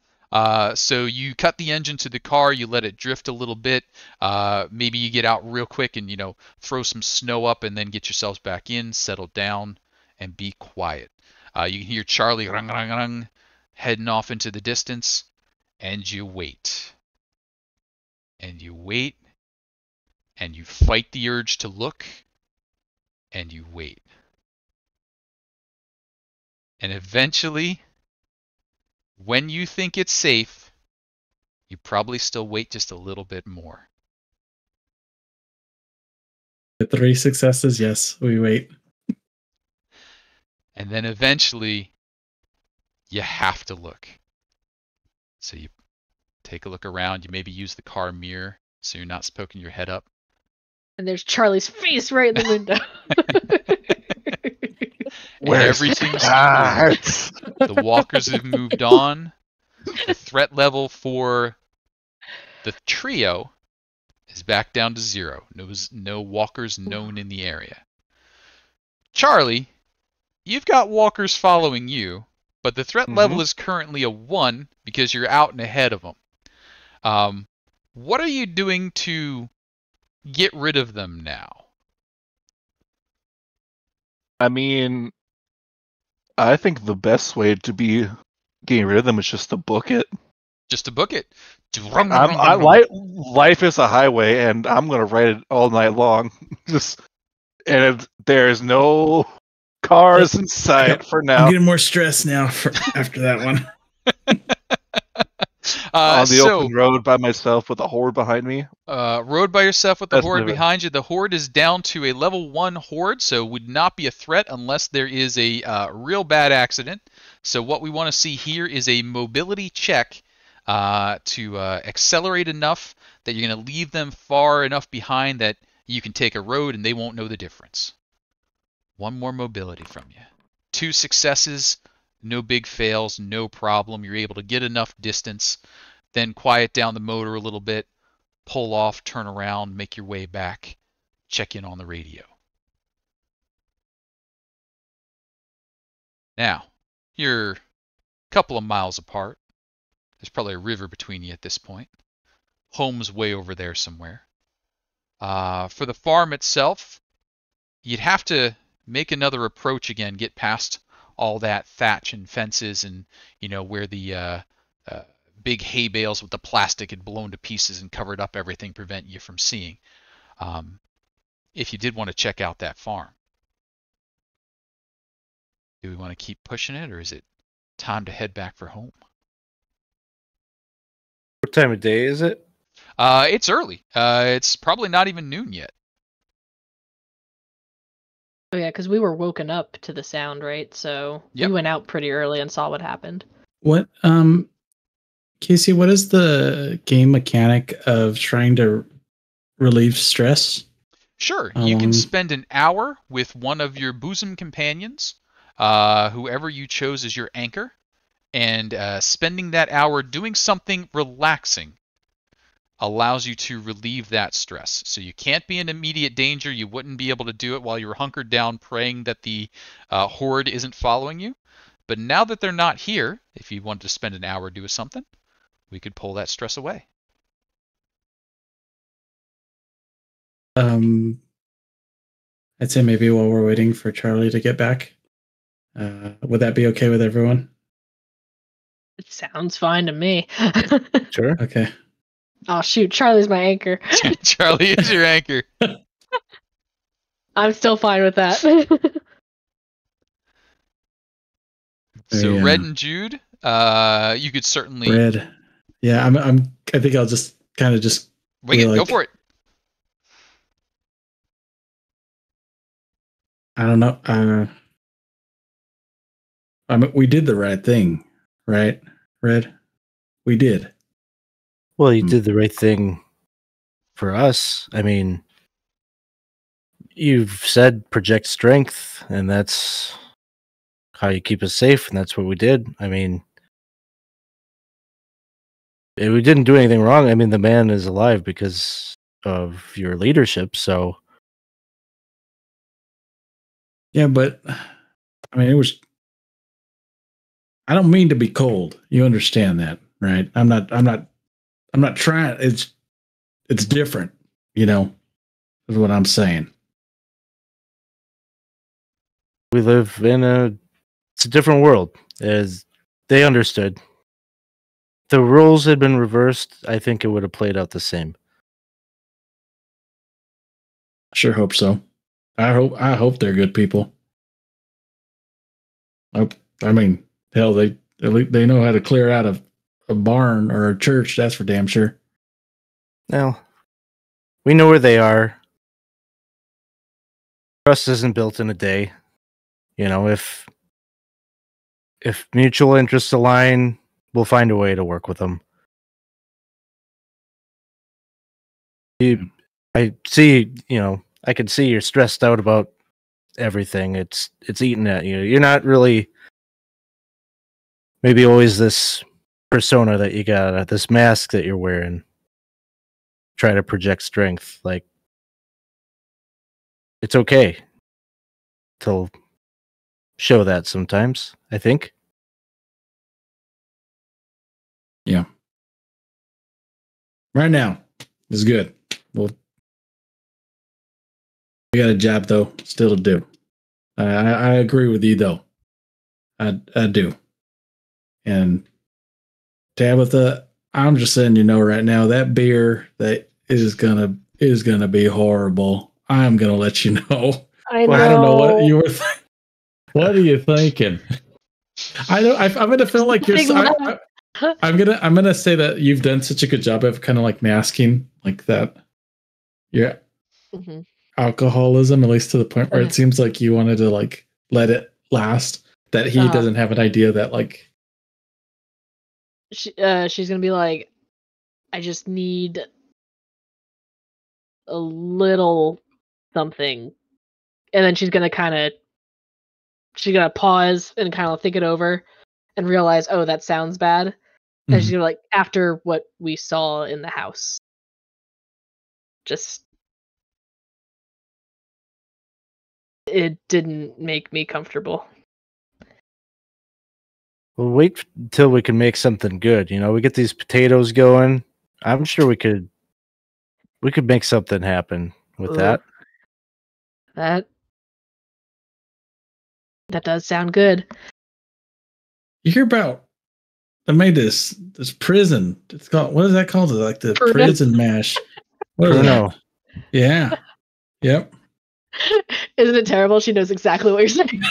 So you cut the engine to the car, you let it drift a little bit. Maybe you get out real quick and throw some snow up, and then get yourselves back in, settle down, and be quiet. You can hear Charlie rung, rung, rung, heading off into the distance, and you wait. And you wait, and you fight the urge to look, and you wait. And eventually, when you think it's safe, you probably still wait just a little bit more. 3 successes, yes, we wait. And then eventually, you have to look. So you take a look around. You maybe use the car mirror so you're not poking your head up. And there's Charlie's face right in the window. And everything's clear. The walkers have moved on. The threat level for the trio is back down to 0. No walkers known in the area. Charlie, you've got walkers following you, but the threat level is currently a 1 because you're out and ahead of them. What are you doing to get rid of them now? I mean, I think the best way to be getting rid of them is just to book it. Just to book it. Life is a highway, and I'm gonna ride it all night long. There's no cars in sight for now. I'm getting more stressed now after that one. On the open road by myself with a horde behind me. Road by yourself with the That's horde moving. behind you. The horde is down to a level 1 horde, so would not be a threat unless there is a real bad accident. So what we want to see here is a mobility check to accelerate enough that you're going to leave them far enough behind that you can take a road and they won't know the difference. One more mobility from you. 2 successes, no big fails, no problem. You're able to get enough distance, then quiet down the motor a little bit, pull off, turn around, make your way back, check in on the radio. Now, you're a couple of miles apart. There's probably a river between you at this point. Home's way over there somewhere. For the farm itself, you'd have to make another approach again, get past all that thatch and fences and, where the big hay bales with the plastic had blown to pieces and covered up everything, prevent you from seeing. If you did want to check out that farm. Do we want to keep pushing it, or is it time to head back for home? What time of day is it? It's early. It's probably not even noon yet. Oh yeah, because we were woken up to the sound, right? So Yep. we went out pretty early and saw what happened. What, Casey, what is the game mechanic of trying to relieve stress? Sure, you can spend an hour with one of your bosom companions, whoever you chose as your anchor, and spending that hour doing something relaxing allows you to relieve that stress. So you can't be in immediate danger. You wouldn't be able to do it while you're hunkered down praying that the horde isn't following you. But now that they're not here, if you wanted to spend an hour doing something, we could pull that stress away. I'd say maybe while we're waiting for Charlie to get back. Would that be okay with everyone? It sounds fine to me. Sure. Okay. Oh shoot, Charlie's my anchor. Charlie is your anchor. I'm still fine with that. So Yeah. Red and Jude, you could certainly Red. Yeah, I think I'll just kind of just wing it. like, Go for it. I don't know. I mean, we did the right thing, right? Red? We did. Well, you did the right thing for us. I mean, you've said project strength, and that's how you keep us safe, and that's what we did. I mean, we didn't do anything wrong. I mean, the man is alive because of your leadership, so... Yeah, but I mean, it was. I don't mean to be cold. You understand that, right? I'm not trying. It's different, is what I'm saying. We live in it's a different world, as they understood. If the roles had been reversed, I think it would have played out the same. I sure hope so. I hope they're good people. I mean, hell, they know how to clear out a barn or a church. That's for damn sure. Now, we know where they are. Trust isn't built in a day. If mutual interests align, we'll find a way to work with them. I see, I can see you're stressed out about everything. It's eating at you. You're not really maybe always this persona that you got, this mask that you're wearing. Try to project strength. Like, it's okay to show that sometimes, I think. Yeah. Right now is good. Well, we got a job though still to do. I agree with you though. I do. And Tabitha, I'm just letting right now that beer that is gonna be horrible. I'm gonna let you know. I know. I don't know what you were. What are you thinking? I'm gonna feel like you're. I'm gonna say that you've done such a good job of kind of like masking like that. Yeah. Mm-hmm. Alcoholism, at least to the point where it seems like you wanted to like let it last. That he doesn't have an idea that like she's gonna be like, I just need a little something, and then she's gonna pause and kind of think it over, and realize, oh, that sounds bad, and she's gonna like, after what we saw in the house, just it didn't make me comfortable. We'll wait until we can make something good. You know, we get these potatoes going. I'm sure we could make something happen with that. That does sound good. You hear about? They made this prison. It's called, what is that called? Like the Pruno. prison mash. What is Pruno. that? Yeah. Yep. Isn't it terrible? She knows exactly what you're saying.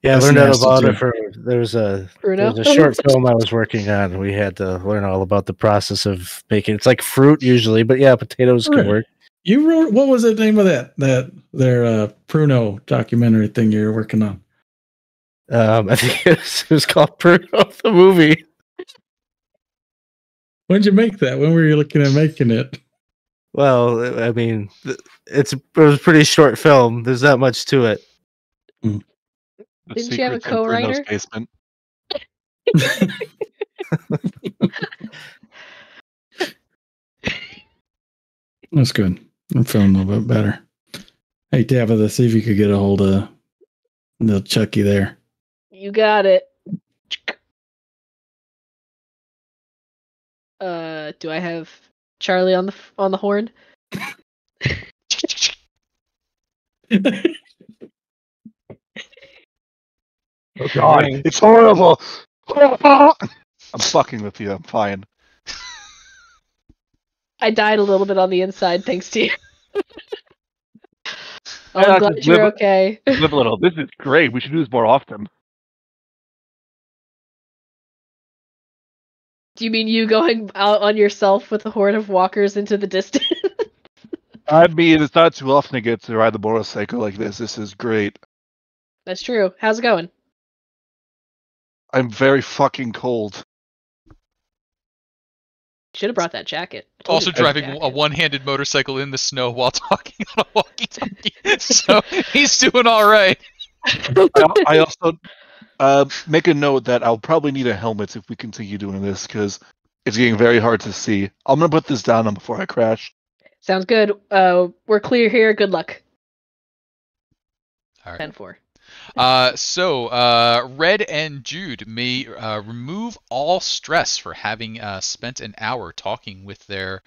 Yeah, I That's learned all nasty, about it too. for there's a Pruno. short film I was working on. We had to learn all about the process of making. It's like fruit usually, but yeah, potatoes can Right. work. You wrote, what was the name of that their Pruno documentary thing you're working on? I think it was called Pruno, the movie. When'd you make that? When were you looking at making it? Well, I mean, it was a pretty short film. There's not much to it. The Didn't she have a secrets in Bruno's co-writer? basement. That's good. I'm feeling a little bit better. Hey, Tabitha, see if you could get a hold of little Chucky there. You got it. Do I have Charlie on the horn? Oh God, it's horrible. I'm fucking with you. I'm fine. I died a little bit on the inside thanks to you. Yeah, I'm glad just you're live- okay. Live a little. This is great. We should do this more often. Do you mean you going out on yourself with a horde of walkers into the distance? I mean, it's not too often to get to ride the motorcycle like this. This is great. That's true. How's it going? I'm very fucking cold. Should have brought that jacket. I told Also you to bring driving a a jacket. one-handed motorcycle in the snow while talking on a walkie-talkie. So he's doing all right. I also make a note that I'll probably need a helmet if we continue doing this because it's getting very hard to see. I'm gonna put this down before I crash. Sounds good. We're clear here. Good luck. All right. 10-4. So Red and Jude may remove all stress for having spent an hour talking with their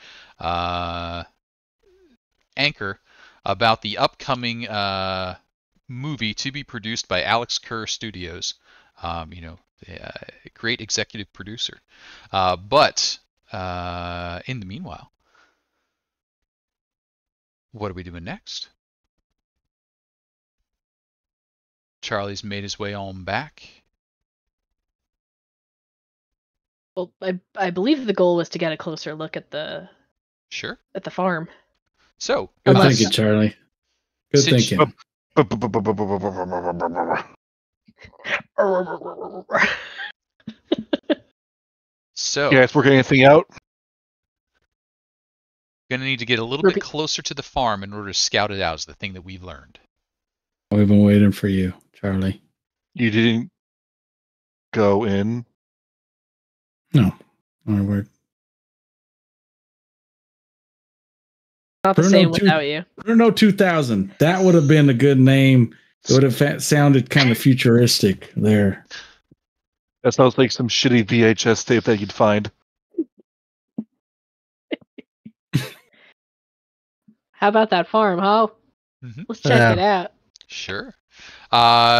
anchor about the upcoming movie to be produced by Alex Kerr Studios. Great executive producer. But in the meanwhile, what are we doing next? Charlie's made his way on back. Well, I believe the goal was to get a closer look at the Sure. farm. So, Good Unless- thinking, Charlie. Good Since- thinking. so You guys work anything out? gonna need to get a little bit closer to the farm in order to scout it out. Is the thing that we've learned. We've been waiting for you, Charlie. You didn't go in. No. We're Not the Bruno, same dude. without you. Bruno 2000. That would have been a good name. It would have sounded kind of futuristic there. That sounds like some shitty VHS tape that you'd find. How about that farm, huh? Mhm. Let's check Yeah. it out. Sure.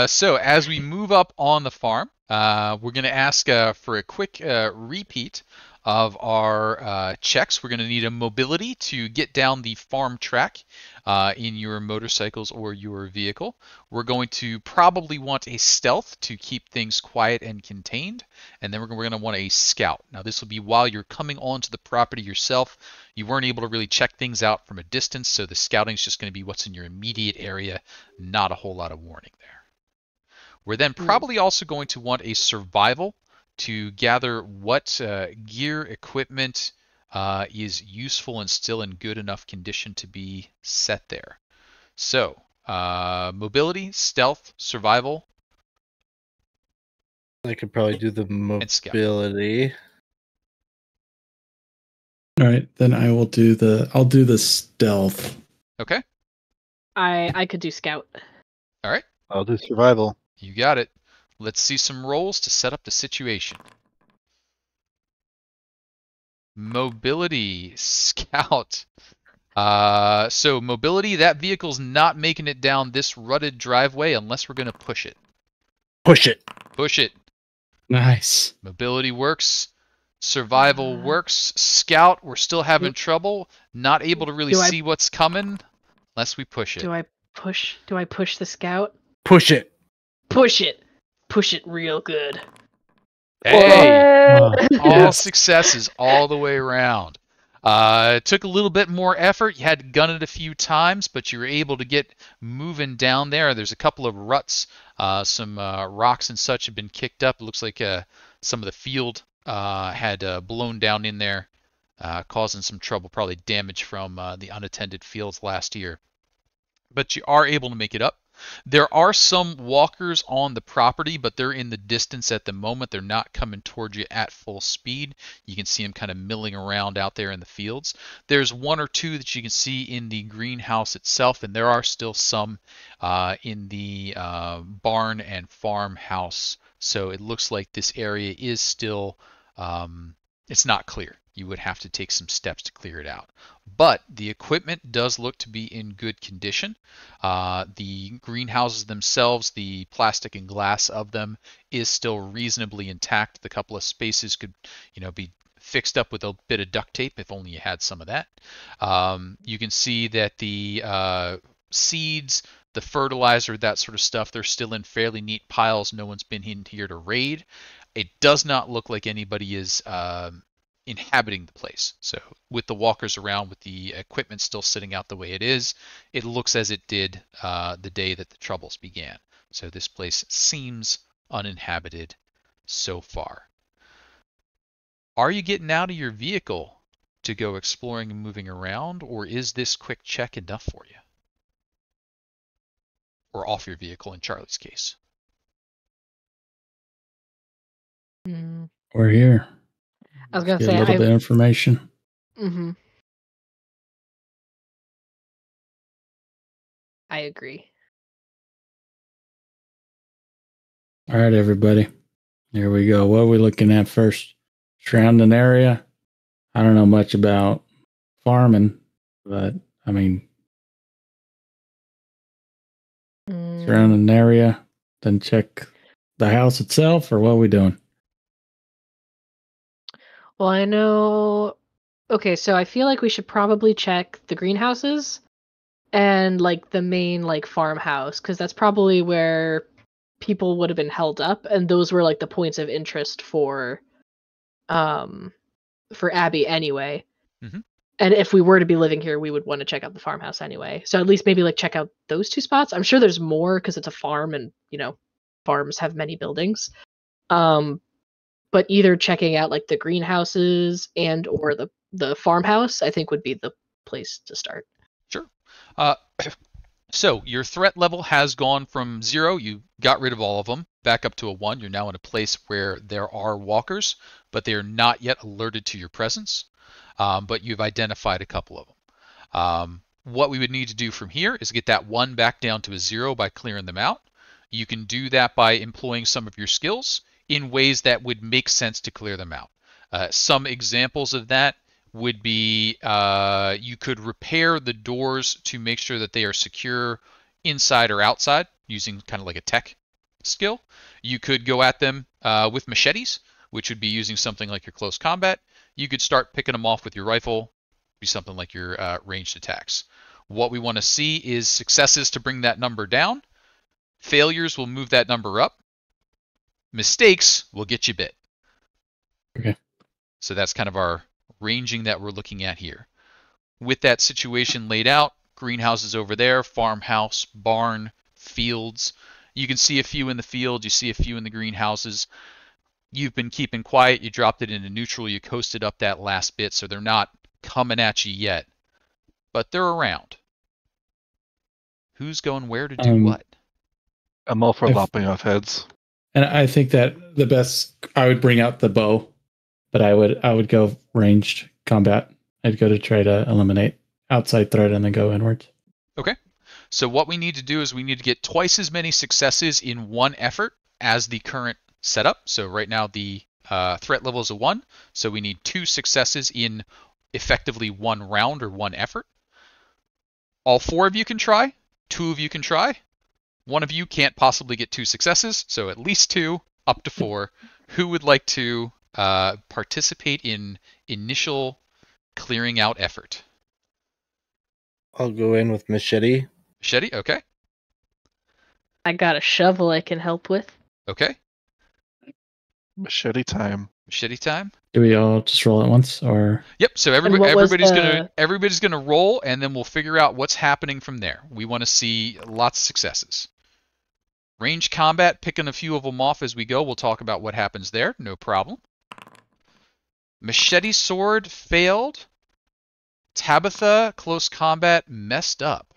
So as we move up on the farm, we're going to ask for a quick repeat of our checks. We're going to need a mobility to get down the farm track in your motorcycles or your vehicle. We're going to probably want a stealth to keep things quiet and contained. And then we're going to want a scout. Now this will be while you're coming onto the property yourself. You weren't able to really check things out from a distance, so the scouting is just going to be what's in your immediate area, not a whole lot of warning there. We're then probably also going to want a survival to gather what gear, equipment is useful and still in good enough condition to be set there. So, mobility, stealth, survival, I could probably do the and scout. mobility. All right, then I'll do the stealth. Okay. I could do scout. All right. I'll do survival. You got it. Let's see some rolls to set up the situation. Mobility, scout. So mobility, that vehicle's not making it down this rutted driveway unless we're going to push it. Push it. Push it. Nice. Mobility works. Survival works. Scout, we're still having trouble. Not able to really see what's coming unless we push it. Do I push the scout? Push it. Push it. Push it real good. Hey! What? All successes all the way around. It took a little bit more effort. You had to gun it a few times, but you were able to get moving down there. There's a couple of ruts. Some rocks and such have been kicked up. It looks like some of the field had blown down in there, causing some trouble, probably damage from the unattended fields last year. But you are able to make it up. There are some walkers on the property, but they're in the distance at the moment. They're not coming towards you at full speed. You can see them kind of milling around out there in the fields. There's one or two that you can see in the greenhouse itself, and there are still some in the barn and farmhouse. So it looks like this area is still, it's not clear. You would have to take some steps to clear it out. But the equipment does look to be in good condition. The greenhouses themselves, the plastic and glass of them is still reasonably intact. The couple of spaces could, be fixed up with a bit of duct tape if only you had some of that. You can see that the seeds, the fertilizer, that sort of stuff, they're still in fairly neat piles. No one's been in here to raid. It does not look like anybody is inhabiting the place. So with the walkers around, with the equipment still sitting out the way it is, it looks as it did the day that the troubles began. So this place seems uninhabited so far. Are you getting out of your vehicle to go exploring and moving around, or is this quick check enough for you? Or off your vehicle in Charlie's case? We're here. I was gonna Get say a little bit of information. Mm-hmm. I agree. All right, everybody. Here we go. What are we looking at first? Surrounding area. I don't know much about farming, but I mean, surrounding area. Then check the house itself, or what are we doing? Well, I know. Okay, so I feel like we should probably check the greenhouses and like the main like farmhouse, because that's probably where people would have been held up, and those were like the points of interest for Abby anyway. Mm-hmm. And if we were to be living here, we would want to check out the farmhouse anyway. So at least maybe like check out those two spots. I'm sure there's more because it's a farm, and farms have many buildings. But either checking out like the greenhouses and or the farmhouse, I think would be the place to start. Sure. So your threat level has gone from 0, you got rid of all of them, back up to a 1. You're now in a place where there are walkers, but they are not yet alerted to your presence, but you've identified a couple of them. What we would need to do from here is get that 1 back down to a 0 by clearing them out. You can do that by employing some of your skills in ways that would make sense to clear them out. Some examples of that would be you could repair the doors to make sure that they are secure inside or outside using kind of like a tech skill. You could go at them with machetes, which would be using something like your close combat. You could start picking them off with your rifle, be something like your ranged attacks. What we want to see is successes to bring that number down. Failures will move that number up. Mistakes will get you bit. Okay. So that's kind of our ranging that we're looking at here. With that situation laid out, greenhouses over there, farmhouse, barn, fields, You can see a few in the field, you see a few in the greenhouses. You've been keeping quiet, you dropped it into neutral, you coasted up that last bit, so they're not coming at you yet. But they're around. Who's going where to do what? I'm all for I've- lopping off heads. And I think that the best, I would bring out the bow, but I would go ranged combat. I'd go to try to eliminate outside threat and then go inwards. Okay. So what we need to do is we need to get twice as many successes in one effort as the current setup. So right now the threat level is a 1, so we need 2 successes in effectively one round or one effort. All 4 of you can try. 2 of you can try. 1 of you can't possibly get 2 successes, so at least 2, up to 4. Who would like to participate in initial clearing out effort? I'll go in with machete. Machete, okay. I got a shovel I can help with. Okay. Machete time. Machete time. Do we all just roll at once, or? Yep. So what was everybody's gonna roll, and then we'll figure out what's happening from there. We want to see lots of successes. Range combat, picking a few of them off as we go. We'll talk about what happens there. No problem. Machete sword failed. Tabitha close combat messed up,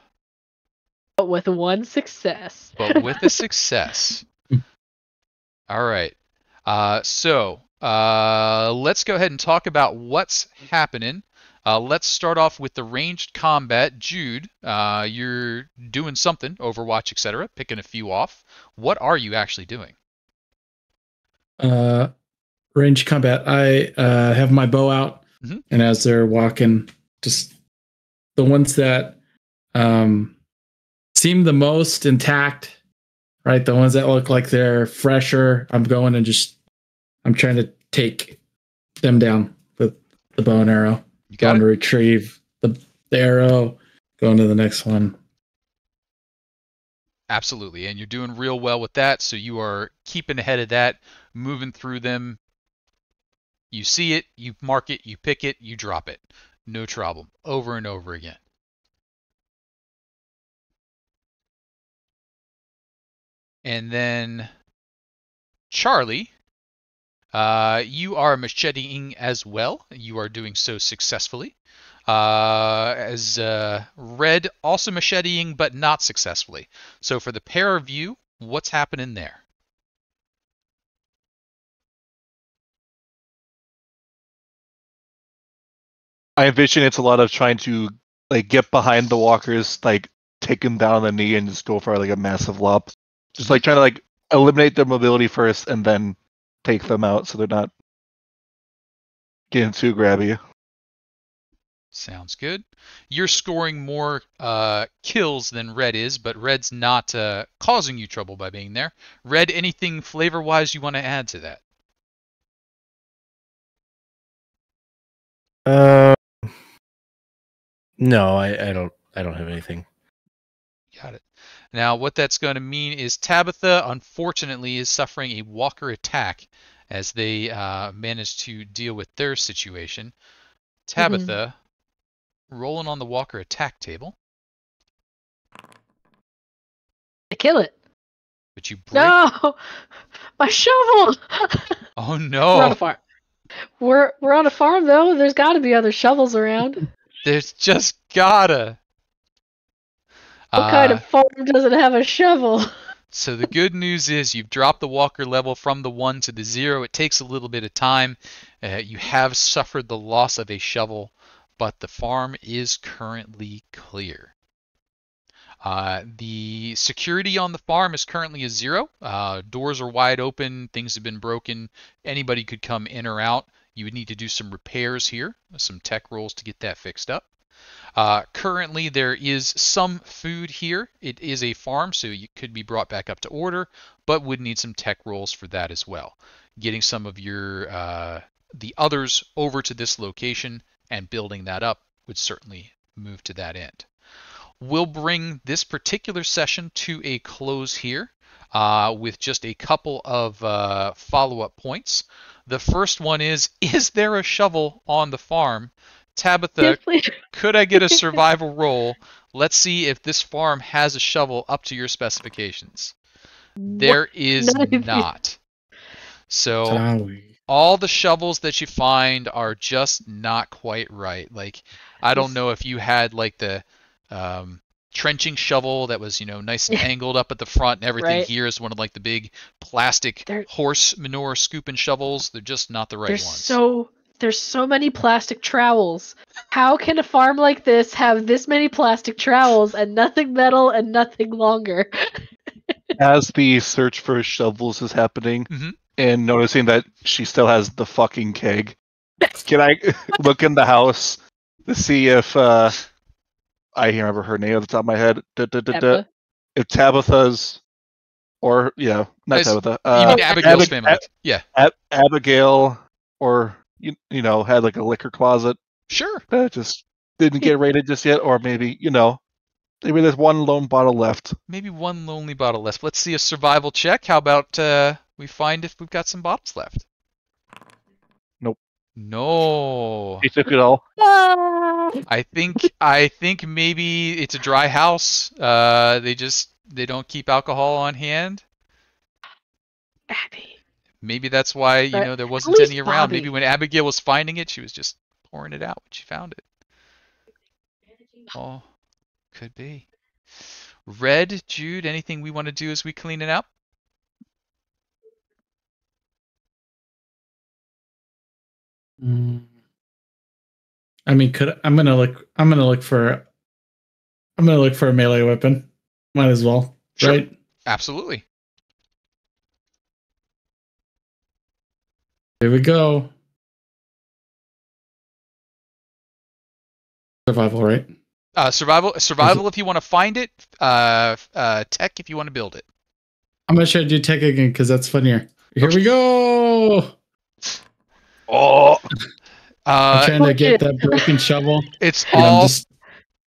But with 1 success. but with a success. All right. So let's go ahead and talk about what's happening. Let's start off with the ranged combat. Jude, you're doing something, Overwatch, etc., picking a few off. What are you actually doing? Range combat. I have my bow out, and as they're walking, just the ones that seem the most intact, right? The ones that look like they're fresher. I'm going and I'm trying to take them down with the bow and arrow. You got Going it? to retrieve the arrow, going to the next one. Absolutely, and you're doing real well with that, so you are keeping ahead of that, moving through them. You see it, you mark it, you pick it, you drop it. No problem. Over and over again. And then Charlie, you are macheting as well. You are doing so successfully. As Red also macheting, but not successfully. So for the pair of you, what's happening there? I envision it's a lot of trying to like get behind the walkers, like take them down on the knee and just go for like a massive lop. Just like trying to like eliminate their mobility first and then take them out so they're not getting too grabby. Sounds good. You're scoring more kills than Red is, but Red's not causing you trouble by being there. Red, anything flavor-wise you want to add to that? No, I don't have anything. Got it. Now, what that's going to mean is Tabitha, unfortunately, is suffering a walker attack as they manage to deal with their situation. Tabitha, rolling on the walker attack table. I kill it. But you break... No! My shovel! Oh, We're on a no. farm. We're on a farm, though. There's got to be other shovels around. There's just gotta. What kind of farm doesn't have a shovel? So the good news is you've dropped the walker level from the 1 to the 0. It takes a little bit of time. You have suffered the loss of a shovel, but the farm is currently clear. The security on the farm is currently a 0. Doors are wide open. Things have been broken. Anybody could come in or out. You would need to do some repairs here, some tech rolls to get that fixed up. Currently, there is some food here. It is a farm, so it could be brought back up to order, but would need some tech rolls for that as well. Getting some of your the others over to this location and building that up would certainly move to that end. We'll bring this particular session to a close here with just a couple of follow-up points. The first one is there a shovel on the farm? Tabitha, could I get a survival roll? Let's see if this farm has a shovel up to your specifications. There is None of you- not. So Sorry. all the shovels that you find are just not quite right. Like, I don't know if you had like the trenching shovel that was, nice and angled up at the front, and everything Right. here is one of like the big plastic They're- horse manure scooping shovels. They're just not the right ones. There's so many plastic trowels. How can a farm like this have this many plastic trowels and nothing metal and nothing longer? As the search for shovels is happening, Mhm. and noticing that she still has the fucking keg, can I look in the house to see if I can't remember her name off the top of my head? Peppa? If Tabitha's, or not As- Tabitha. You mean Abigail's family? Yeah, Abigail, or had like a liquor closet sure. that just didn't get raided just yet, or maybe maybe there's one lone bottle left. Maybe one lonely bottle left. Let's see a survival check. How about we find if we've got some bottles left? Nope. No. He took it all. I think maybe it's a dry house. They don't keep alcohol on hand. Abby. Maybe that's why, But there wasn't least any around. Bobby. Maybe when Abigail was finding it, she was just pouring it out when she found it. Oh, could be. Red, Jude, anything we want to do as we clean it up? I mean, I'm gonna look for a melee weapon. Might as well, Sure. right? Absolutely. Here we go. Survival, right? Survival if you want to find it. Tech if you want to build it. I'm gonna try to do tech again because that's funnier. Here we go. Oh, I'm trying to get Look that broken shovel, It's and all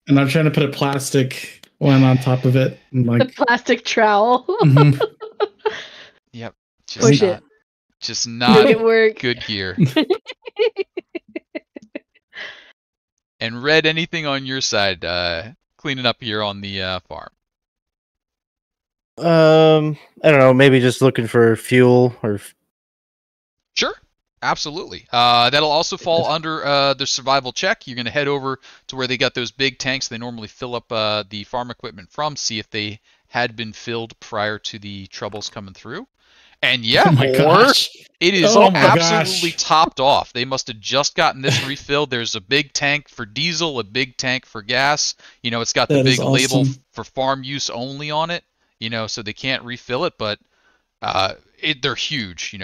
I'm trying to put a plastic one on top of it, and The like, plastic trowel. mhm. Yep. Just Push not, it. Just Make not it work. good gear. And Red, anything on your side, cleaning up here on the farm? I don't know. Maybe just looking for fuel or Sure, absolutely. That'll also fall under the survival check. You're going to head over to where they got those big tanks they normally fill up the farm equipment from, see if they had been filled prior to the troubles coming through. And yeah, Oh my gosh. it is Oh my absolutely gosh. topped off. They must have just gotten this refilled. There's a big tank for diesel, a big tank for gas. It's got the That is big label awesome. for farm use only on it, so they can't refill it, but they're huge,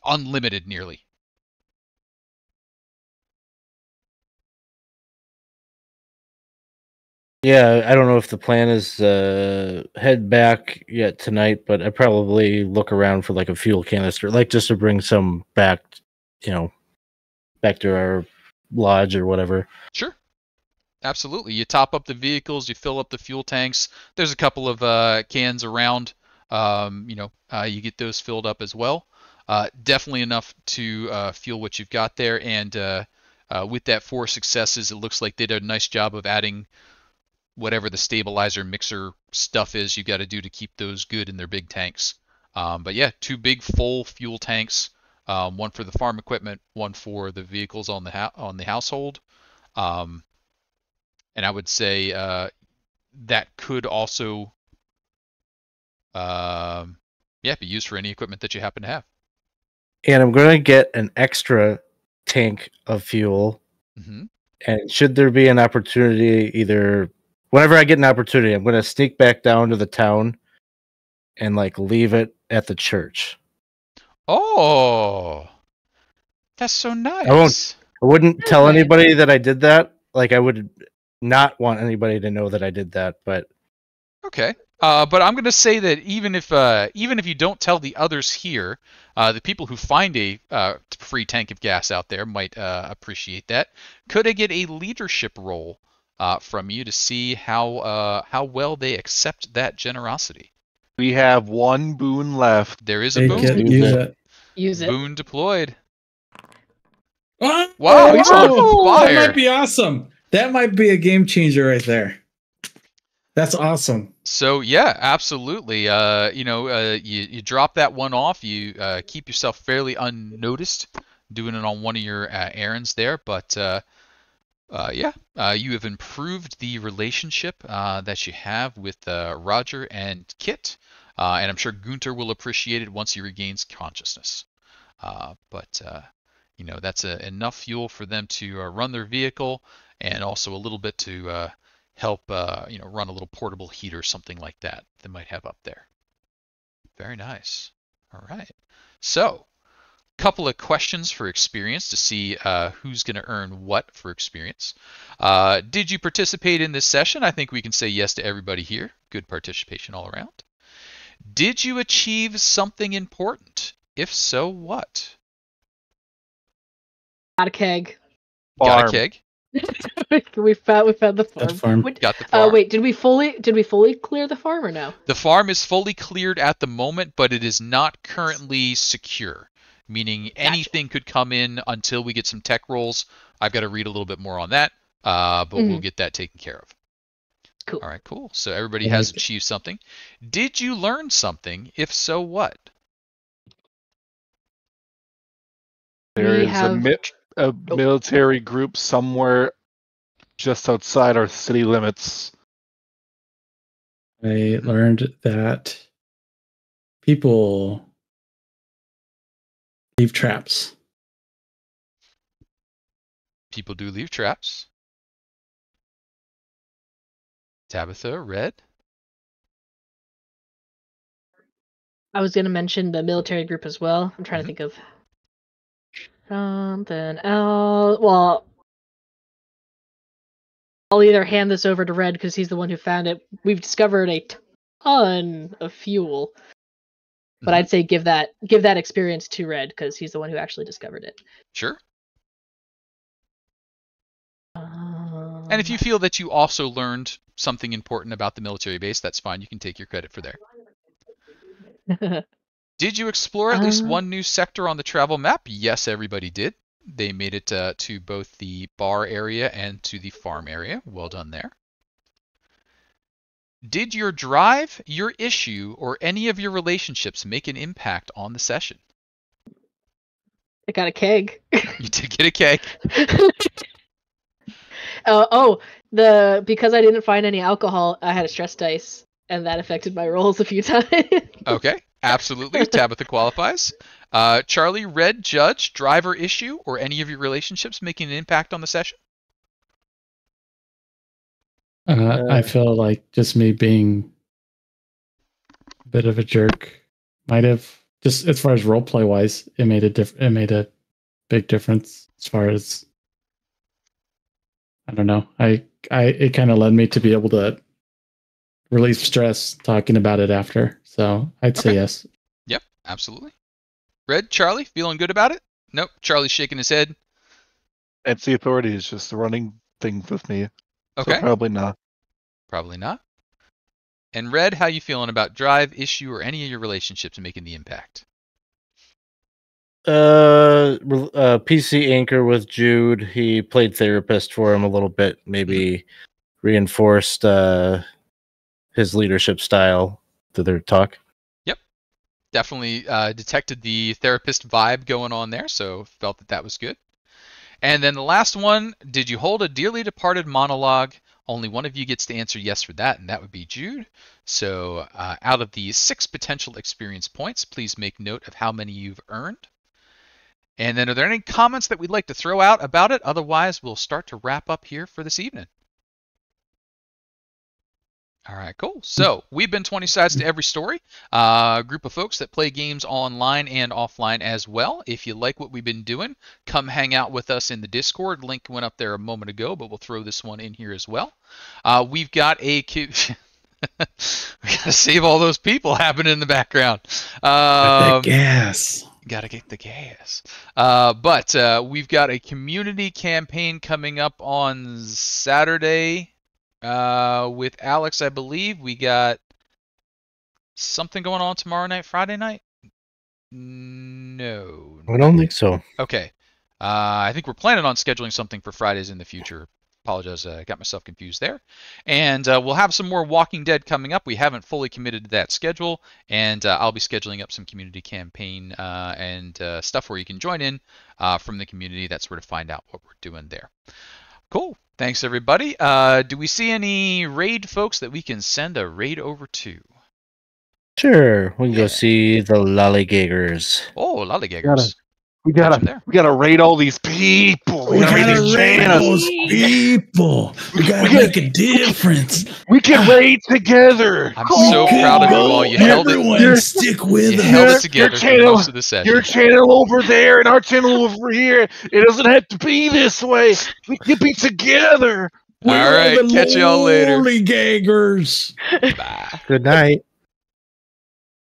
unlimited nearly. yeah. I don't know if the plan is head back yet tonight, but I probably look around for like a fuel canister, like just to bring some back, back to our lodge or whatever. Sure. Absolutely. You top up the vehicles, you fill up the fuel tanks. There's a couple of cans around. You get those filled up as well. Definitely enough to fuel what you've got there. And with that 4 successes, it looks like they did a nice job of adding whatever the stabilizer mixer stuff is you got to do to keep those good in their big tanks. But yeah, 2 big full fuel tanks. One for the farm equipment, one for the vehicles on the household. And I would say that could also be used for any equipment that you happen to have. And I'm going to get an extra tank of fuel. Mm-hmm. And should there be an opportunity, either whenever I get an opportunity, I'm going to sneak back down to the town and like leave it at the church. Oh, that's so nice. I wouldn't tell anybody that I did that. Like, I would not want anybody to know that I did that, but Okay. But I'm going to say that even if you don't tell the others here, the people who find a free tank of gas out there might appreciate that. Could I get a leadership role from you to see how well they accept that generosity? we have 1 boon left. There is a Hey, boon. kid, use it. Use it. Boon deployed. Oh, Wow, he's on that fire. might be awesome. That might be a game changer right there. That's awesome. So yeah, absolutely. You drop that one off. You keep yourself fairly unnoticed, doing it on one of your errands there. But you have improved the relationship that you have with Roger and Kit, and I'm sure Gunter will appreciate it once he regains consciousness. That's enough fuel for them to run their vehicle, and also a little bit to help run a little portable heater, something like that they might have up there. Very nice. All right. So, couple of questions for experience to see who's going to earn what for experience. Did you participate in this session? I think we can say yes to everybody here. Good participation all around. Did you achieve something important? If so, what? Got a keg. Got a Farm. keg. we found the farm. That farm. Got the farm. Wait, did we fully clear the farm or no? The farm is fully cleared at the moment, but it is not currently secure, meaning anything could come in until we get some tech rolls. I've got to read a little bit more on that, but we'll get that taken care of. Cool. All right, cool. So everybody has achieved something. Did you learn something? If so, what? There We is have- a military group somewhere just outside our city limits. I learned that people leave traps. People do leave traps. Tabitha, Red? I was gonna mention the military group as well. I'm trying to think of something else. Well, I'll either hand this over to Red because he's the one who found it. We've discovered a ton of fuel, but I'd say give that experience to Red because he's the one who actually discovered it. Sure. And if you feel that you also learned something important about the military base, that's fine. You can take your credit for there. Did you explore at least one new sector on the travel map? Yes, everybody did. They made it to both the bar area and to the farm area. Well done there. Did your drive, your issue, or any of your relationships make an impact on the session? I got a keg. You did get a keg. Because I didn't find any alcohol, I had a stress dice, and that affected my rolls a few times. Okay, absolutely. Tabitha qualifies. Charlie, Red, Judge, driver issue, or any of your relationships making an impact on the session? I feel like just me being a bit of a jerk might have, just as far as roleplay wise, it made a big difference as far as, I don't know. It kind of led me to be able to relieve stress talking about it after. So I'd say yes. Yep, absolutely. Red, Charlie, feeling good about it? Nope, Charlie's shaking his head. It's the authorities just running things with me. Okay. So probably not. Probably not. And Red, how you feeling about drive, issue, or any of your relationships making the impact? PC anchor with Jude. He played therapist for him a little bit, maybe reinforced his leadership style through their talk. Yep. Definitely detected the therapist vibe going on there, so felt that was good. And then the last one, did you hold a dearly departed monologue? Only one of you gets to answer yes for that, and that would be Jude. So out of the 6 potential experience points, please make note of how many you've earned. And then are there any comments that we'd like to throw out about it? Otherwise, we'll start to wrap up here for this evening. All right, cool. So we've been 20 sides to every story. A group of folks that play games online and offline as well. If you like what we've been doing, come hang out with us in the Discord. Link went up there a moment ago, but we'll throw this one in here as well. We've got a... we gotta save all those people happening in the background. Got that gas. Gotta get the gas. But we've got a community campaign coming up on Saturday with Alex, I believe. We got something going on tomorrow night, Friday night? No. I don't think so. Okay. I think we're planning on scheduling something for Fridays in the future. Apologize, I got myself confused there. And we'll have some more Walking Dead coming up. We haven't fully committed to that schedule, and I'll be scheduling up some community campaign and stuff where you can join in from the community. That's where to find out what we're doing there. Cool. Thanks, everybody. Do we see any raid folks that we can send a raid over to? Sure, we can go see the Lollygaggers. Oh, Lollygaggers. We Catch 'em there. gotta raid all these people. We gotta these raid channels. those people. We gotta make a difference. We can raid together. I'm so proud of you all. You held it. Everyone stick with You us. held it together for channel- most of the session. Your channel over there and our channel over here. It doesn't have to be this way. We can be together. All right, catch y'all later. Lollygaggers. Bye. Good night.